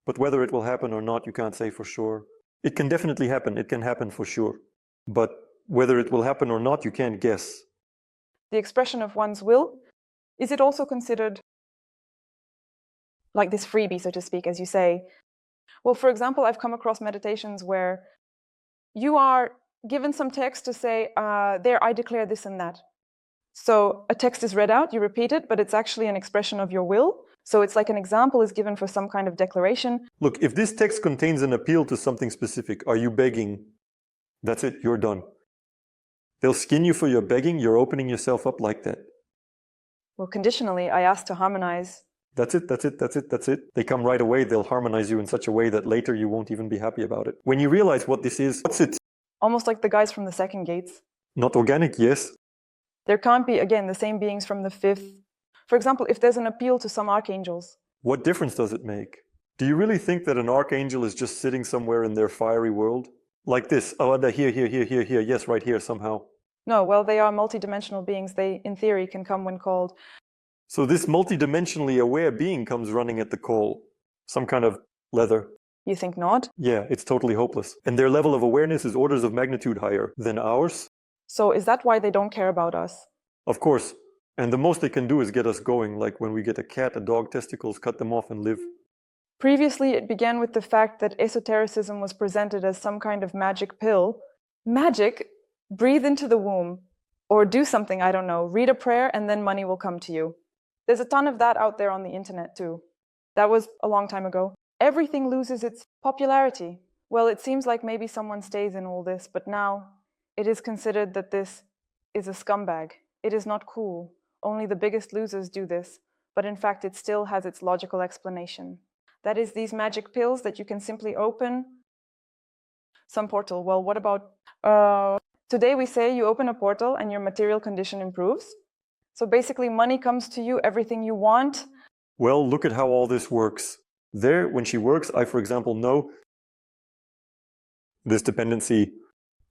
But whether it will happen or not, you can't say for sure. It can definitely happen, it can happen for sure. But whether it will happen or not, you can't guess. The expression of one's will, is it also considered like this freebie, so to speak, as you say? Well, for example, I've come across meditations where you are given some text to say, there, I declare this and that. So a text is read out, you repeat it, but it's actually an expression of your will. So it's like an example is given for some kind of declaration. Look, if this text contains an appeal to something specific, are you begging? That's it, you're done. They'll skin you for your begging, you're opening yourself up like that. Well, conditionally, I asked to harmonize. That's it, that's it, that's it, that's it. They come right away, they'll harmonize you in such a way that later you won't even be happy about it. When you realize what this is, what's it? Almost like the guys from the second gates. Not organic, yes. There can't be, again, the same beings from the fifth. For example, if there's an appeal to some archangels. What difference does it make? Do you really think that an archangel is just sitting somewhere in their fiery world? Like this, oh, here, yes, right here somehow. No, well, they are multidimensional beings. They, in theory, can come when called. So this multidimensionally aware being comes running at the call. Some kind of leather. You think not? Yeah, it's totally hopeless. And their level of awareness is orders of magnitude higher than ours. So is that why they don't care about us? Of course. And the most they can do is get us going, like when we get a cat, a dog, testicles, cut them off and live. Previously, it began with the fact that esotericism was presented as some kind of magic pill. Magic? Breathe into the womb. Or do something, I don't know. Read a prayer and then money will come to you. There's a ton of that out there on the internet too. That was a long time ago. Everything loses its popularity. Well, it seems like maybe someone stays in all this, but now it is considered that this is a scumbag. It is not cool. Only the biggest losers do this, but in fact it still has its logical explanation. That is these magic pills that you can simply open some portal. Well, what about... today we say you open a portal and your material condition improves. So basically money comes to you, everything you want. Well, look at how all this works. There, when she works, I, for example, know this dependency.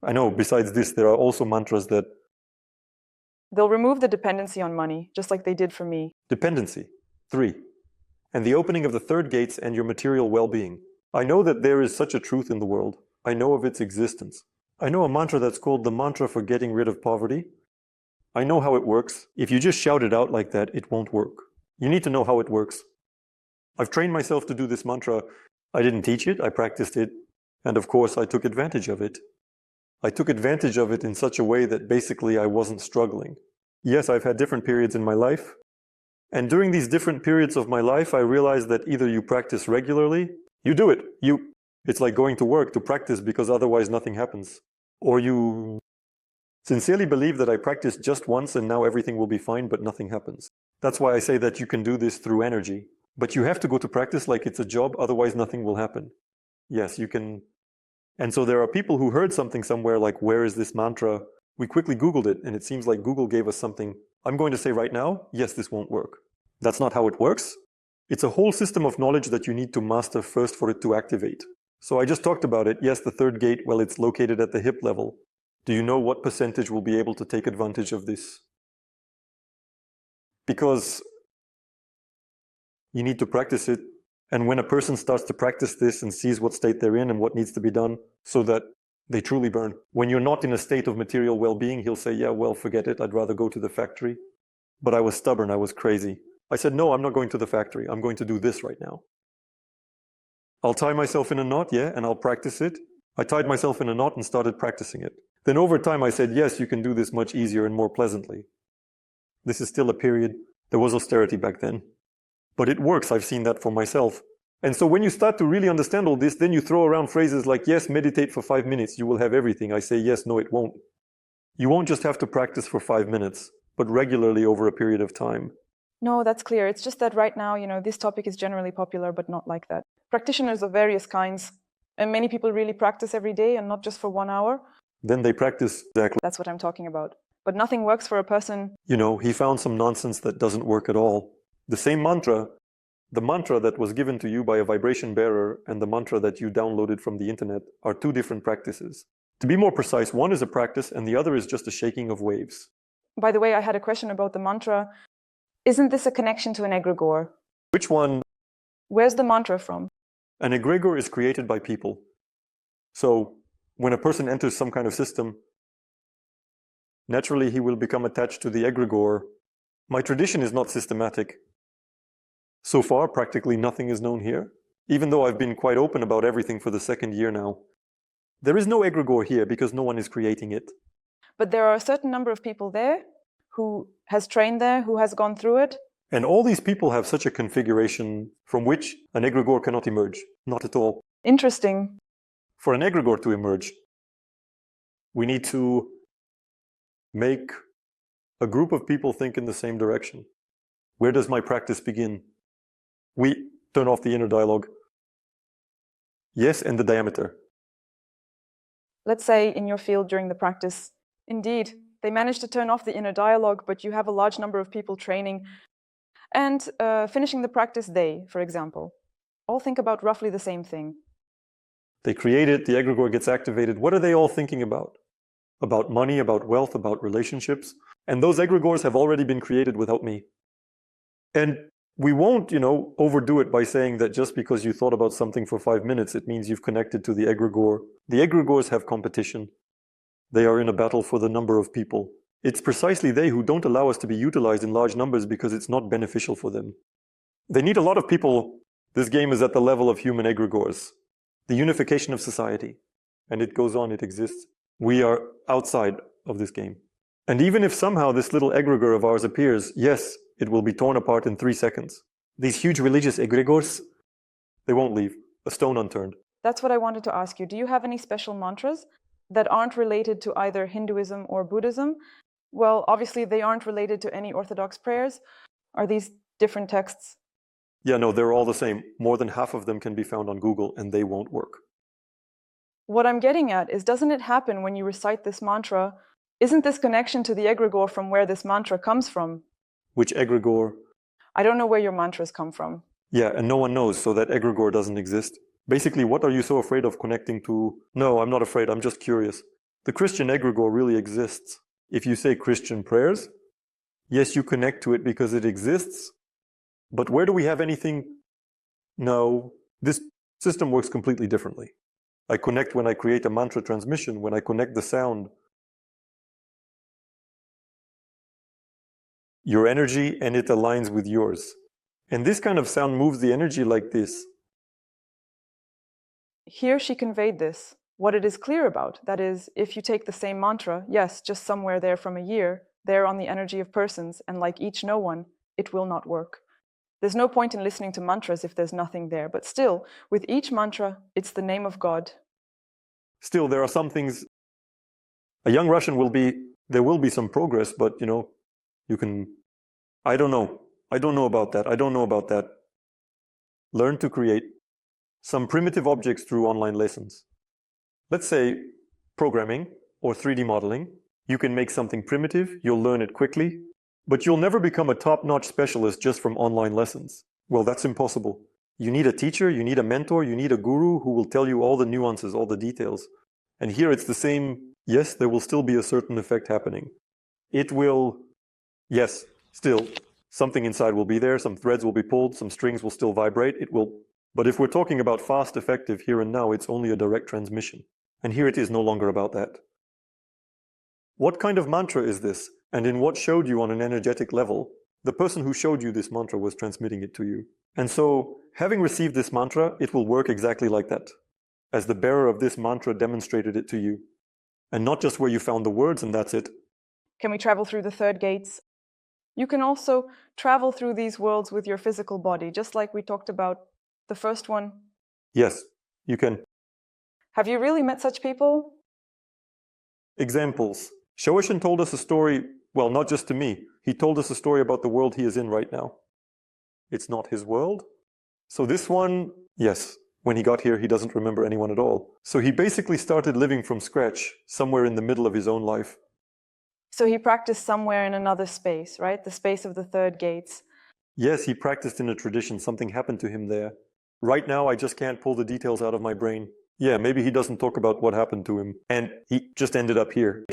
I know, besides this, there are also mantras that... They'll remove the dependency on money, just like they did for me. Dependency. 3. And the opening of the third gates and your material well-being. I know that there is such a truth in the world. I know of its existence. I know a mantra that's called the mantra for getting rid of poverty. I know how it works. If you just shout it out like that, it won't work. You need to know how it works. I've trained myself to do this mantra. I didn't teach it, I practiced it. And of course, I took advantage of it. I took advantage of it in such a way that basically I wasn't struggling. Yes, I've had different periods in my life. And during these different periods of my life, I realized that either you practice regularly, you do it. It's like going to work to practice because otherwise nothing happens. Or you sincerely believe that I practiced just once and now everything will be fine, but nothing happens. That's why I say that you can do this through energy. But you have to go to practice like it's a job, otherwise nothing will happen. Yes, you can. And so there are people who heard something somewhere like, where is this mantra? We quickly Googled it, and it seems like Google gave us something. I'm going to say right now, yes, this won't work. That's not how it works. It's a whole system of knowledge that you need to master first for it to activate. So I just talked about it. Yes, the third gate, well, it's located at the hip level. Do you know what percentage will be able to take advantage of this? Because you need to practice it. And when a person starts to practice this and sees what state they're in and what needs to be done so that they truly burn. When you're not in a state of material well-being, he'll say, yeah, well, forget it. I'd rather go to the factory. But I was stubborn. I was crazy. I said, no, I'm not going to the factory. I'm going to do this right now. I'll tie myself in a knot, yeah, and I'll practice it. I tied myself in a knot and started practicing it. Then over time, I said, yes, you can do this much easier and more pleasantly. This is still a period. There was austerity back then. But it works. I've seen that for myself. And so when you start to really understand all this, then you throw around phrases like, yes, meditate for 5 minutes. You will have everything. I say, yes, no, it won't. You won't just have to practice for 5 minutes, but regularly over a period of time. No, that's clear. It's just that right now, this topic is generally popular, but not like that. Practitioners of various kinds, and many people really practice every day and not just for 1 hour. Then they practice exactly. That's what I'm talking about. But nothing works for a person. He found some nonsense that doesn't work at all. The same mantra, the mantra that was given to you by a vibration bearer and the mantra that you downloaded from the internet are two different practices. To be more precise, one is a practice and the other is just a shaking of waves. By the way, I had a question about the mantra. Isn't this a connection to an egregore? Which one? Where's the mantra from? An egregore is created by people. So when a person enters some kind of system, naturally he will become attached to the egregore. My tradition is not systematic. So far, practically nothing is known here, even though I've been quite open about everything for the 2nd year now. There is no egregore here because no one is creating it. But there are a certain number of people there who has trained there, who has gone through it. And all these people have such a configuration from which an egregore cannot emerge. Not at all. Interesting. For an egregore to emerge, we need to make a group of people think in the same direction. Where does my practice begin? We turn off the inner dialogue. Yes, and the diameter. Let's say in your field during the practice, indeed, they managed to turn off the inner dialogue, but you have a large number of people training and finishing the practice day, for example. All think about roughly the same thing. They create it, the egregore gets activated. What are they all thinking about? About money, about wealth, about relationships. And those egregores have already been created without me. And we won't, overdo it by saying that just because you thought about something for 5 minutes, it means you've connected to the egregore. The egregores have competition. They are in a battle for the number of people. It's precisely they who don't allow us to be utilized in large numbers because it's not beneficial for them. They need a lot of people. This game is at the level of human egregores. The unification of society. And it goes on, it exists. We are outside of this game. And even if somehow this little egregore of ours appears, yes, it will be torn apart in 3 seconds. These huge religious egregores, they won't leave a stone unturned. That's what I wanted to ask you. Do you have any special mantras that aren't related to either Hinduism or Buddhism? Well, obviously they aren't related to any Orthodox prayers. Are these different texts? Yeah, no, they're all the same. More than half of them can be found on Google and they won't work. What I'm getting at is, doesn't it happen when you recite this mantra? Isn't this connection to the egregore from where this mantra comes from? Which egregore? I don't know where your mantras come from. Yeah, and no one knows, so that egregore doesn't exist. Basically, what are you so afraid of connecting to? No, I'm not afraid, I'm just curious. The Christian egregore really exists. If you say Christian prayers, yes, you connect to it because it exists. But where do we have anything? No, this system works completely differently. I connect when I create a mantra transmission, when I connect the sound. Your energy, and it aligns with yours. And this kind of sound moves the energy like this. Here she conveyed this. What it is clear about, that is, if you take the same mantra, yes, just somewhere there from a year, there on the energy of persons, and like each no one, it will not work. There's no point in listening to mantras if there's nothing there, but still, with each mantra, it's the name of God. Still, there are some things. A young Russian there will be some progress, but you can, I don't know about that. Learn to create some primitive objects through online lessons. Let's say programming or 3D modeling. You can make something primitive, you'll learn it quickly, but you'll never become a top-notch specialist just from online lessons. Well, that's impossible. You need a teacher, you need a mentor, you need a guru who will tell you all the nuances, all the details. And here it's the same. Yes, there will still be a certain effect happening. It will, yes, still, something inside will be there, some threads will be pulled, some strings will still vibrate, but if we're talking about fast, effective here and now, it's only a direct transmission. And here it is no longer about that. What kind of mantra is this? And in what showed you on an energetic level? The person who showed you this mantra was transmitting it to you. And so, having received this mantra, it will work exactly like that, as the bearer of this mantra demonstrated it to you. And not just where you found the words and that's it. Can we travel through the third gates? You can also travel through these worlds with your physical body, just like we talked about the first one. Yes, you can. Have you really met such people? Examples. Shoeshan told us a story, well, not just to me. He told us a story about the world he is in right now. It's not his world. So this one, yes, when he got here, he doesn't remember anyone at all. So he basically started living from scratch, somewhere in the middle of his own life. So he practiced somewhere in another space, right? The space of the third gates. Yes, he practiced in a tradition. Something happened to him there. Right now, I just can't pull the details out of my brain. Yeah, maybe he doesn't talk about what happened to him. And he just ended up here.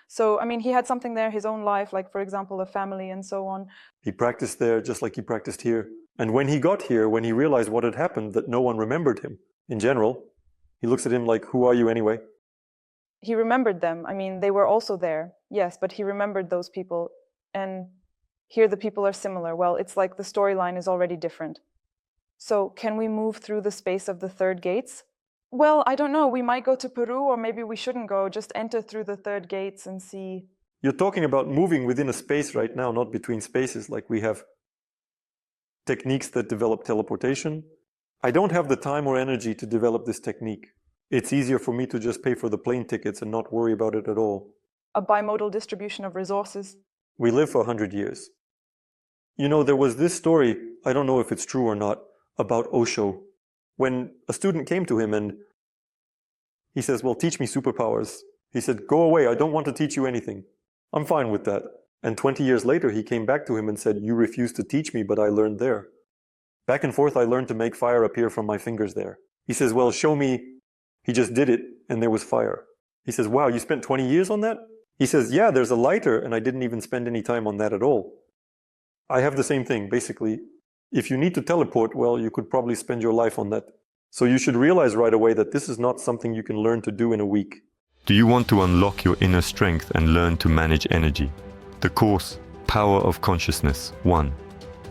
So, he had something there, his own life, like, for example, a family and so on. He practiced there just like he practiced here. And when he got here, when he realized what had happened, that no one remembered him, in general, he looks at him like, who are you anyway? He remembered them. They were also there, yes, but he remembered those people. And here the people are similar. Well, it's like the storyline is already different. So can we move through the space of the third gates? Well, I don't know. We might go to Peru, or maybe we shouldn't go. Just enter through the third gates and see. You're talking about moving within a space right now, not between spaces. Like we have techniques that develop teleportation. I don't have the time or energy to develop this technique. It's easier for me to just pay for the plane tickets and not worry about it at all. A bimodal distribution of resources. We live for 100 years. There was this story, I don't know if it's true or not, about Osho. When a student came to him and he says, well, teach me superpowers. He said, go away, I don't want to teach you anything. I'm fine with that. And 20 years later, he came back to him and said, you refused to teach me, but I learned there. Back and forth, I learned to make fire appear from my fingers there. He says, well, show me. He just did it, and there was fire. He says, wow, you spent 20 years on that? He says, yeah, there's a lighter, and I didn't even spend any time on that at all. I have the same thing, basically. If you need to teleport, well, you could probably spend your life on that. So you should realize right away that this is not something you can learn to do in a week. Do you want to unlock your inner strength and learn to manage energy? The course, Power of Consciousness 1.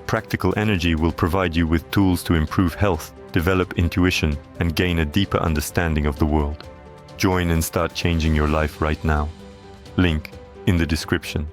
Practical energy will provide you with tools to improve health, develop intuition, and gain a deeper understanding of the world. Join and start changing your life right now. Link in the description.